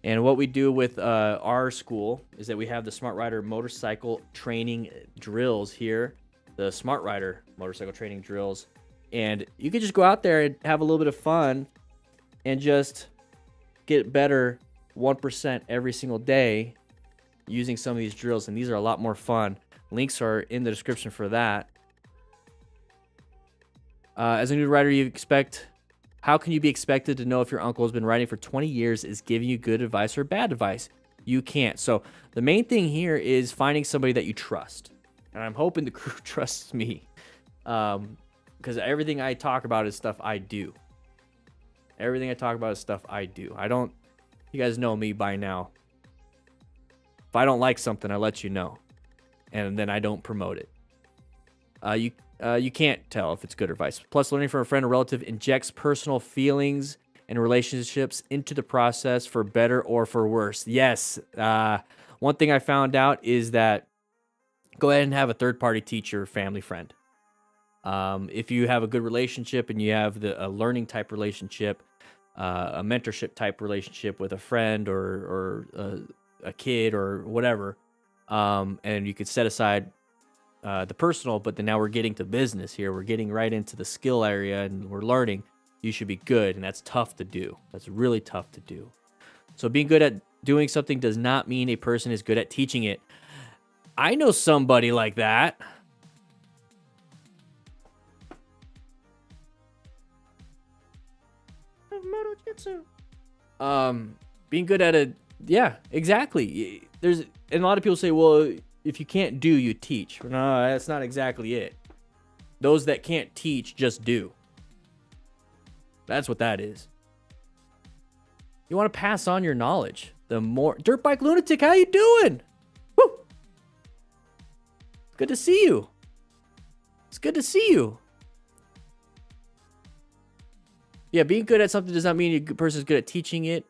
[SPEAKER 1] And what we do with our school is that we have the Smart Rider motorcycle training drills here. The Smart Rider motorcycle training drills. And you can just go out there and have a little bit of fun and just get better 1% every single day using some of these drills, and these are a lot more fun. Links are in the description for that. As a new rider, how can you be expected to know if your uncle has been riding for 20 years is giving you good advice or bad advice? You can't. So the main thing here is finding somebody that you trust, and I'm hoping the crew trusts me, because everything I talk about is stuff I do. Everything I talk about is stuff I do. You guys know me by now. If I don't like something, I let you know, and then I don't promote it. You can't tell if it's good advice. Plus, learning from a friend or relative injects personal feelings and relationships into the process for better or for worse. Yes, one thing I found out is that go ahead and have a third-party teacher, family, friend. If you have a good relationship and you have a learning type relationship, a mentorship type relationship with a friend or a kid or whatever, and you could set aside the personal, but then now we're getting to business here. We're getting right into the skill area and we're learning. You should be good, and that's tough to do. That's really tough to do. So being good at doing something does not mean a person is good at teaching it. I know somebody like that. answer. Being good at it. Yeah, exactly. And a lot of people say, well, if you can't do, you teach. No, that's not exactly it. Those that can't teach just do. That's what that is. You want to pass on your knowledge. The more Dirtbike Lunatic, how you doing? Woo! Good to see you. It's good to see you. Yeah, being good at something does not mean a person's good at teaching it.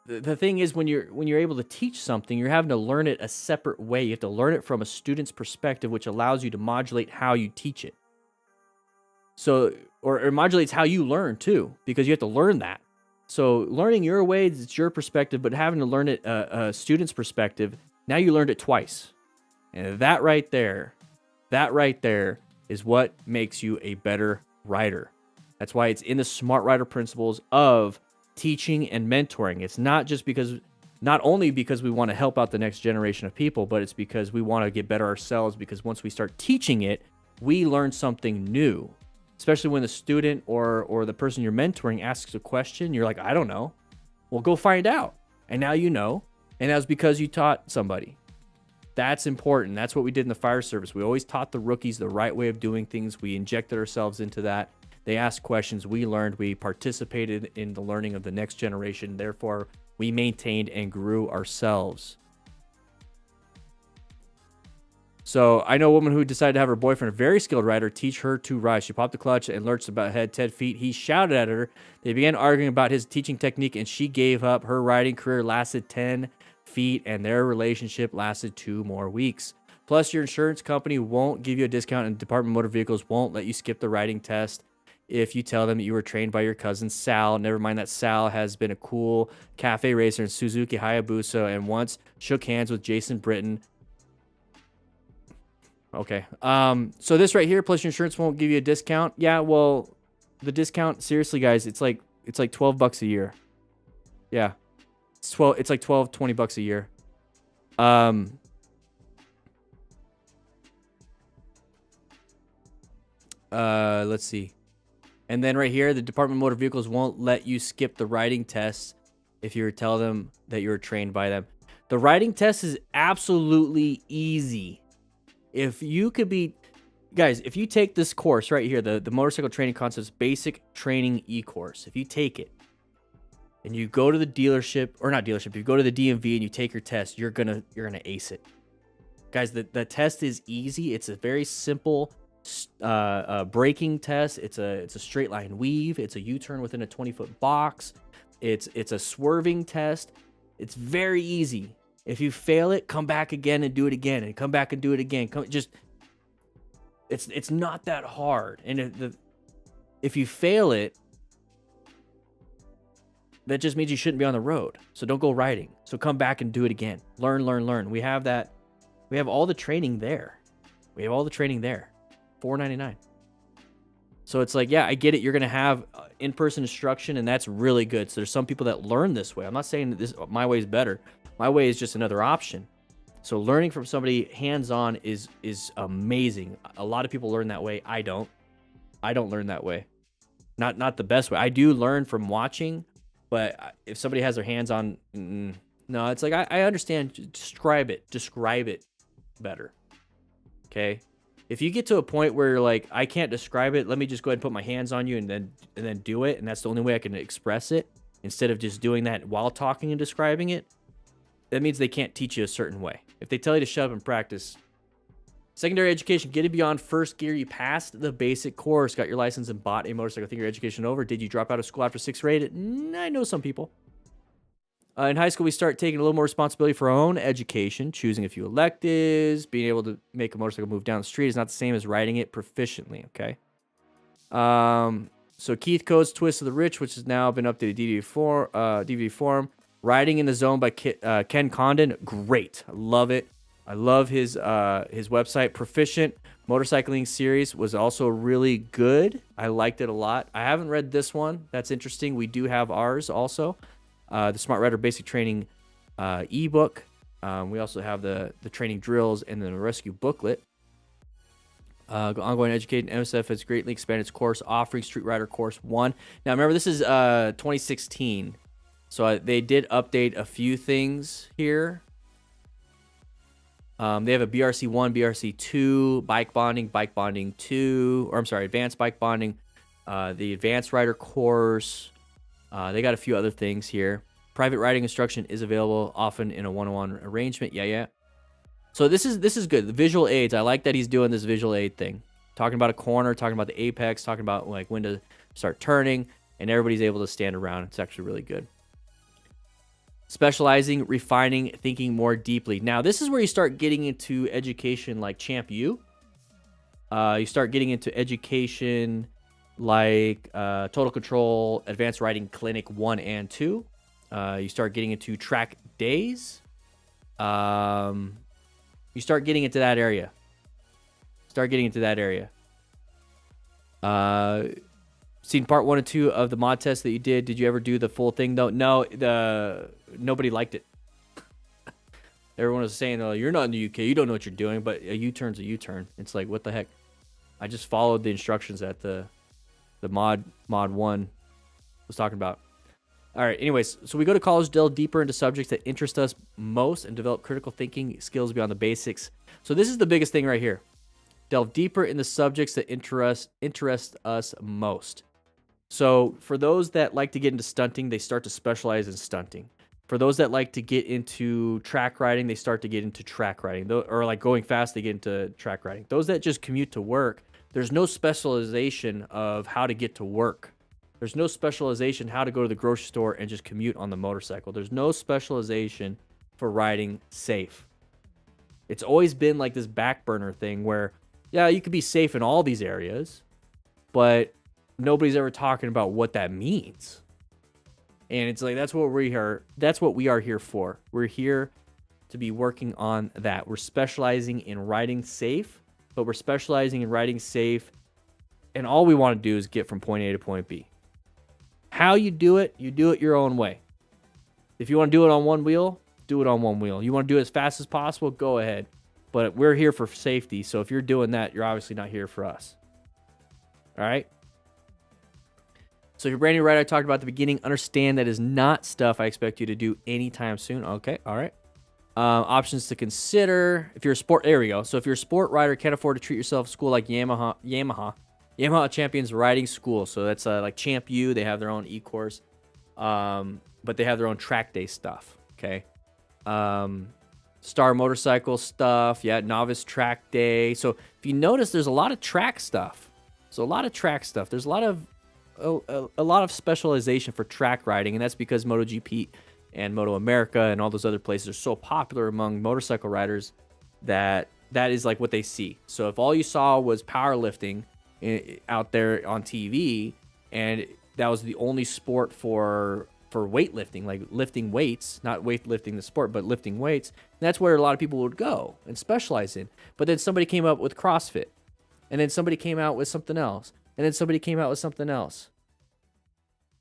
[SPEAKER 1] The thing is, when you're able to teach something, you're having to learn it a separate way. You have to learn it from a student's perspective, which allows you to modulate how you teach it. So, or it modulates how you learn too, because you have to learn that. So, learning your way, it's your perspective, but having to learn it a student's perspective, now you learned it twice, and that right there is what makes you a better writer. That's why it's in the smart writer principles of teaching and mentoring. It's not only because we want to help out the next generation of people, but it's because we want to get better ourselves, because once we start teaching it, we learn something new. Especially when the student or the person you're mentoring asks a question, you're like, I don't know. Well, go find out. And now you know. And that was because you taught somebody. That's important. That's what we did in the fire service. We always taught the rookies the right way of doing things. We injected ourselves into that. They asked questions. We learned. We participated in the learning of the next generation. Therefore, we maintained and grew ourselves. So I know a woman who decided to have her boyfriend, a very skilled rider, teach her to ride. She popped the clutch and lurched about head 10 feet. He shouted at her. They began arguing about his teaching technique, and she gave up. Her riding career lasted 10 feet, and their relationship lasted 2 more weeks. Plus, your insurance company won't give you a discount, and Department of Motor Vehicles won't let you skip the riding test if you tell them that you were trained by your cousin Sal. Never mind that Sal has been a cool cafe racer in Suzuki Hayabusa and once shook hands with Jason Britton. Okay. So this right here, plus your insurance won't give you a discount. Yeah, well, the discount, seriously, guys, it's like $12 a year. Yeah. It's like $20 a year. Let's see. And then right here, the Department of Motor Vehicles won't let you skip the riding test if you tell them that you're trained by them. The riding test is absolutely easy. If you could be, guys, if you take this course right here, the Motorcycle Training Concepts Basic Training E-Course, if you take it and you go to the dealership, or not dealership, you go to the DMV and you take your test, you're gonna ace it. Guys, the test is easy. It's a very simple braking test. It's a straight line weave. It's a U-turn within a 20-foot box. It's a swerving test. It's very easy. If you fail it, come back again and do it again, and come back and do it again. It's not that hard. And if you fail it, that just means you shouldn't be on the road. So don't go riding. So come back and do it again. Learn. We have that. We have all the training there. $4.99. So it's like, yeah, I get it. You're going to have in-person instruction, and that's really good. So there's some people that learn this way. I'm not saying that my way is better. My way is just another option. So learning from somebody hands-on is amazing. A lot of people learn that way. I don't learn that way. Not the best way. I do learn from watching, but if somebody has their hands on, no, it's like, I understand. Describe it better. Okay. If you get to a point where you're like, I can't describe it, let me just go ahead and put my hands on you and then do it. And that's the only way I can express it, instead of just doing that while talking and describing it. That means they can't teach you a certain way. If they tell you to shut up and practice. Secondary education, getting beyond first gear. You passed the basic course, got your license, and bought a motorcycle. Think your education over. Did you drop out of school after 6th grade? I know some people. In high school, we start taking a little more responsibility for our own education, choosing a few electives. Being able to make a motorcycle move down the street is not the same as riding it proficiently, okay? So Keith Coates' Twist of the Rich, which has now been updated DVD form. Riding in the Zone by Ken Condon, great. I love it. I love his website. Proficient Motorcycling series was also really good. I liked it a lot. I haven't read this one. That's interesting. We do have ours also. The Smart Rider Basic Training ebook. We also have the training drills and the rescue booklet. Ongoing education. MSF has greatly expanded its course, offering Street Rider Course 1. Now, remember, this is 2016. So they did update a few things here. They have a BRC 1, BRC 2, bike bonding 2, or I'm sorry, advanced bike bonding, the advanced rider course. They got a few other things here. Private riding instruction is available, often in a one-on-one arrangement. Yeah. So this is good. The visual aids. I like that he's doing this visual aid thing. Talking about a corner, talking about the apex, talking about like when to start turning, and everybody's able to stand around. It's actually really good. Specializing, refining, thinking more deeply. Now, this is where you start getting into education like Champ U. You start getting into education like Total Control, Advanced Riding Clinic 1 and 2. You start getting into track days. You start getting into that area. Seen part 1 and 2 of the mod test that you did. Did you ever do the full thing though? No, nobody liked it. Everyone was saying, "Oh, you're not in the UK. You don't know what you're doing." But a U-turn's a U-turn. It's like, what the heck? I just followed the instructions that the mod 1 was talking about. All right. Anyways, so we go to college, delve deeper into subjects that interest us most, and develop critical thinking skills beyond the basics. So this is the biggest thing right here. Delve deeper in the subjects that interest us most. So for those that like to get into stunting, they start to specialize in stunting. For those that like to get into track riding, they start to get into track riding. Or like going fast, they get into track riding. Those that just commute to work, there's no specialization of how to get to work. There's no specialization how to go to the grocery store and just commute on the motorcycle. There's no specialization for riding safe. It's always been like this back burner thing where, yeah, you could be safe in all these areas, but nobody's ever talking about what that means. And it's like, that's what we are here for. We're here to be working on that. We're specializing in riding safe, but we're specializing in riding safe, and all we want to do is get from point A to point B. How you do it your own way. If you want to do it on one wheel, do it on one wheel. You want to do it as fast as possible, go ahead. But we're here for safety, so if you're doing that, you're obviously not here for us. All right? So if you're brand new rider, I talked about at the beginning, understand that is not stuff I expect you to do anytime soon. Okay, all right. Options to consider. If you're a sport, there we go. So if you're a sport rider, can't afford to treat yourself to school like Yamaha Champions Riding School. So that's like Champ U. They have their own e-course, but they have their own track day stuff. Okay. Star Motorcycle stuff. Yeah, Novice Track Day. So if you notice, there's a lot of track stuff. So a lot of track stuff. There's a lot of specialization for track riding, and that's because MotoGP and Moto America and all those other places are so popular among motorcycle riders that is like what they see. So if all you saw was powerlifting out there on TV, and that was the only sport for weightlifting, like lifting weights, not weightlifting the sport, but lifting weights, that's where a lot of people would go and specialize in. But then somebody came up with CrossFit, and then somebody came out with something else, and then somebody came out with something else.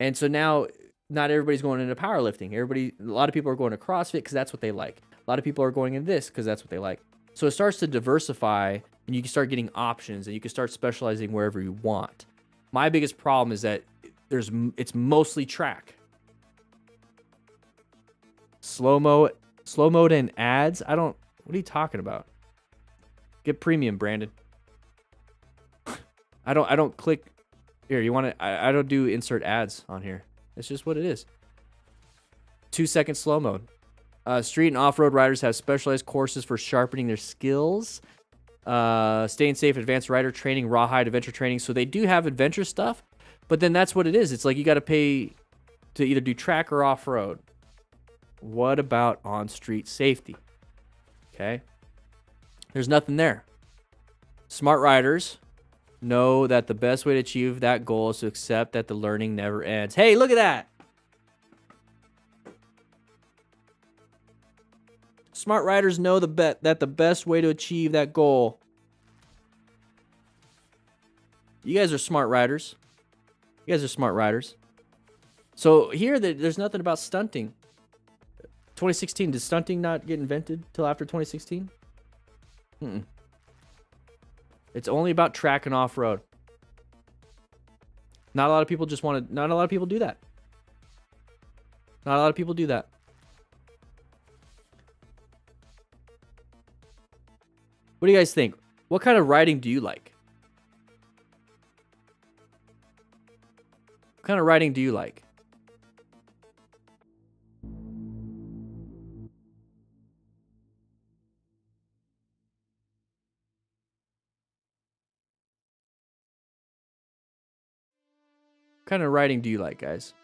[SPEAKER 1] And so now not everybody's going into powerlifting. A lot of people are going to CrossFit because that's what they like. A lot of people are going in this because that's what they like. So it starts to diversify, and you can start getting options, and you can start specializing wherever you want. My biggest problem is that it's mostly track. Slow mode and ads. What are you talking about? Get premium, Brandon. I don't click here. You want to? I don't do insert ads on here. It's just what it is. 2-second slow mode. Street and off-road riders have specialized courses for sharpening their skills. Staying safe, advanced rider training, rawhide adventure training. So they do have adventure stuff, but then that's what it is. It's like you got to pay to either do track or off-road. What about on-street safety? Okay. There's nothing there. Smart riders know that the best way to achieve that goal is to accept that the learning never ends. Hey, look at that. Smart riders know that the best way to achieve that goal. You guys are smart riders. You guys are smart riders. So here, there's nothing about stunting. 2016, did stunting not get invented till after 2016? It's only about track and off-road. Not a lot of people just want to... Not a lot of people do that. Not a lot of people do that. What do you guys think? What kind of riding do you like? What kind of riding do you like? What kind of riding do you like, guys?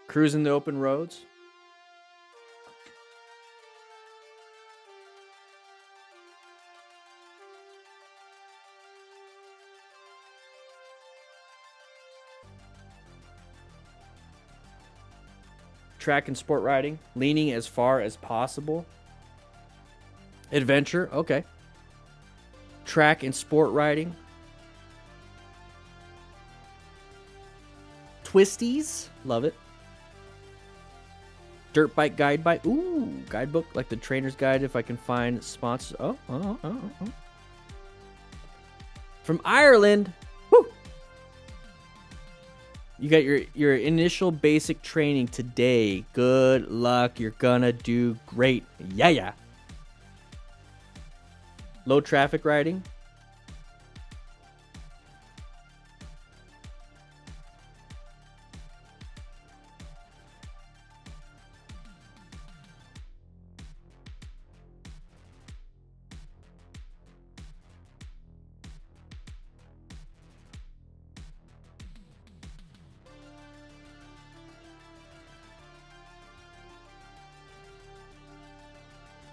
[SPEAKER 1] Cruising the open roads? Track and sport riding, leaning as far as possible. Adventure, okay. Track and sport riding. Twisties, love it. Dirt bike guide bike, ooh, guidebook like the trainer's guide if I can find sponsors. Oh. From Ireland. Woo! You got your initial basic training today. Good luck. You're gonna do great. Yeah. Low traffic riding.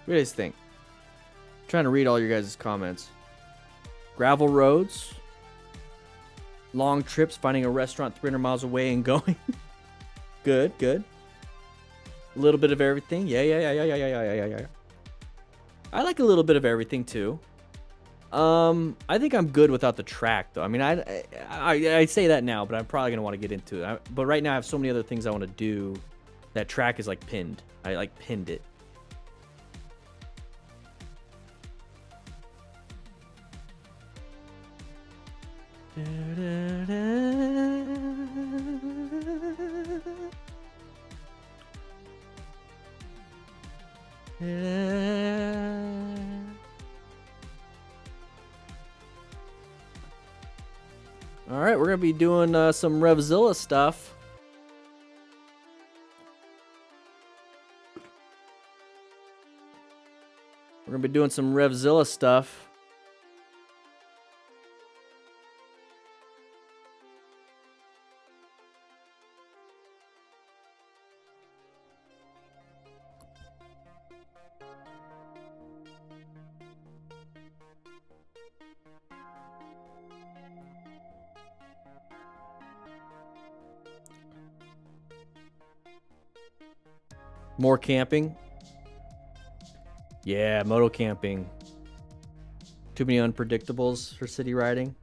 [SPEAKER 1] What do you guys think? I'm trying to read all your guys' comments. Gravel roads. Long trips, finding a restaurant 300 miles away and going. Good. A little bit of everything. Yeah. I like a little bit of everything too. I think I'm good without the track though. I mean, I say that now, but I'm probably gonna want to get into it. But right now I have so many other things I want to do. That track is like pinned. I like pinned it. All right, we're gonna be doing some Revzilla stuff. We're gonna be doing some Revzilla stuff. More camping. Yeah, moto camping. Too many unpredictables for city riding.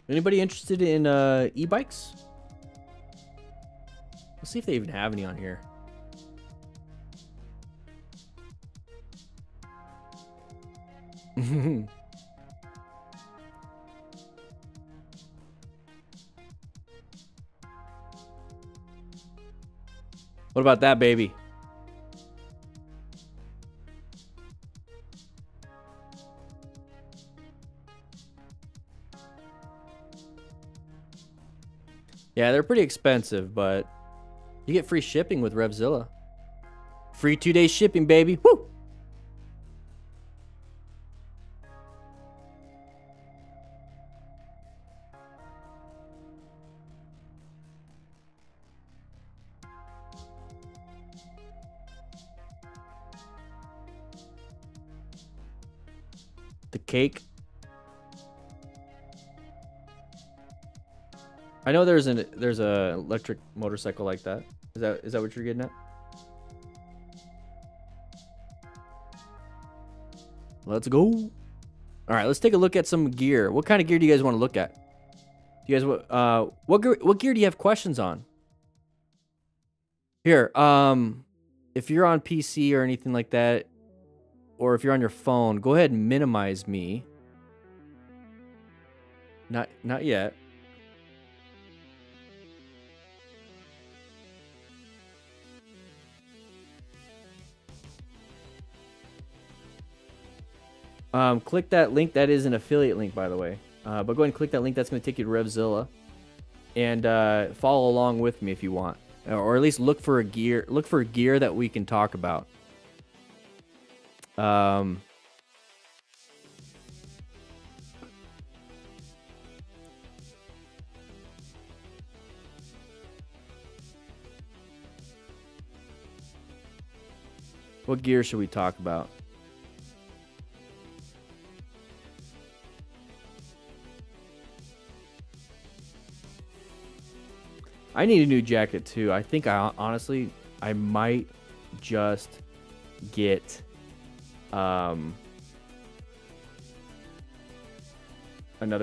[SPEAKER 1] Anybody interested in e-bikes? Let's see if they even have any on here. What about that, baby? Yeah, they're pretty expensive, but you get free shipping with Revzilla. Free 2-day shipping, baby. Woo! The cake. I know there's a electric motorcycle like that. Is that what you're getting at? Let's go. All right, let's take a look at some gear. What kind of gear do you guys want to look at? Do You guys, what gear do you have questions on? Here, if you're on PC or anything like that, or if you're on your phone, go ahead and minimize me. Not yet. Click that link. That is an affiliate link, by the way. But go ahead and click that link. That's going to take you to Revzilla, and follow along with me if you want, or at least look for a gear. Look for gear that we can talk about. What gear should we talk about? I need a new jacket too. I think honestly I might just get another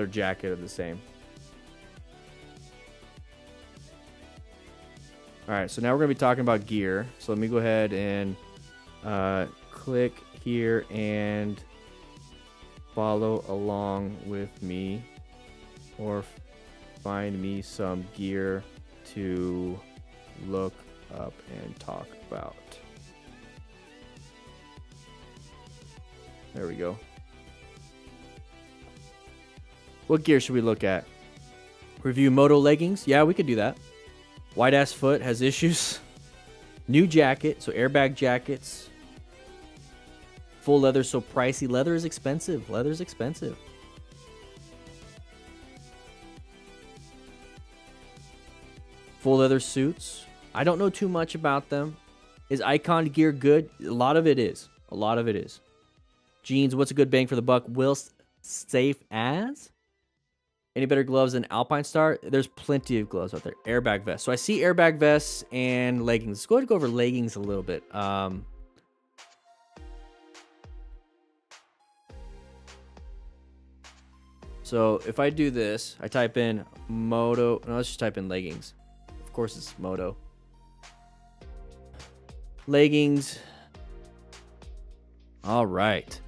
[SPEAKER 1] jacket of the same. All right, so now we're going to be talking about gear. So let me go ahead and click here and follow along with me, or find me some gear to look up and talk about. There we go. What gear should we look at? Review moto leggings? Yeah, we could do that. Wide ass foot has issues. New jacket, so airbag jackets. Full leather, so pricey. Leather is expensive. Leather is expensive. Full leather suits. I don't know too much about them. Is Icon gear good? A lot of it is. A lot of it is. Jeans, what's a good bang for the buck? Will safe as? Any better gloves than Alpine Star? There's plenty of gloves out there. Airbag vests. So I see airbag vests and leggings. Let's go ahead and go over leggings a little bit. So if I do this, I type in moto. No, let's just type in leggings. Of course it's moto. Leggings. All right.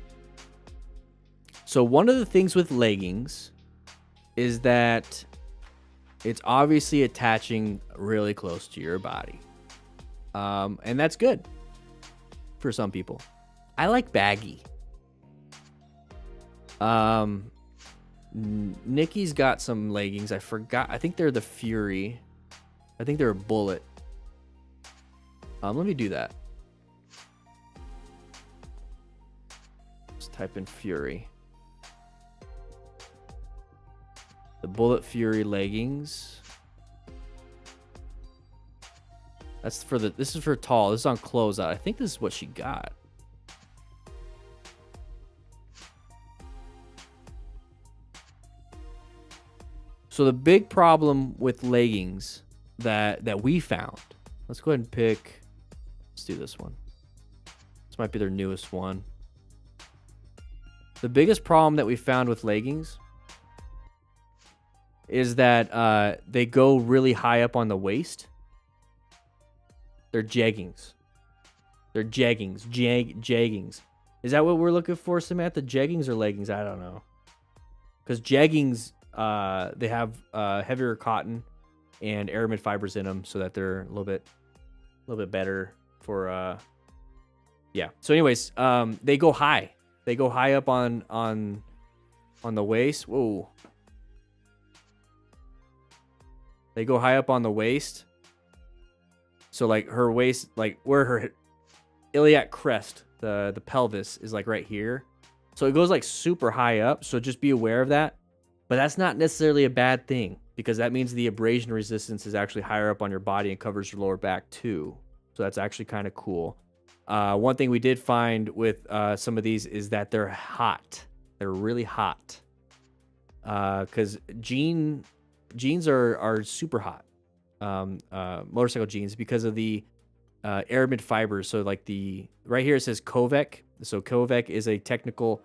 [SPEAKER 1] So one of the things with leggings is that it's obviously attaching really close to your body. And that's good for some people. I like baggy. Nikki's got some leggings. I forgot. I think they're the Fury. I think they're a Bullet. Let me do that. Let's type in Fury. The Bullet Fury leggings. That's for the. This is for tall. This is on closeout. I think this is what she got. So the big problem with leggings that we found. Let's go ahead and pick. Let's do this one. This might be their newest one. The biggest problem that we found with leggings is that they go really high up on the waist. They're jeggings. They're jeggings. Jeggings. Is that what we're looking for, Samantha? Jeggings or leggings? I don't know. Because jeggings, they have heavier cotton and aramid fibers in them, so that they're a little bit better for. Yeah. So, anyways, they go high. They go high up on the waist. Whoa. They go high up on the waist. So like her waist, like where her iliac crest, the pelvis is like right here. So it goes like super high up. So just be aware of that. But that's not necessarily a bad thing, because that means the abrasion resistance is actually higher up on your body and covers your lower back too. So that's actually kind of cool. One thing we did find with some of these is that they're hot. They're really hot. Because jeans are super hot. Motorcycle jeans, because of the aramid fibers. So like right here it says Kovec. So Kovec is a technical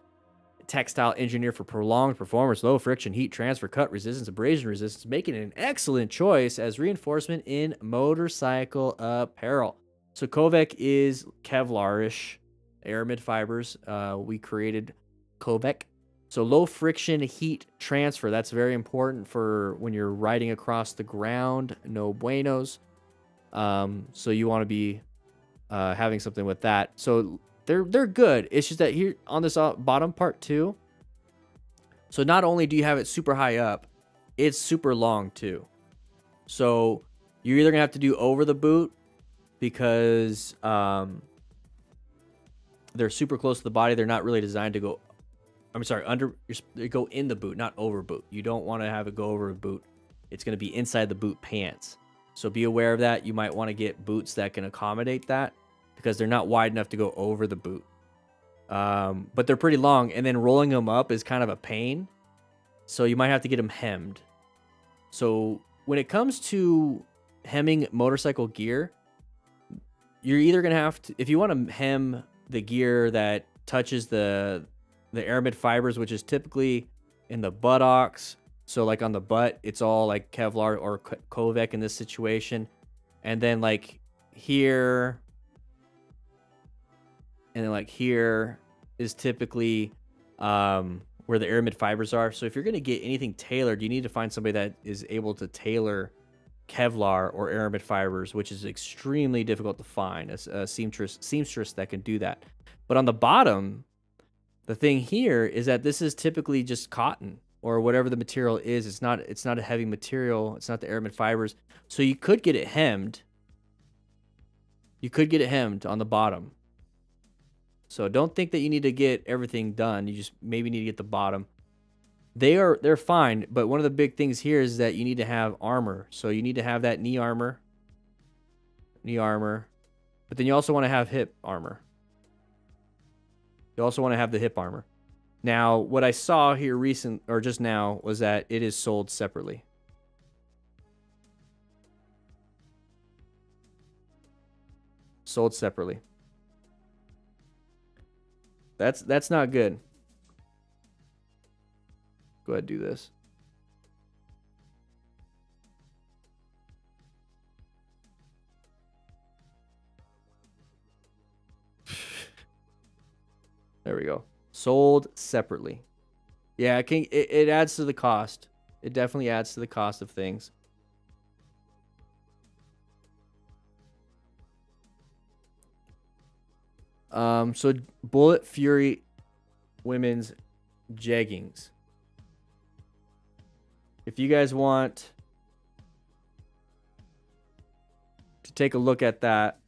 [SPEAKER 1] textile engineered for prolonged performance, low friction, heat transfer, cut resistance, abrasion resistance, making it an excellent choice as reinforcement in motorcycle apparel. So Kovek is Kevlar-ish aramid fibers. We created Kovek. So low friction heat transfer. That's very important for when you're riding across the ground. No buenos. So you want to be having something with that. So they're good. It's just that here on this bottom part too. So not only do you have it super high up, it's super long too. So you're either gonna have to do over the boot because they're super close to the body. They're not really designed to go. I'm sorry, they go in the boot, not over boot. You don't want to have it go over a boot. It's gonna be inside the boot pants. So be aware of that. You might want to get boots that can accommodate that, because they're not wide enough to go over the boot. But they're pretty long, and then rolling them up is kind of a pain. So you might have to get them hemmed. So when it comes to hemming motorcycle gear, you're either going to have to, if you want to hem the gear that touches the aramid fibers, which is typically in the buttocks. So like on the butt, it's all like Kevlar or Kovek in this situation. And then like here, and then like here is typically where the aramid fibers are. So if you're going to get anything tailored, you need to find somebody that is able to tailor Kevlar or aramid fibers, which is extremely difficult to find. A seamstress that can do that. But on the bottom, the thing here is that this is typically just cotton or whatever the material is. It's not a heavy material. It's not the aramid fibers. So you could get it hemmed. You could get it hemmed on the bottom. So don't think that you need to get everything done. You just maybe need to get the bottom. They're fine, but one of the big things here is that you need to have armor. So you need to have that knee armor. But then you also want to have hip armor. You also want to have the hip armor. Now, what I saw here just now was that it is sold separately. Sold separately. That's not good. Go ahead and do this. There we go. Sold separately. Yeah, it adds to the cost. It definitely adds to the cost of things. So Bullet Fury women's jeggings. If you guys want to take a look at that,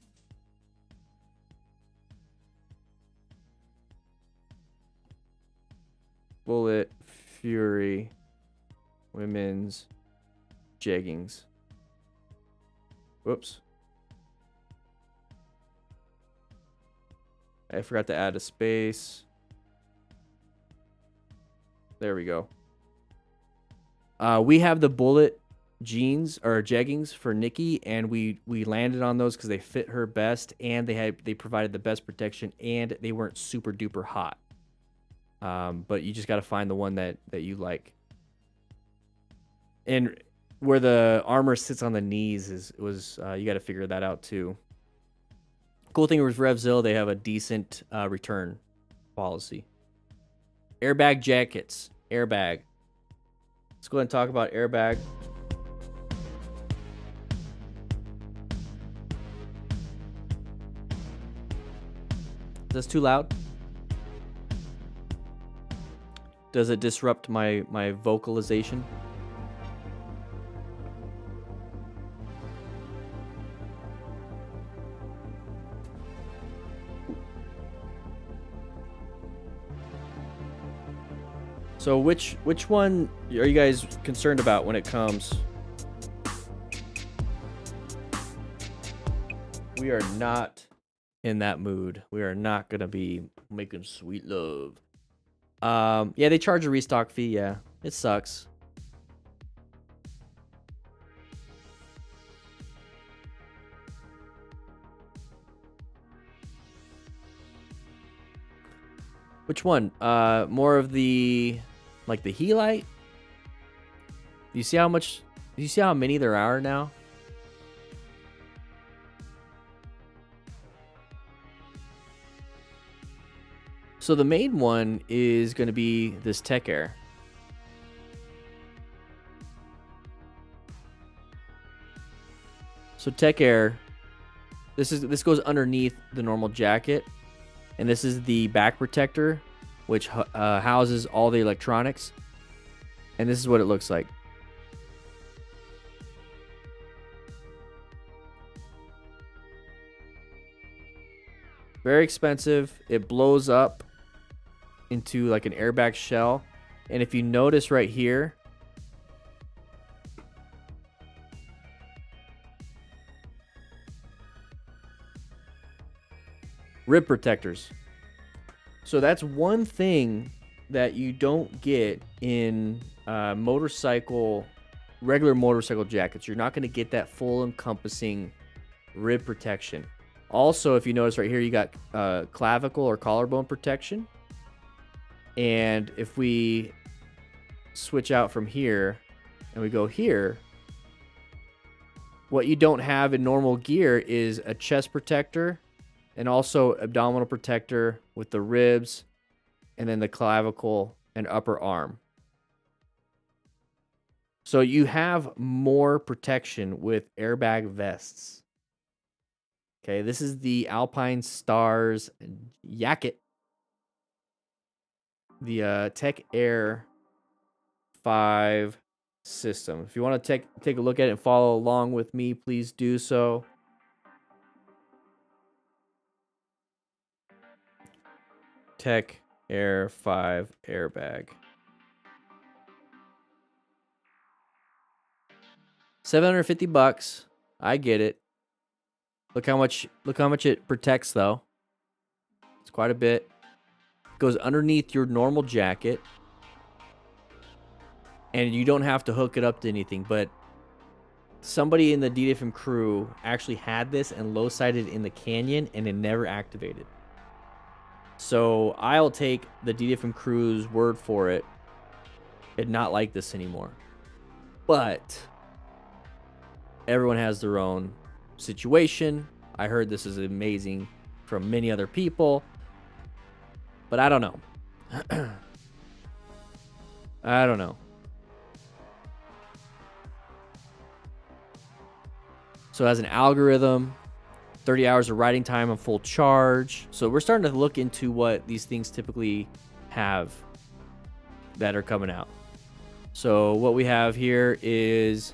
[SPEAKER 1] Bullet Fury women's jeggings. Whoops. I forgot to add a space. There we go. We have the Bullet jeans or jeggings for Nikki, and we landed on those because they fit her best, and they provided the best protection, and they weren't super duper hot. But you just got to find the one that you like. And where the armor sits on the knees you got to figure that out too. Cool thing with RevZill, they have a decent return policy. Airbag jackets. Airbag. Let's go ahead and talk about airbag. Is this too loud? Does it disrupt my vocalization? So which one are you guys concerned about when it comes? We are not in that mood. We are not gonna be making sweet love. Yeah, they charge a restock fee. Yeah, it sucks. Which one? More of the, like the helite? You see how much, do you see how many there are now? So the main one is going to be this Tech Air. So Tech Air, this goes underneath the normal jacket, and this is the back protector, which houses all the electronics, and this is what it looks like. Very expensive. It blows up into like an airbag shell, and if you notice right here, rib protectors. So that's one thing that you don't get in regular motorcycle jackets. You're not going to get that full encompassing rib protection. Also, if you notice right here, you got clavicle or collarbone protection. And if we switch out from here and we go here, what you don't have in normal gear is a chest protector and also abdominal protector with the ribs and then the clavicle and upper arm. So you have more protection with airbag vests. Okay, this is the Alpine Stars Jacket. The Tech Air 5 system. If you want to take a look at it and follow along with me, please do so. Tech Air 5 airbag. $750. I get it. Look how much it protects though. It's quite a bit. Goes underneath your normal jacket. And you don't have to hook it up to anything, but somebody in the DanDanTheFireman crew actually had this and low-sided in the canyon and it never activated. So I'll take the DanDanTheFireman crew's word for it and not like this anymore. But everyone has their own situation. I heard this is amazing from many other people, but I don't know. I don't know. So it has an algorithm, 30 hours of riding time on full charge. So we're starting to look into what these things typically have that are coming out. So what we have here is,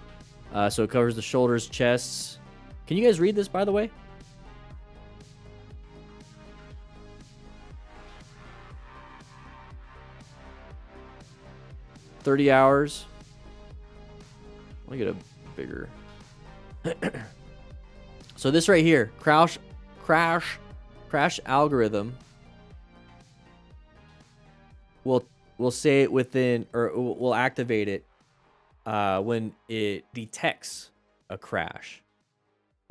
[SPEAKER 1] so it covers the shoulders, chests. Can you guys read this, by the way? $30 hours. Let me get a bigger. So this right here, crash algorithm will say it within, or will activate it when it detects a crash.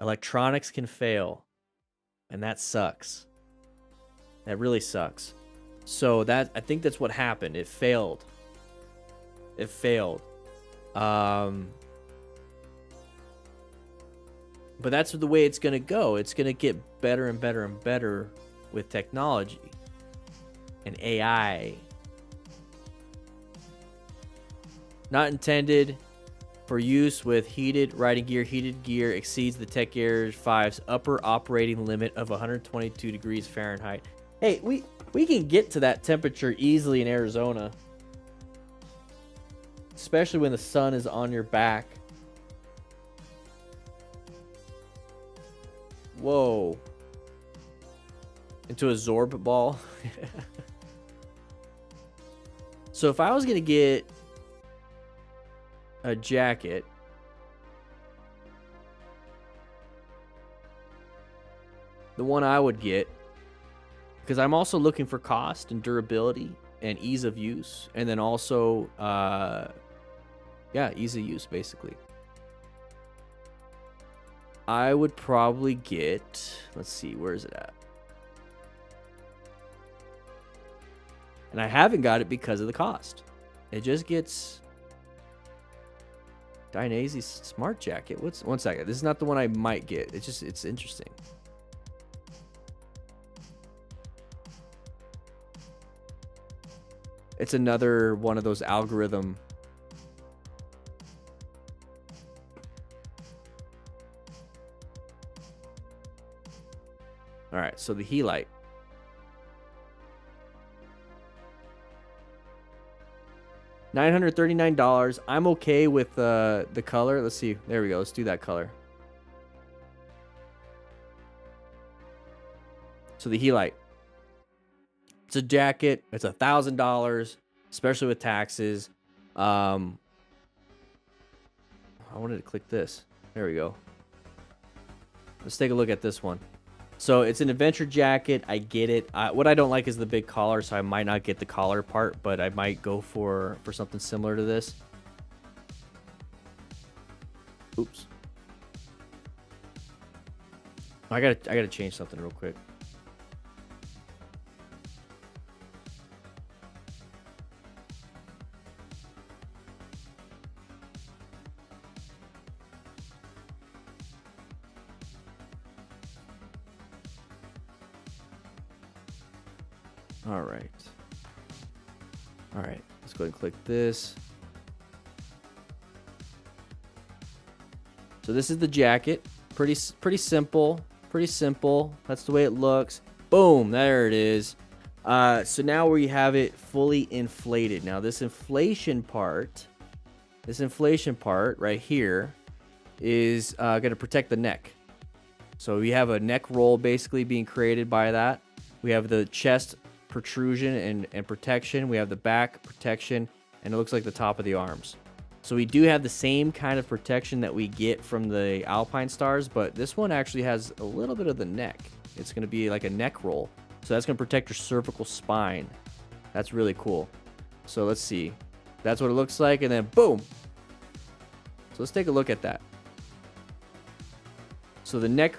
[SPEAKER 1] Electronics can fail, and that sucks. That really sucks. So that, I think that's what happened. It failed. It failed. But that's the way it's going to go. It's going to get better and better and better with technology and AI. Not intended for use with heated riding gear. Heated gear exceeds the Tech Air 5's upper operating limit of 122 degrees Fahrenheit. Hey, we can get to that temperature easily in Arizona. Especially when the sun is on your back. Whoa. Into a Zorb ball. So if I was going to get a jacket, the one I would get, because I'm also looking for cost and durability and ease of use, and then also ease of use basically. I would probably get, let's see, where is it at? And I haven't got it because of the cost. It just gets DanDanTheFireman Smart Jacket. One second. This is not the one I might get. It's interesting. It's another one of those algorithm. All right, so the Helite. $939. I'm okay with the color. Let's see. There we go. Let's do that color. So the Helite. It's a jacket. It's $1,000, especially with taxes. I wanted to click this. There we go. Let's take a look at this one. So it's an adventure jacket. I get it. What I don't like is the big collar, so I might not get the collar part, but I might go for something similar to this. Oops. I gotta change something real quick. All right. All right. Let's go ahead and click this. So this is the jacket. Pretty simple. Pretty simple. That's the way it looks. Boom. There it is. So now we have it fully inflated. Now this inflation part right here is going to protect the neck. So we have a neck roll basically being created by that. We have the chest protrusion and protection. We have the back protection, and it looks like the top of the arms. So we do have the same kind of protection that we get from the Alpine Stars, but this one actually has a little bit of the neck. It's going to be like a neck roll. So that's going to protect your cervical spine. That's really cool. So let's see. That's what it looks like, and then boom. So let's take a look at that. So the neck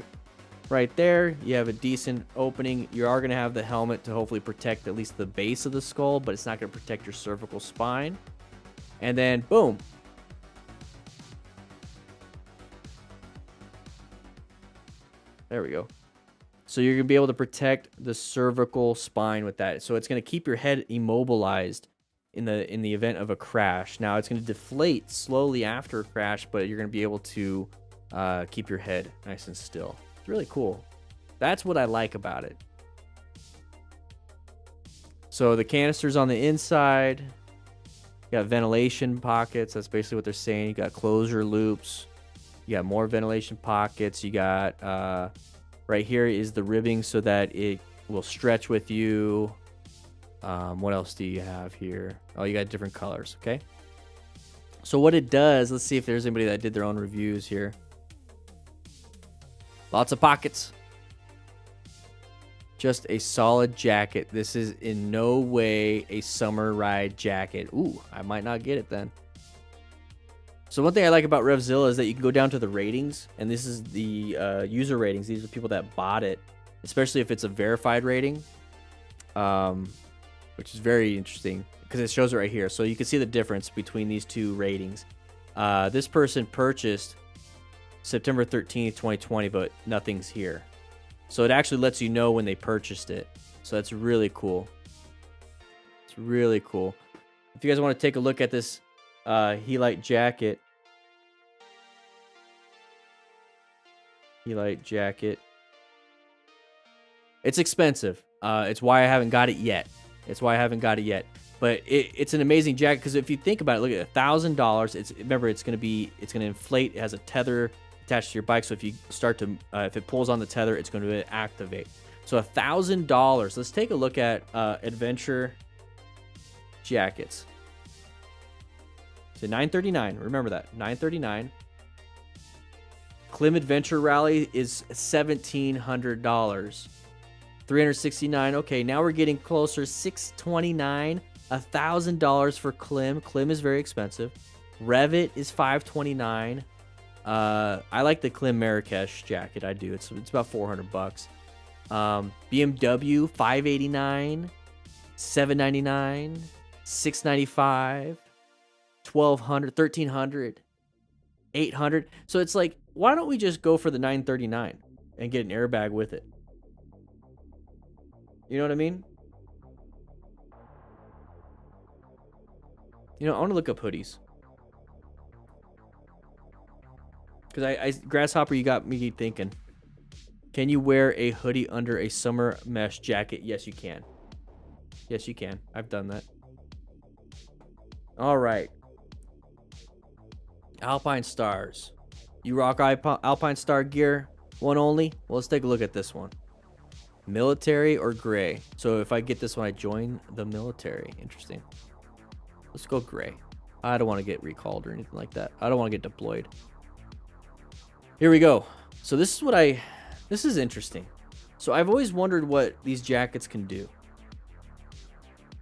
[SPEAKER 1] right there, you have a decent opening. You are going to have the helmet to hopefully protect at least the base of the skull, but it's not going to protect your cervical spine. And then, boom. There we go. So you're going to be able to protect the cervical spine with that. So it's going to keep your head immobilized in the event of a crash. Now, it's going to deflate slowly after a crash, but you're going to be able to keep your head nice and still. It's really cool. That's what I like about it. So the canisters on the inside. You got ventilation pockets. That's basically what they're saying. You got closure loops. You got more ventilation pockets. You got right here is the ribbing so that it will stretch with you. What else do you have here? Oh, you got different colors. Okay. So what it does, let's see if there's anybody that did their own reviews here. Lots of pockets. Just a solid jacket. This is in no way a summer ride jacket. Ooh, I might not get it then. So one thing I like about RevZilla is that you can go down to the ratings, and this is the user ratings. These are people that bought it, especially if it's a verified rating, which is very interesting because it shows it right here. So you can see the difference between these two ratings. This person purchased September 13th, 2020, but nothing's here. So it actually lets you know when they purchased it. So that's really cool. It's really cool. If you guys want to take a look at this Helite jacket. Helite jacket. It's expensive. It's why I haven't got it yet. But it's an amazing jacket because if you think about it, look at $1,000. Remember, it's going to inflate. It has a tether attached to your bike, so if you start to if it pulls on the tether, it's going to activate. So $1,000. Let's take a look at adventure jackets. So $939. Remember that, $939. Klim Adventure Rally is $1,700. $369. Okay, now we're getting closer. $629. $1,000 for Klim. Klim is very expensive. Revit is $529. I like the Klim Marrakesh jacket. I do. It's about $400. BMW $589. $7.99, $6.95, $1,200, $1,300, $800. So it's like, why don't we just go for the $9.39 and get an airbag with it? You know what I mean? You know, I want to look up hoodies. Because Grasshopper, you got me thinking. Can you wear a hoodie under a summer mesh jacket? Yes, you can. Yes, you can. I've done that. All right. Alpine Stars. You rock Alpine Star gear? One only? Well, let's take a look at this one. Military or gray? So if I get this one, I join the military. Interesting. Let's go gray. I don't want to get recalled or anything like that. I don't want to get deployed. Here we go. So this is interesting. So I've always wondered what these jackets can do.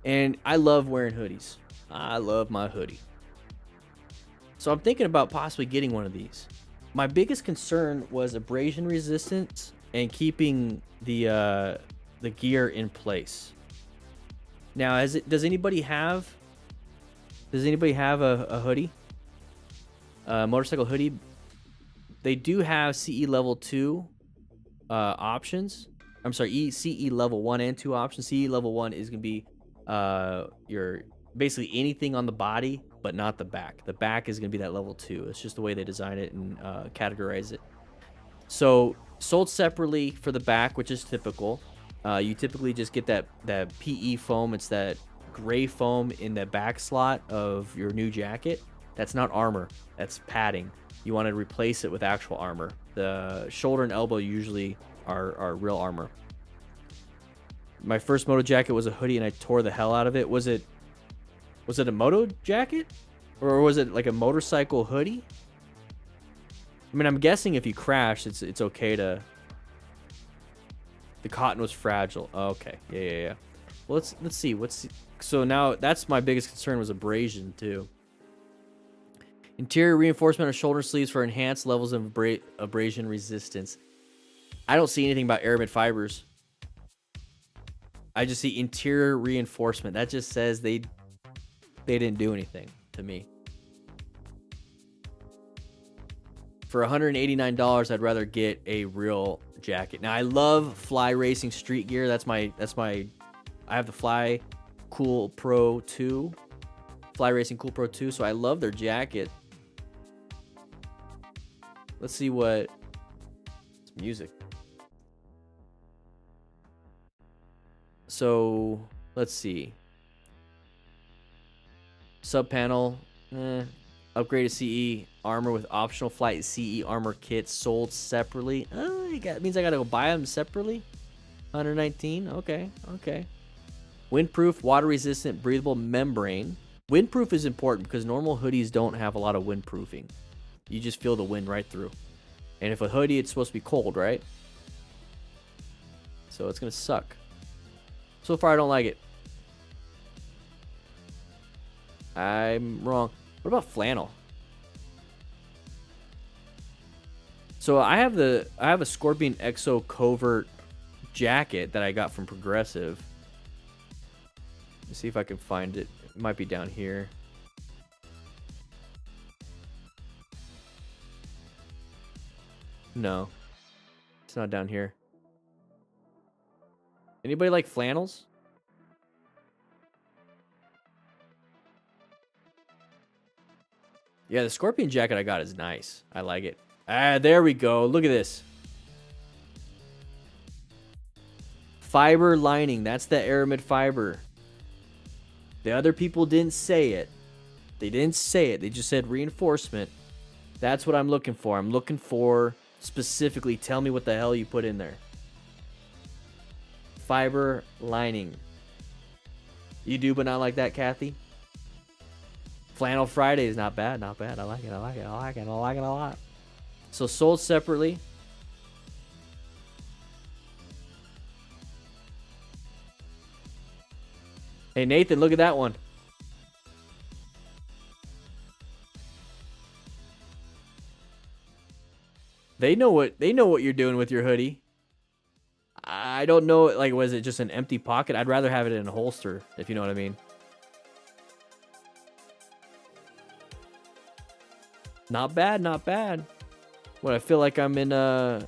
[SPEAKER 1] And I love wearing hoodies. I love my hoodie. So I'm thinking about possibly getting one of these. My biggest concern was abrasion resistance and keeping the gear in place. Now, does anybody have a hoodie? Motorcycle hoodie? They do have CE level 2 options. I'm sorry, CE level 1 and 2 options. CE level 1 is going to be your basically anything on the body, but not the back. The back is going to be that level 2. It's just the way they design it and categorize it. So sold separately for the back, which is typical. You typically just get that PE foam. It's that gray foam in the back slot of your new jacket. That's not armor. That's padding. You want to replace it with actual armor. The shoulder and elbow usually are real armor. My first moto jacket was a hoodie and I tore the hell out of it. Was it a moto jacket? Or was it like a motorcycle hoodie? I mean, I'm guessing if you crash, it's okay to... The cotton was fragile. Oh, okay. Yeah. Well, let's see. So now that's my biggest concern was abrasion too. Interior reinforcement of shoulder sleeves for enhanced levels of abrasion resistance. I don't see anything about aramid fibers. I just see interior reinforcement. That just says they didn't do anything to me. For $189, I'd rather get a real jacket. Now I love Fly Racing street gear. That's my I have the Fly Cool Pro 2. Fly Racing Cool Pro 2, so I love their jacket. Let's see what it's music. So let's see. Sub panel, upgraded CE armor with optional flight CE armor kits sold separately. It means I gotta go buy them separately. 119. Okay. Windproof, water resistant, breathable membrane. Windproof is important because normal hoodies don't have a lot of windproofing. You just feel the wind right through. And if a hoodie, it's supposed to be cold, right? So it's gonna suck. So far, I don't like it. I'm wrong. What about flannel? So I have a Scorpion Exo covert jacket that I got from Progressive. Let's see if I can find it. It might be down here. No, it's not down here. Anybody like flannels? Yeah, the Scorpion jacket I got is nice. I like it. There we go. Look at this. Fiber lining. That's the aramid fiber. The other people didn't say it. They didn't say it. They just said reinforcement. That's what I'm looking for. I'm looking for specifically, tell me what the hell you put in there. Fiber lining. You do, but not like that, Kathy? Flannel Friday is not bad. Not bad. I like it a lot. So sold separately. Hey, Nathan, look at that one. They know what you're doing with your hoodie. I don't know, like, was it just an empty pocket? I'd rather have it in a holster, if you know what I mean. Not bad, not bad. What, I feel like I'm in I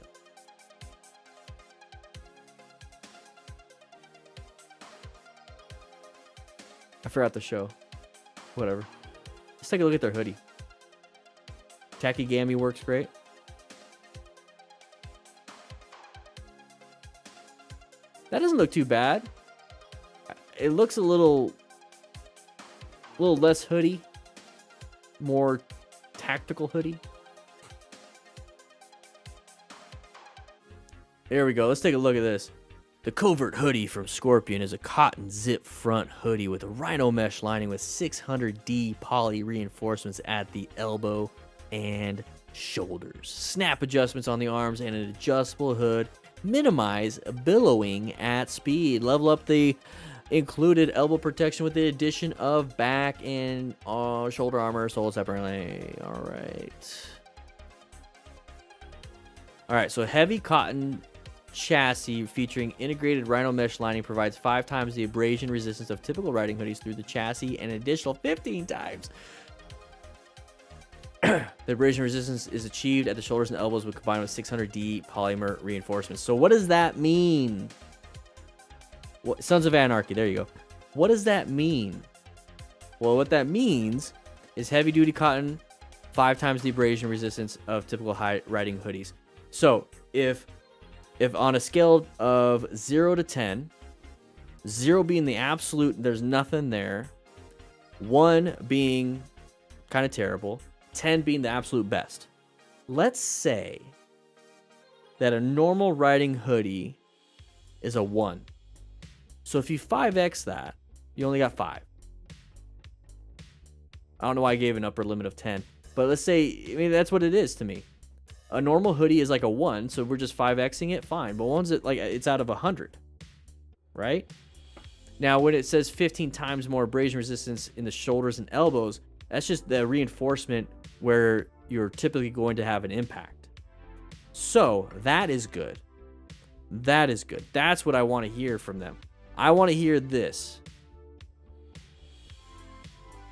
[SPEAKER 1] forgot the show. Whatever. Let's take a look at their hoodie. Takigami works great. That doesn't look too bad. It looks a little less hoodie, more tactical hoodie. There we go. Let's take a look at this. The Covert hoodie from Scorpion is a cotton zip front hoodie with a rhino mesh lining with 600D poly reinforcements at the elbow and shoulders. Snap adjustments on the arms and an adjustable hood. Minimize billowing at speed. Level up the included elbow protection with the addition of back and shoulder armor sold separately. All right, so heavy cotton chassis featuring integrated rhino mesh lining provides 5 times the abrasion resistance of typical riding hoodies through the chassis and an additional 15 times. The abrasion resistance is achieved at the shoulders and elbows with combined with 600D polymer reinforcements. So what does that mean? What, Sons of Anarchy, there you go. What does that mean? Well, what that means is heavy duty cotton, 5 times the abrasion resistance of typical high riding hoodies. So if on a scale of 0 to 10, 0 being the absolute, there's nothing there, 1 being kind of terrible, 10 being the absolute best. Let's say that a normal riding hoodie is a 1. So if you 5x that, you only got 5. I don't know why I gave an upper limit of 10, but let's say, I mean, that's what it is to me. A normal hoodie is like a 1, so we're just 5xing it, fine. But one's like it's out of 100, right? Now, when it says 15 times more abrasion resistance in the shoulders and elbows, that's just the reinforcement where you're typically going to have an impact. So that is good. That is good. That's what I want to hear from them. I want to hear this,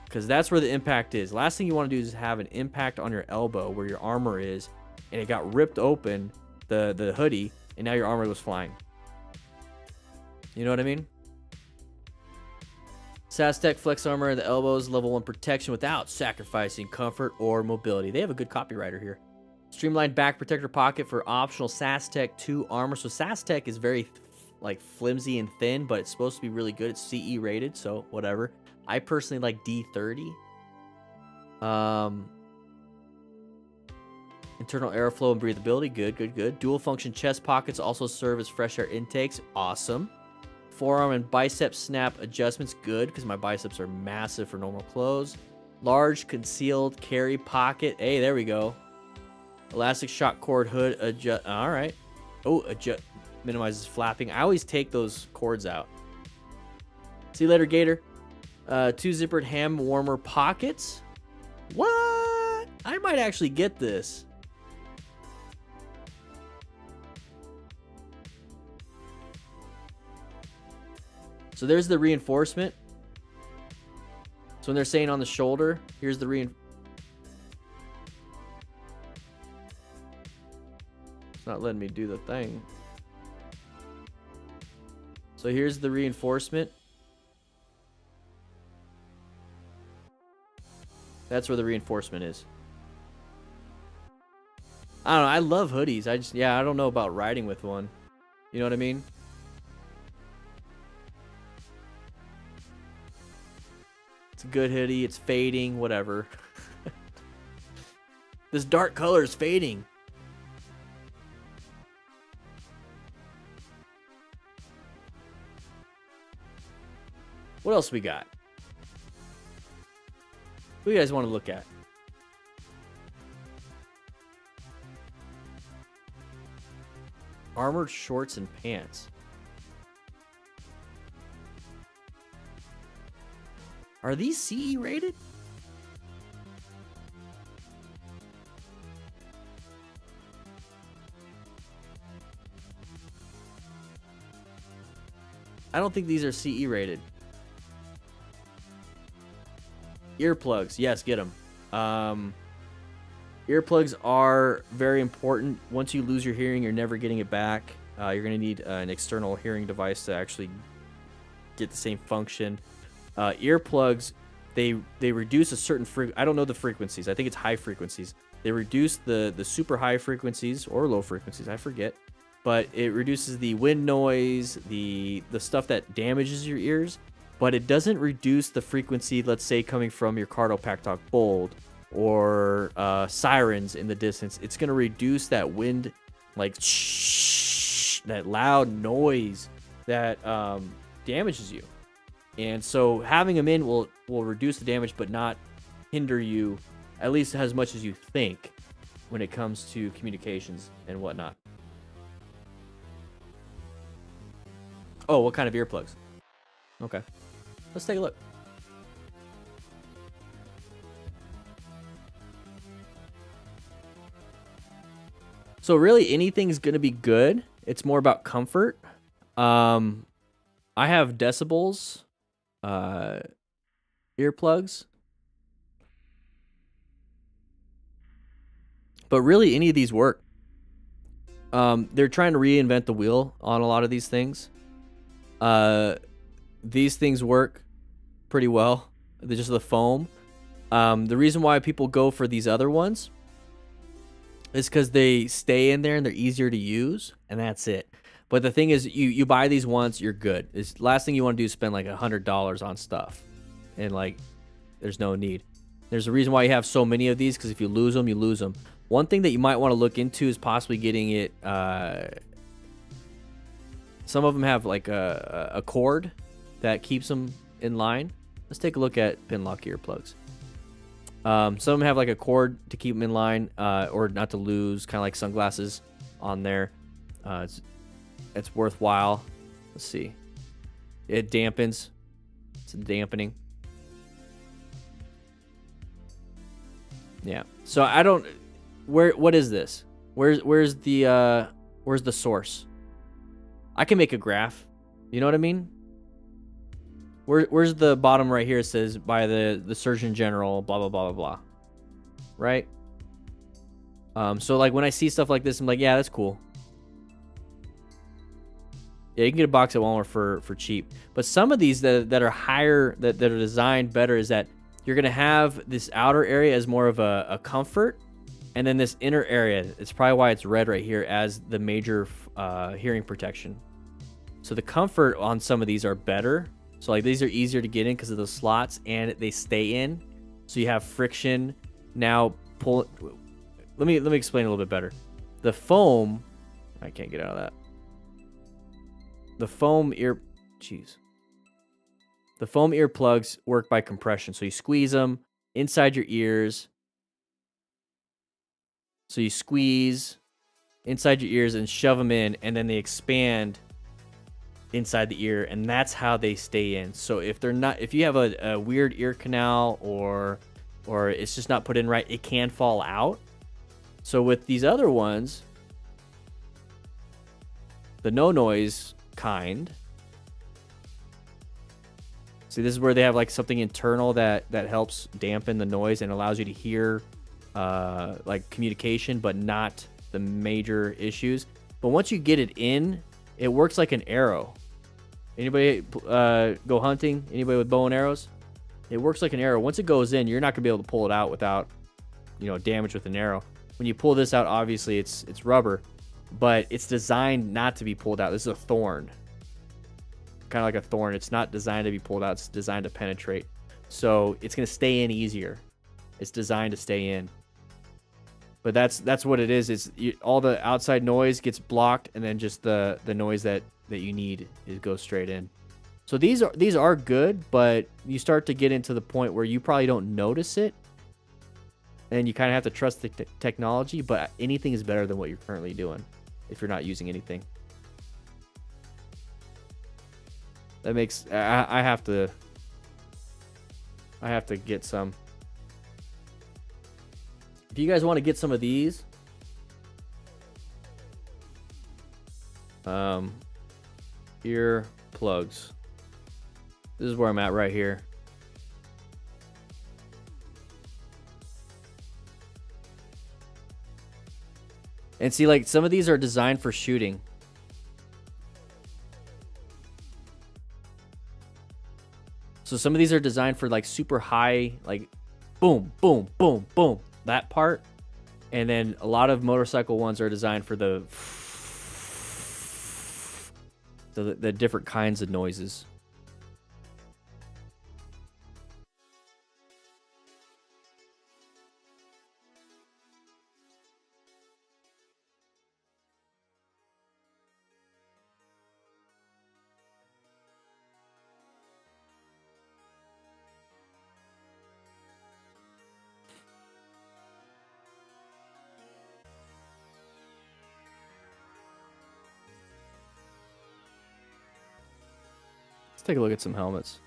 [SPEAKER 1] because that's where the impact is. Last thing you want to do is have an impact on your elbow where your armor is, and it got ripped open, the hoodie, and now your armor goes flying. You know what I mean? SASTEC Flex Armor at the elbows, level 1 protection without sacrificing comfort or mobility. They have a good copywriter here. Streamlined back protector pocket for optional SASTEC 2 armor. So SASTEC is very like flimsy and thin, but it's supposed to be really good. It's CE rated, so whatever. I personally like D30. Internal airflow and breathability, good. Dual function chest pockets also serve as fresh air intakes, awesome. Forearm and bicep snap adjustments, good, because my biceps are massive for normal clothes. Large concealed carry pocket, hey, there we go. Elastic shock cord hood adjust, all right. Oh, adjust, minimizes flapping. I always take those cords out. See you later, Gator. 2 zippered ham warmer pockets. What? I might actually get this. So there's the reinforcement. So when they're saying on the shoulder, here's the It's not letting me do the thing. So here's the reinforcement. That's where the reinforcement is. I don't know. I love hoodies. I don't know about riding with one. You know what I mean? It's a good hoodie. It's fading, whatever. This dark color is fading. What else we got? What do you guys want to look at? Armored shorts and pants. Are these CE rated? I don't think these are CE rated. Earplugs, yes, get them. Earplugs are very important. Once you lose your hearing, you're never getting it back. You're going to need an external hearing device to actually get the same function. Earplugs, they reduce a certain I don't know the frequencies. I think it's high frequencies. They reduce the super high frequencies or low frequencies, I forget. But it reduces the wind noise, the stuff that damages your ears, but it doesn't reduce the frequency, let's say, coming from your Cardo Pack Bold or sirens in the distance. It's going to reduce that wind, like shh, that loud noise that damages you. And so having them in will reduce the damage, but not hinder you, at least as much as you think, when it comes to communications and whatnot. Oh, what kind of earplugs? Okay. Let's take a look. So really, anything's going to be good. It's more about comfort. I have decibels earplugs. But really, any of these work. They're trying to reinvent the wheel on a lot of these things. These things work pretty well. They're just the foam. The reason why people go for these other ones is because they stay in there and they're easier to use, and that's it. But the thing is, you buy these once, you're good. It's last thing you want to do is spend like $100 on stuff, and like, there's no need. There's a reason why you have so many of these, because if you lose them, you lose them. One thing that you might want to look into is possibly getting it. Some of them have like a cord that keeps them in line. Let's take a look at pin lock earplugs. Some of them have like a cord to keep them in line, or not to lose, kind of like sunglasses on there. It's worthwhile. Let's see. It dampens. It's dampening. Yeah. So I don't. What is this? Where's the source? I can make a graph. You know what I mean? Where's the bottom right here? It says by the Surgeon General, blah blah blah blah blah. Right? So like when I see stuff like this, I'm like, yeah, that's cool. Yeah, you can get a box at Walmart for cheap. But some of these that are higher, that are designed better, is that you're gonna have this outer area as more of a comfort, and then this inner area, it's probably why it's red right here, as the major hearing protection. So the comfort on some of these are better. So like these are easier to get in because of the slots, and they stay in. So you have friction. Now pull. Let me explain a little bit better. The foam, I can't get out of that. The foam The foam earplugs work by compression. So you squeeze them inside your ears. So you squeeze inside your ears and shove them in, and then they expand inside the ear, and that's how they stay in. So if you have a weird ear canal, or it's just not put in right, it can fall out. So with these other ones, the no noise kind, see, this is where they have like something internal that helps dampen the noise and allows you to hear like communication, but not the major issues. But once you get it in, it works like an arrow. Anybody go hunting? Anybody with bow and arrows? It works like an arrow. Once it goes in, you're not gonna be able to pull it out without, damage with an arrow. When you pull this out, obviously it's rubber, but it's designed not to be pulled out. This is a thorn, kind of like a thorn. It's not designed to be pulled out. It's designed to penetrate. So it's gonna stay in easier. It's designed to stay in. But that's what it is. All the outside noise gets blocked, and then just the noise that you need goes straight in. So these are good, but you start to get into the point where you probably don't notice it, and you kind of have to trust the technology. But anything is better than what you're currently doing if you're not using anything. That makes I have to get some. If you guys want to get some of these, ear plugs. This is where I'm at right here. And see, like, some of these are designed for shooting. So some of these are designed for like super high, like boom, boom, boom, boom, that part. And then a lot of motorcycle ones are designed for the different kinds of noises. Let's take a look at some helmets.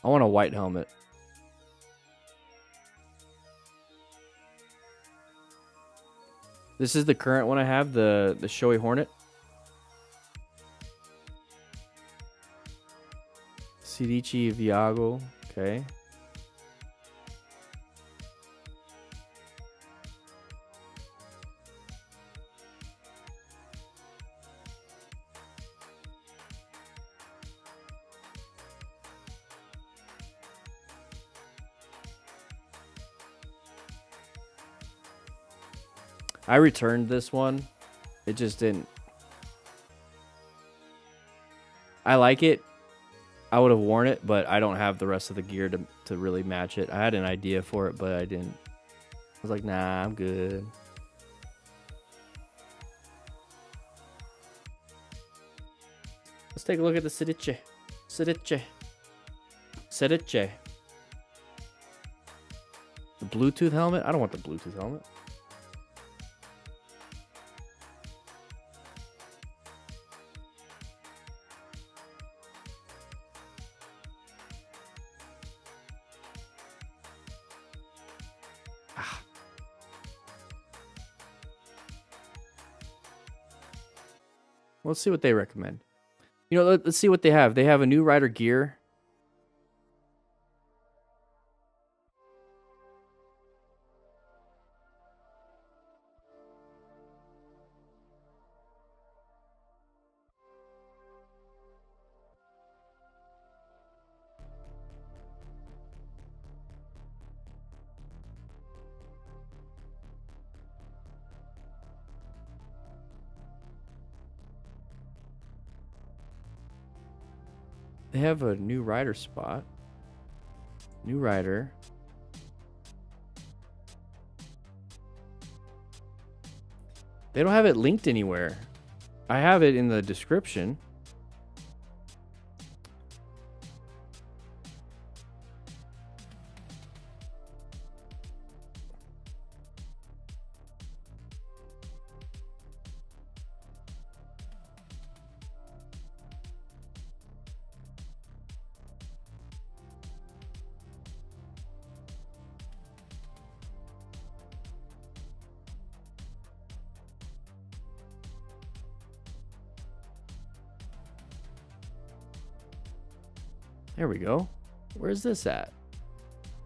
[SPEAKER 1] I want a white helmet. This is the current one I have, the Shoei Hornet. Cidici Viago, okay. I returned this one. It just didn't. I like it. I would have worn it, but I don't have the rest of the gear to really match it. I had an idea for it, but I didn't. I was like, nah, I'm good. Let's take a look at the Cidici. Cidici. Cidici. The Bluetooth helmet? I don't want the Bluetooth helmet. Let's see what they recommend. You know, let's see what they have. They have a new rider gear. They have a new rider spot. New rider. They don't have it linked anywhere. I have it in the description. There we go. Where's this at?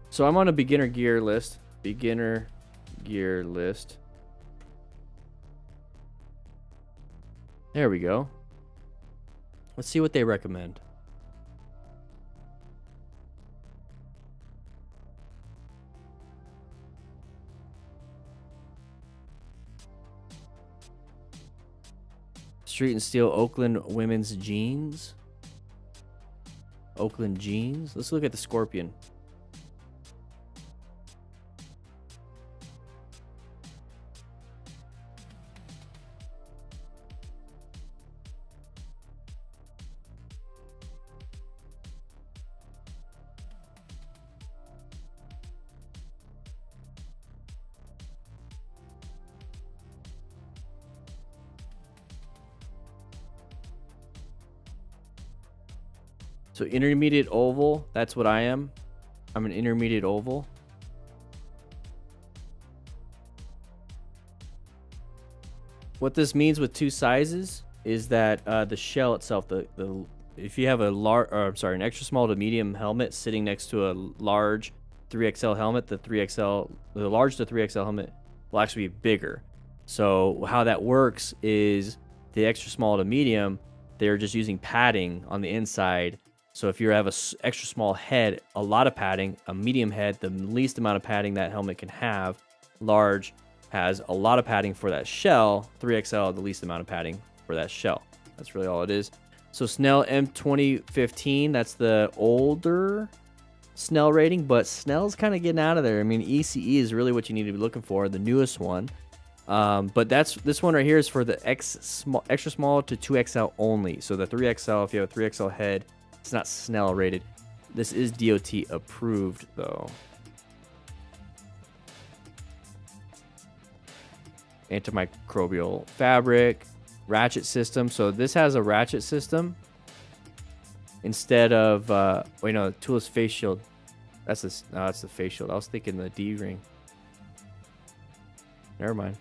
[SPEAKER 1] So I'm on a beginner gear list. Beginner gear list. There we go. Let's see what they recommend. Street and Steel Oakland women's jeans. Oakland jeans. Let's look at the Scorpion. So intermediate oval, that's what I am. I'm an intermediate oval. What this means with two sizes is that the shell itself, if you have an extra small to medium helmet sitting next to a large 3XL helmet, the large to 3XL helmet will actually be bigger. So how that works is the extra small to medium, they're just using padding on the inside. So if you have a extra small head, a lot of padding, a medium head, the least amount of padding that helmet can have. Large has a lot of padding for that shell. 3XL, the least amount of padding for that shell. That's really all it is. So Snell M2015, that's the older Snell rating, but Snell's kind of getting out of there. I mean, ECE is really what you need to be looking for, the newest one. But this one right here is for the extra small to 2XL only. So the 3XL, if you have a 3XL head, it's not Snell rated. This is DOT approved though. Antimicrobial fabric, ratchet system. So this has a ratchet system instead of wait, no, toolless face shield. That's the face shield. I was thinking the D ring. Never mind.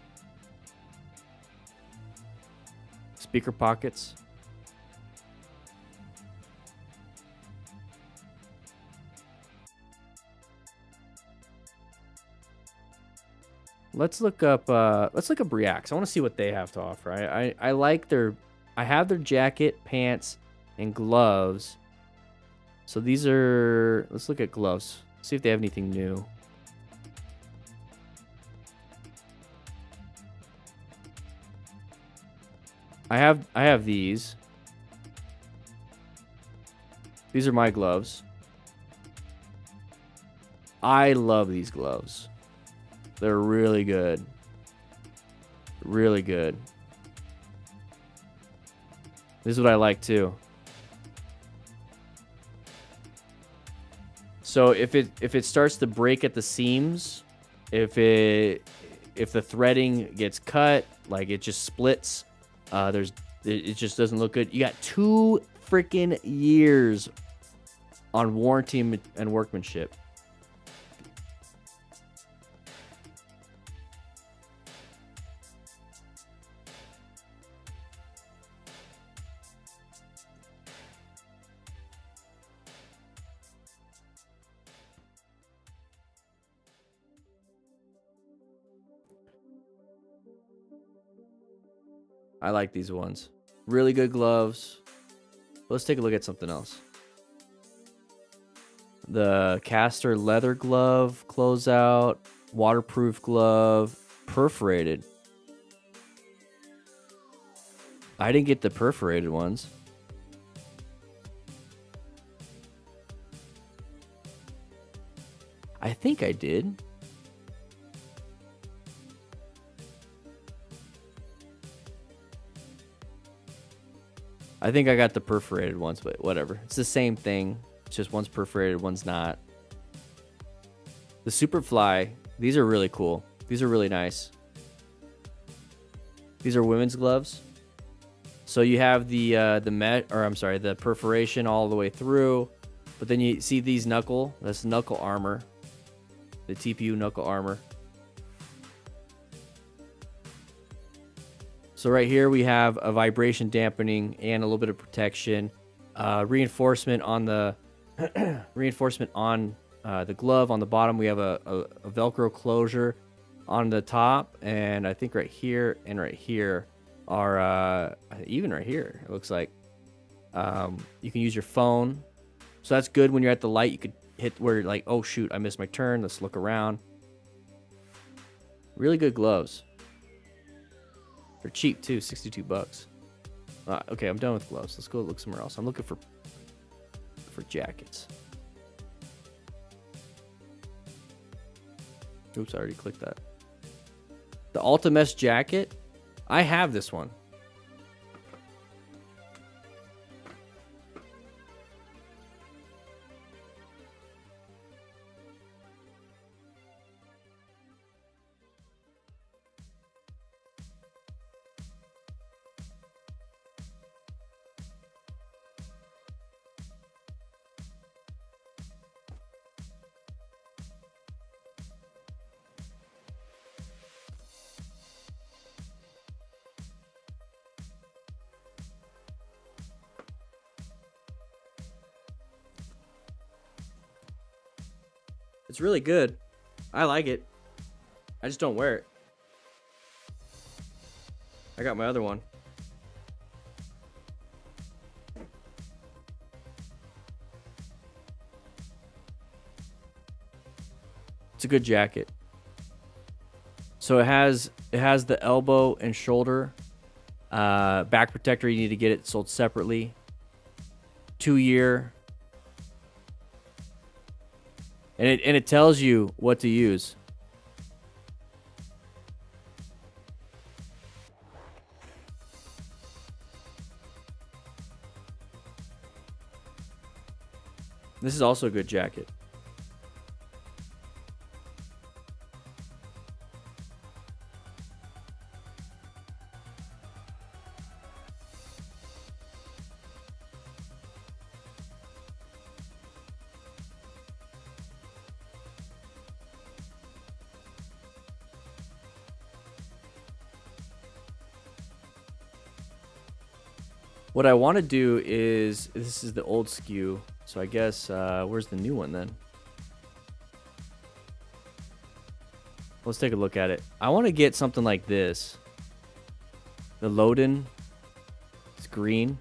[SPEAKER 1] Speaker pockets. Let's look up Reacts. I want to see what they have to offer. I like I have their jacket, pants, and gloves. So these are, let's look at gloves. See if they have anything new. I have these. These are my gloves. I love these gloves. They're really good. Really good. This is what I like too. So if it starts to break at the seams, if the threading gets cut, like it just splits, it just doesn't look good. You got 2 freaking years on warranty and workmanship. I like these ones. Really good gloves. Let's take a look at something else. The Caster leather glove, closeout, waterproof glove, perforated. I didn't get the perforated ones. I think I did. I think I got the perforated ones, but whatever. It's the same thing. It's just one's perforated, one's not. The Superfly, these are really cool. These are really nice. These are women's gloves. So you have the perforation all the way through, but then you see these that's knuckle armor. The TPU knuckle armor. So right here we have a vibration dampening and a little bit of protection, reinforcement on the the glove. On the bottom we have a Velcro closure on the top, and I think right here and right here are even right here it looks like you can use your phone. So that's good when you're at the light. You could hit where you're like, oh shoot, I missed my turn. Let's look around. Really good gloves. They're cheap too, $62. Okay, I'm done with gloves. Let's go look somewhere else. I'm looking for jackets. Oops, I already clicked that. The Ultimesh jacket. I have this one. It's really good. I like it. I just don't wear it. I got my other one. It's a good jacket. So it has the elbow and shoulder back protector. You need to get it sold separately. 2-year. And it tells you what to use. This is also a good jacket. What I want to do is, this is the old SKU, so I guess, where's the new one then? Let's take a look at it. I want to get something like this. The Loden. It's green.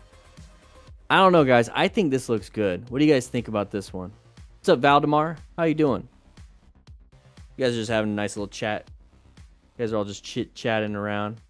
[SPEAKER 1] I don't know, guys. I think this looks good. What do you guys think about this one? What's up, Valdemar? How you doing? You guys are just having a nice little chat. You guys are all just chit-chatting around.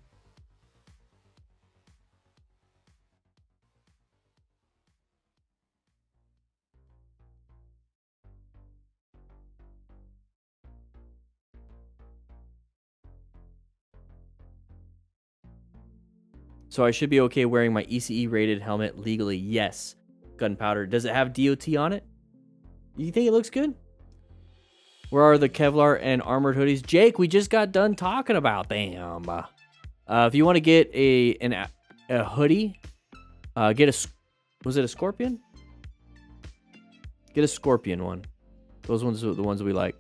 [SPEAKER 1] So I should be okay wearing my ECE rated helmet legally. Yes. Gunpowder. Does it have DOT on it? You think it looks good? Where are the Kevlar and armored hoodies? Jake, we just got done talking about them. If you want to get a hoodie, get a, was it a Scorpion? Get a Scorpion one. Those ones are the ones we like.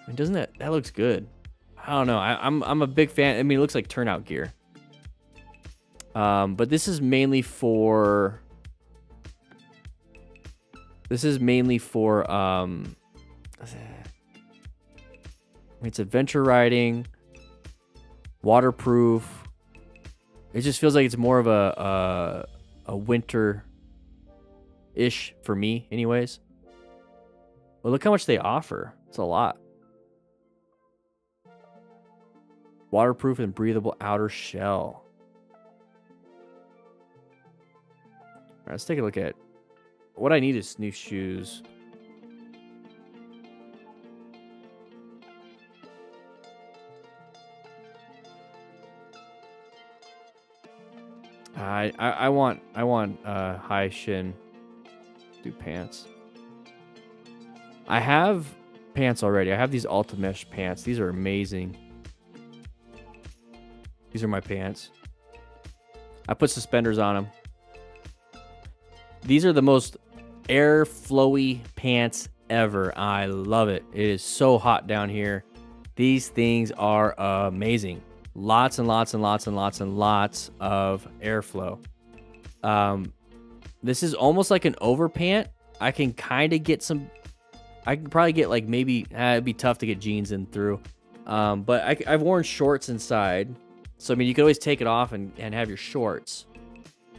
[SPEAKER 1] And doesn't that looks good? I don't know. I'm a big fan. I mean, it looks like turnout gear. But this is mainly for it's adventure riding, waterproof. It just feels like it's more of a winter-ish for me anyways. Well, look how much they offer. It's a lot. Waterproof and breathable outer shell. All right, let's take a look at what I need is new shoes. I want high shin do pants. I have pants already. I have these Alta Mesh pants. These are amazing. These are my pants. I put suspenders on them. These are the most air-flowy pants ever. I love it. It is so hot down here. These things are amazing. Lots and lots and lots and lots and lots of airflow. This is almost like an overpant. I can kind of get some... I can probably get like maybe... it'd be tough to get jeans in through. But I've worn shorts inside. So, I mean, you can always take it off and have your shorts.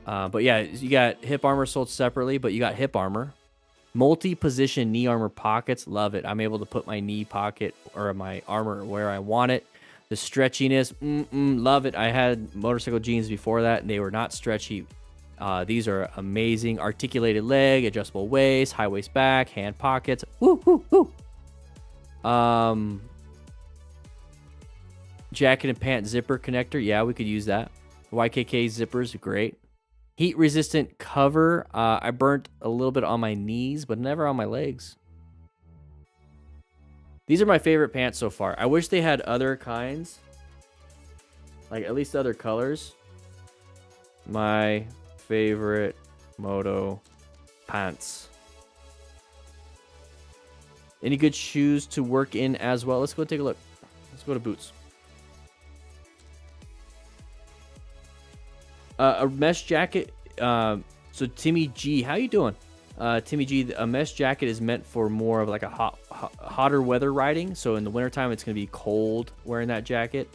[SPEAKER 1] But yeah, you got hip armor sold separately, but you got hip armor. Multi-position knee armor pockets. Love it. I'm able to put my knee pocket or my armor where I want it. The stretchiness. Love it. I had motorcycle jeans before that, and they were not stretchy. These are amazing. Articulated leg, adjustable waist, high waist back, hand pockets. Woo, woo, woo. Jacket and pant zipper connector. Yeah, we could use that. YKK zippers, great. Heat resistant cover. I burnt a little bit on my knees, but never on my legs. These are my favorite pants so far. I wish they had other kinds. Like at least other colors. My favorite moto pants. Any good shoes to work in as well? Let's go take a look. Let's go to boots. A mesh jacket. So Timmy G, how you doing? Timmy G, a mesh jacket is meant for more of like a hotter weather riding. So in the wintertime, it's going to be cold wearing that jacket.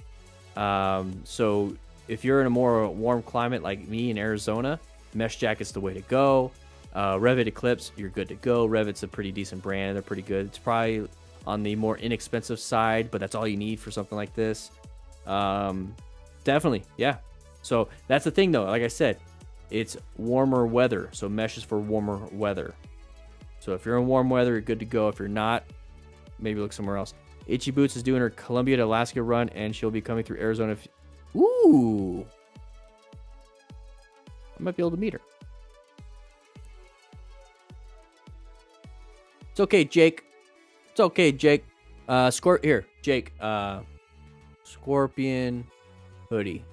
[SPEAKER 1] So if you're in a more warm climate like me in Arizona, mesh jacket's the way to go. Revit Eclipse, you're good to go. Revit's a pretty decent brand. They're pretty good. It's probably on the more inexpensive side, but that's all you need for something like this. Definitely, yeah. So that's the thing, though. Like I said, it's warmer weather. So mesh is for warmer weather. So if you're in warm weather, you're good to go. If you're not, maybe look somewhere else. Itchy Boots is doing her Columbia to Alaska run, and she'll be coming through Arizona. Ooh. I might be able to meet her. It's okay, Jake. It's okay, Jake. Here, Jake. Scorpion hoodie.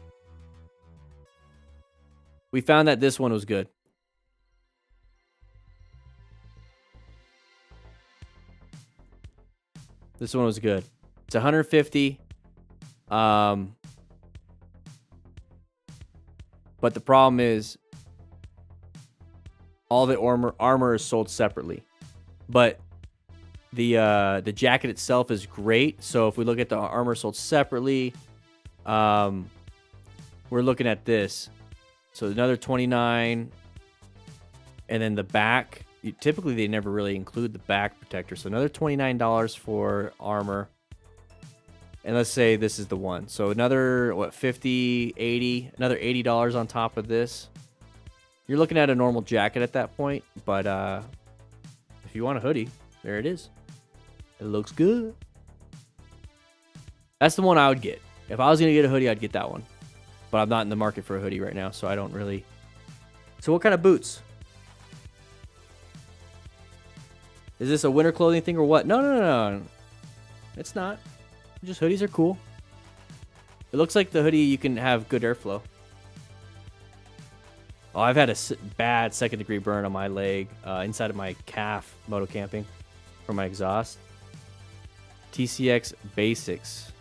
[SPEAKER 1] We found that this one was good. This one was good. It's 150. But the problem is all the armor is sold separately. But the jacket itself is great. So if we look at the armor sold separately, we're looking at this. So another $29, and then the back. Typically, they never really include the back protector. So another $29 for armor. And let's say this is the one. So another, what, 50, 80, another $80 on top of this. You're looking at a normal jacket at that point. But if you want a hoodie, there it is. It looks good. That's the one I would get. If I was going to get a hoodie, I'd get that one. But I'm not in the market for a hoodie right now, so I don't really... So what kind of boots? Is this a winter clothing thing or what? No. It's not. Just hoodies are cool. It looks like the hoodie you can have good airflow. Oh, I've had a bad second-degree burn on my leg, inside of my calf, moto camping, from my exhaust. TCX Basics.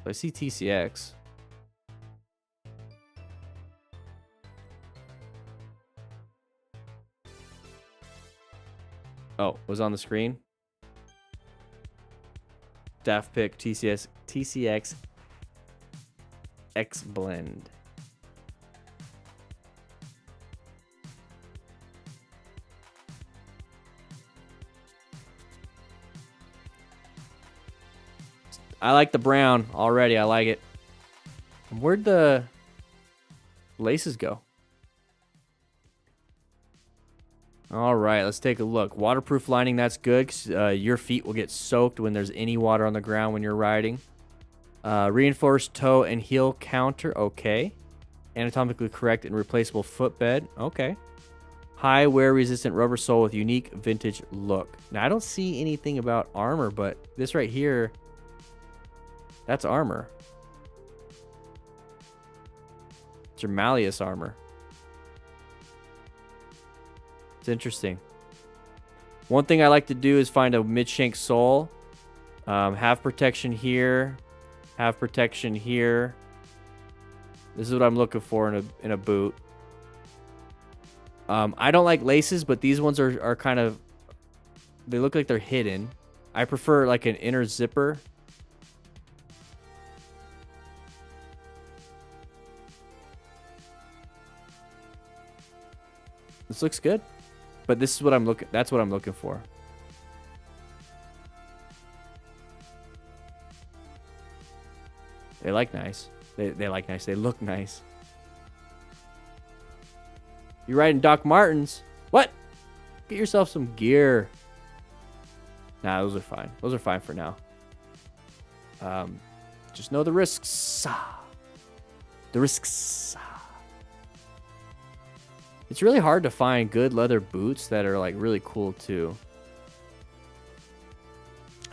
[SPEAKER 1] I see TCX. Oh, was on the screen. Daft pick TCX X Blend. I like the brown already. I like it. Where'd the laces go? All right, let's take a look. Waterproof lining, that's good, 'cause your feet will get soaked when there's any water on the ground when you're riding. Reinforced toe and heel counter, okay. Anatomically correct and replaceable footbed, okay. High wear-resistant rubber sole with unique vintage look. Now, I don't see anything about armor, but this right here, that's armor. It's your Malleus armor. It's interesting. One thing I like to do is find a mid-shank sole. Have protection here. Have protection here. This is what I'm looking for in a boot. I don't like laces, but these ones are kind of... They look like they're hidden. I prefer like an inner zipper. This looks good, but this is what I'm looking. That's what I'm looking for. They like nice. They like nice. They look nice. You riding Doc Martens? What? Get yourself some gear. Nah, those are fine. Those are fine for now. Just know the risks. The risks. It's really hard to find good leather boots that are like really cool too.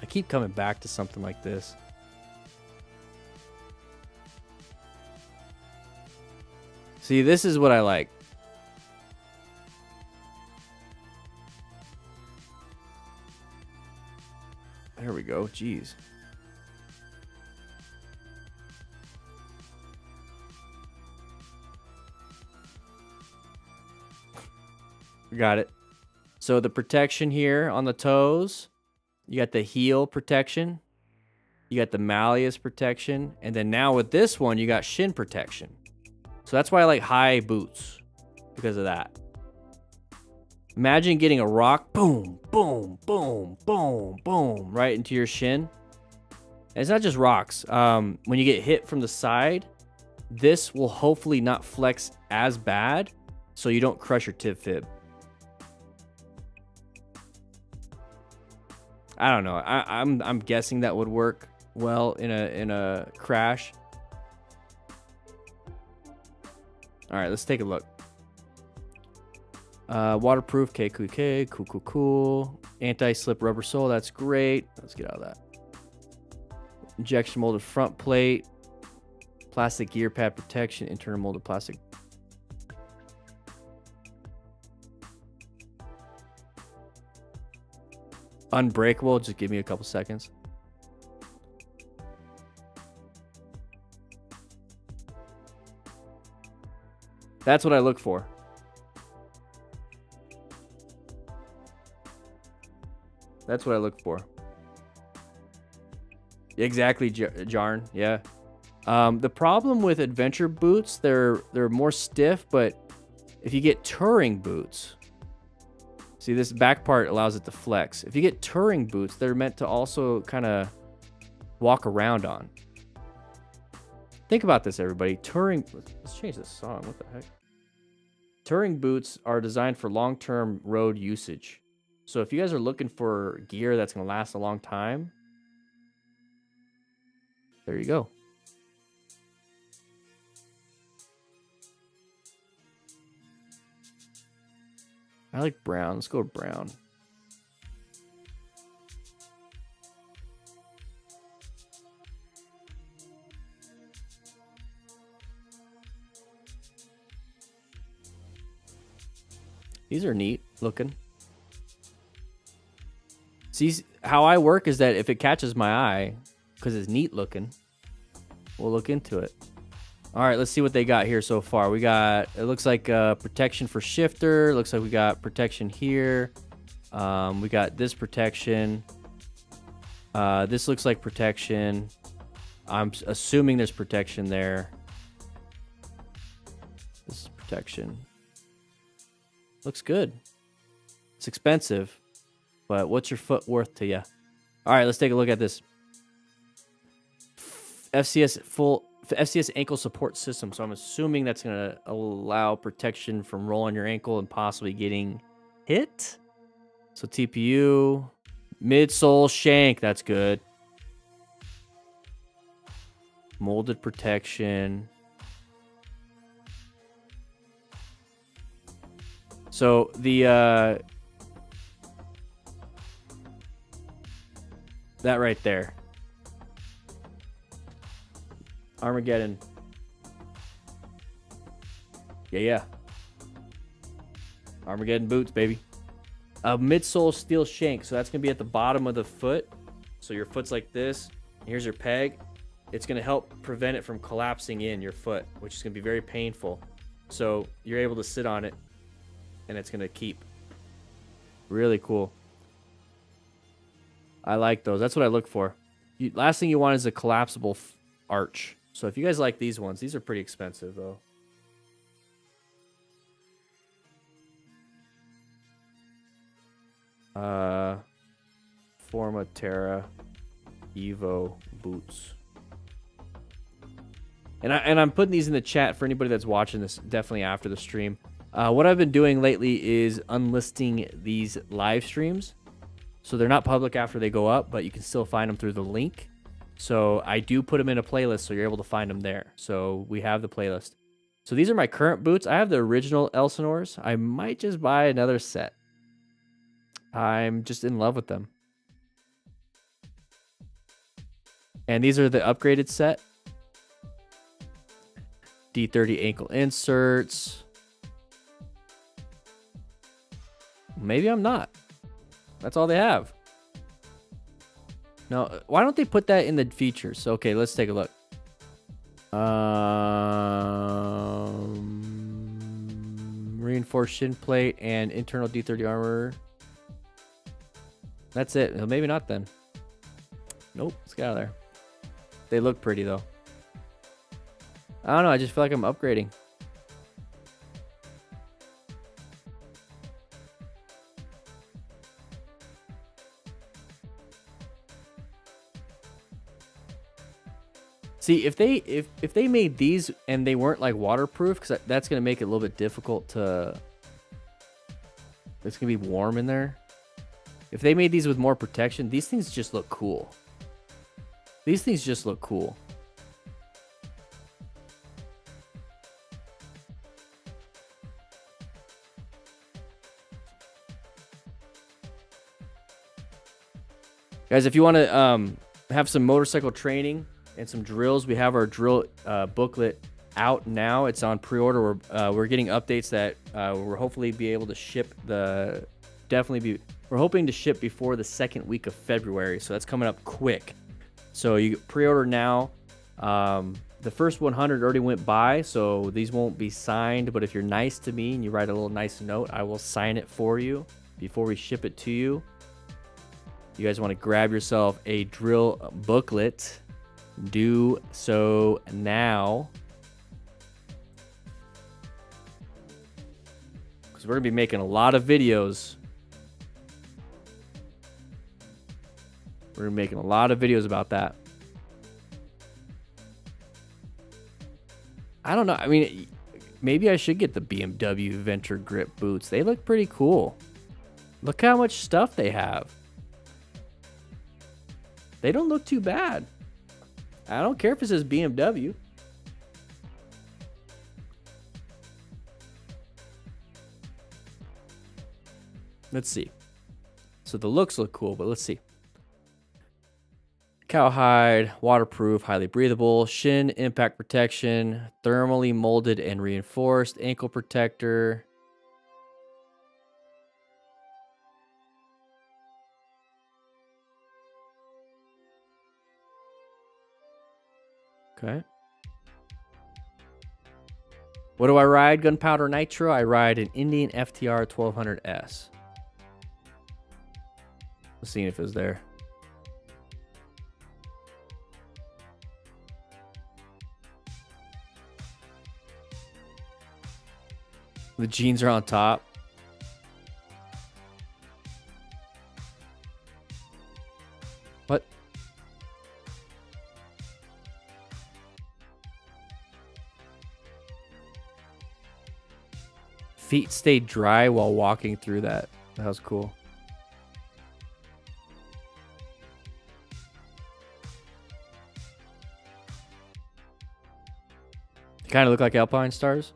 [SPEAKER 1] I keep coming back to something like this. See, this is what I like. There we go. Jeez. Got it. So the protection here on the toes, you got the heel protection, you got the malleus protection, and then now with this one, you got shin protection. So that's why I like high boots, because of that. Imagine getting a rock, boom, boom, boom, boom, boom, right into your shin. And it's not just rocks. When you get hit from the side, this will hopefully not flex as bad, so you don't crush your tib fib. I don't know. I'm guessing that would work well in a crash. All right, let's take a look. Waterproof, KQK, cool. Anti-slip rubber sole, that's great. Let's get out of that. Injection molded front plate, plastic gear pad protection, internal molded plastic. Unbreakable, just give me a couple seconds. That's what I look for. That's what I look for. Exactly, Jarn. Yeah. The problem with adventure boots, they're more stiff, but if you get touring boots, see this back part allows it to flex. If you get touring boots, they're meant to also kind of walk around on. Think about this, everybody. Let's change this song. What the heck? Touring boots are designed for long-term road usage. So if you guys are looking for gear that's going to last a long time, there you go. I like brown. Let's go with brown. These are neat looking. See, how I work is that if it catches my eye, because it's neat looking, we'll look into it. All right, let's see what they got here so far. We got, it looks like protection for shifter. Looks like we got protection here. We got this protection. This looks like protection. I'm assuming there's protection there. This is protection. Looks good. It's expensive, but what's your foot worth to you? All right, let's take a look at this. FCS ankle support system. So I'm assuming that's going to allow protection from rolling your ankle and possibly getting hit. So TPU, midsole shank. That's good. Molded protection. So the that right there. Armageddon. Yeah. Armageddon boots, baby. A midsole steel shank. So that's going to be at the bottom of the foot. So your foot's like this. Here's your peg. It's going to help prevent it from collapsing in your foot, which is going to be very painful. So you're able to sit on it, and it's going to keep. Really cool. I like those. That's what I look for. Last thing you want is a collapsible arch. So if you guys like these ones, these are pretty expensive, though. Formaterra Evo boots. And I'm putting these in the chat for anybody that's watching this, definitely after the stream. What I've been doing lately is unlisting these live streams. So they're not public after they go up, but you can still find them through the link. So I do put them in a playlist, so you're able to find them there. So we have the playlist. So these are my current boots. I have the original Elsinores. I might just buy another set. I'm just in love with them. And these are the upgraded set. D30 ankle inserts. Maybe I'm not. That's all they have. No, why don't they put that in the features? Okay, let's take a look. reinforced shin plate, and internal D30 armor. That's it. Well, maybe not then. Nope. Let's get out of there. They look pretty though. I don't know. I just feel like I'm upgrading. See, if they made these and they weren't like waterproof, because that's gonna make it a little bit difficult to. It's gonna be warm in there. If they made these with more protection, these things just look cool. These things just look cool. Guys, if you want to have some motorcycle training and some drills, we have our drill booklet out now. It's on pre-order. We're getting updates that we're hopefully be able to ship we're hoping to ship before the second week of February. So that's coming up quick. So you pre-order now. The first 100 already went by, so these won't be signed. But if you're nice to me and you write a little nice note, I will sign it for you before we ship it to you. You guys want to grab yourself a drill booklet, do so now. Because we're going to be making a lot of videos. We're going to be making a lot of videos about that. I don't know. I mean, maybe I should get the BMW Venture Grip boots. They look pretty cool. Look how much stuff they have. They don't look too bad. I don't care if it says BMW. Let's see. So the looks look cool, but let's see. Cowhide, waterproof, highly breathable, shin impact protection, thermally molded and reinforced, ankle protector. Okay. What do I ride? Gunpowder Nitro. I ride an Indian FTR 1200S. Let's see if it's there. The jeans are on top. What? Feet stayed dry while walking through that. That was cool. Kind of look like Alpine Stars.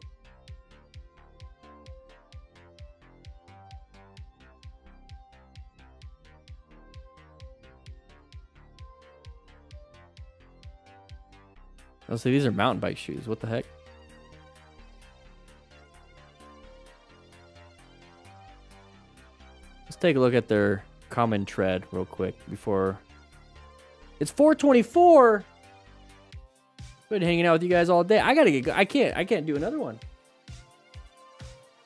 [SPEAKER 1] Oh, so these are mountain bike shoes. What the heck? Let's take a look at their common tread real quick before. It's 424. Been hanging out with you guys all day. I gotta get. I can't do another one.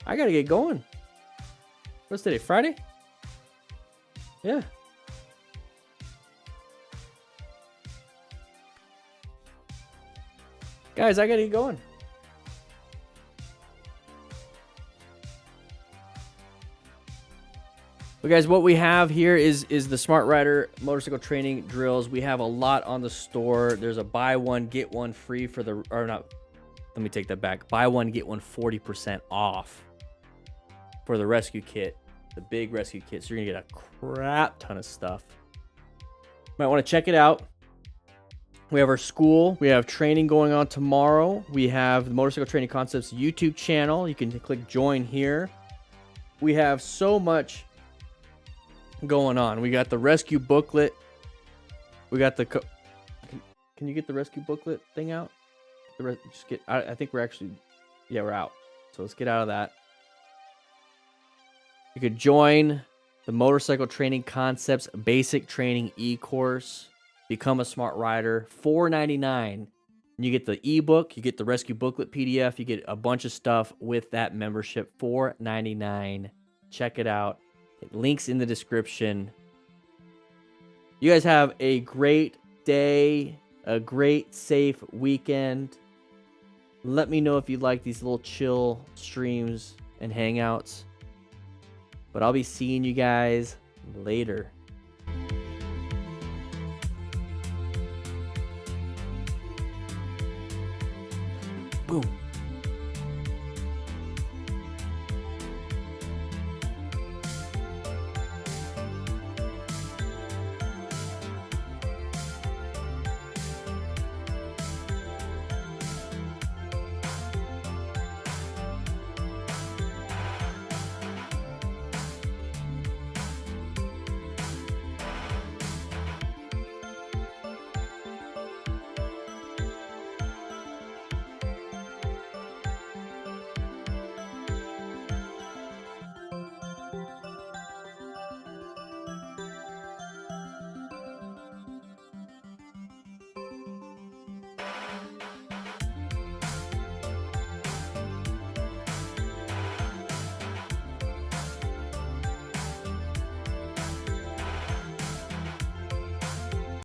[SPEAKER 1] I gotta get going. What's today? Friday? Yeah. Guys, I gotta get going. But guys, what we have here is the S.M.A.R.T Rider motorcycle training drills. We have a lot on the store. There's a buy one, get one free for the, or not, let me take that back. Buy one, get one 40% off for the rescue kit, the big rescue kit. So you're gonna get a crap ton of stuff. Might wanna check it out. We have our school. We have training going on tomorrow. We have the Motorcycle Training Concepts YouTube channel. You can click join here. We have so much going on. We got the rescue booklet. We got the can you get the rescue booklet thing out? Just get. I think we're actually, yeah, we're out. So let's get out of that. You could join the Motorcycle Training Concepts Basic Training e-course. Become a S.M.A.R.T Rider. $4.99 You get the ebook, you get the rescue booklet PDF, you get a bunch of stuff with that membership. $4.99. Check it out. Links in the description. You guys have a great day, a great safe weekend. Let me know if you like these little chill streams and hangouts. But I'll be seeing you guys later. Boom.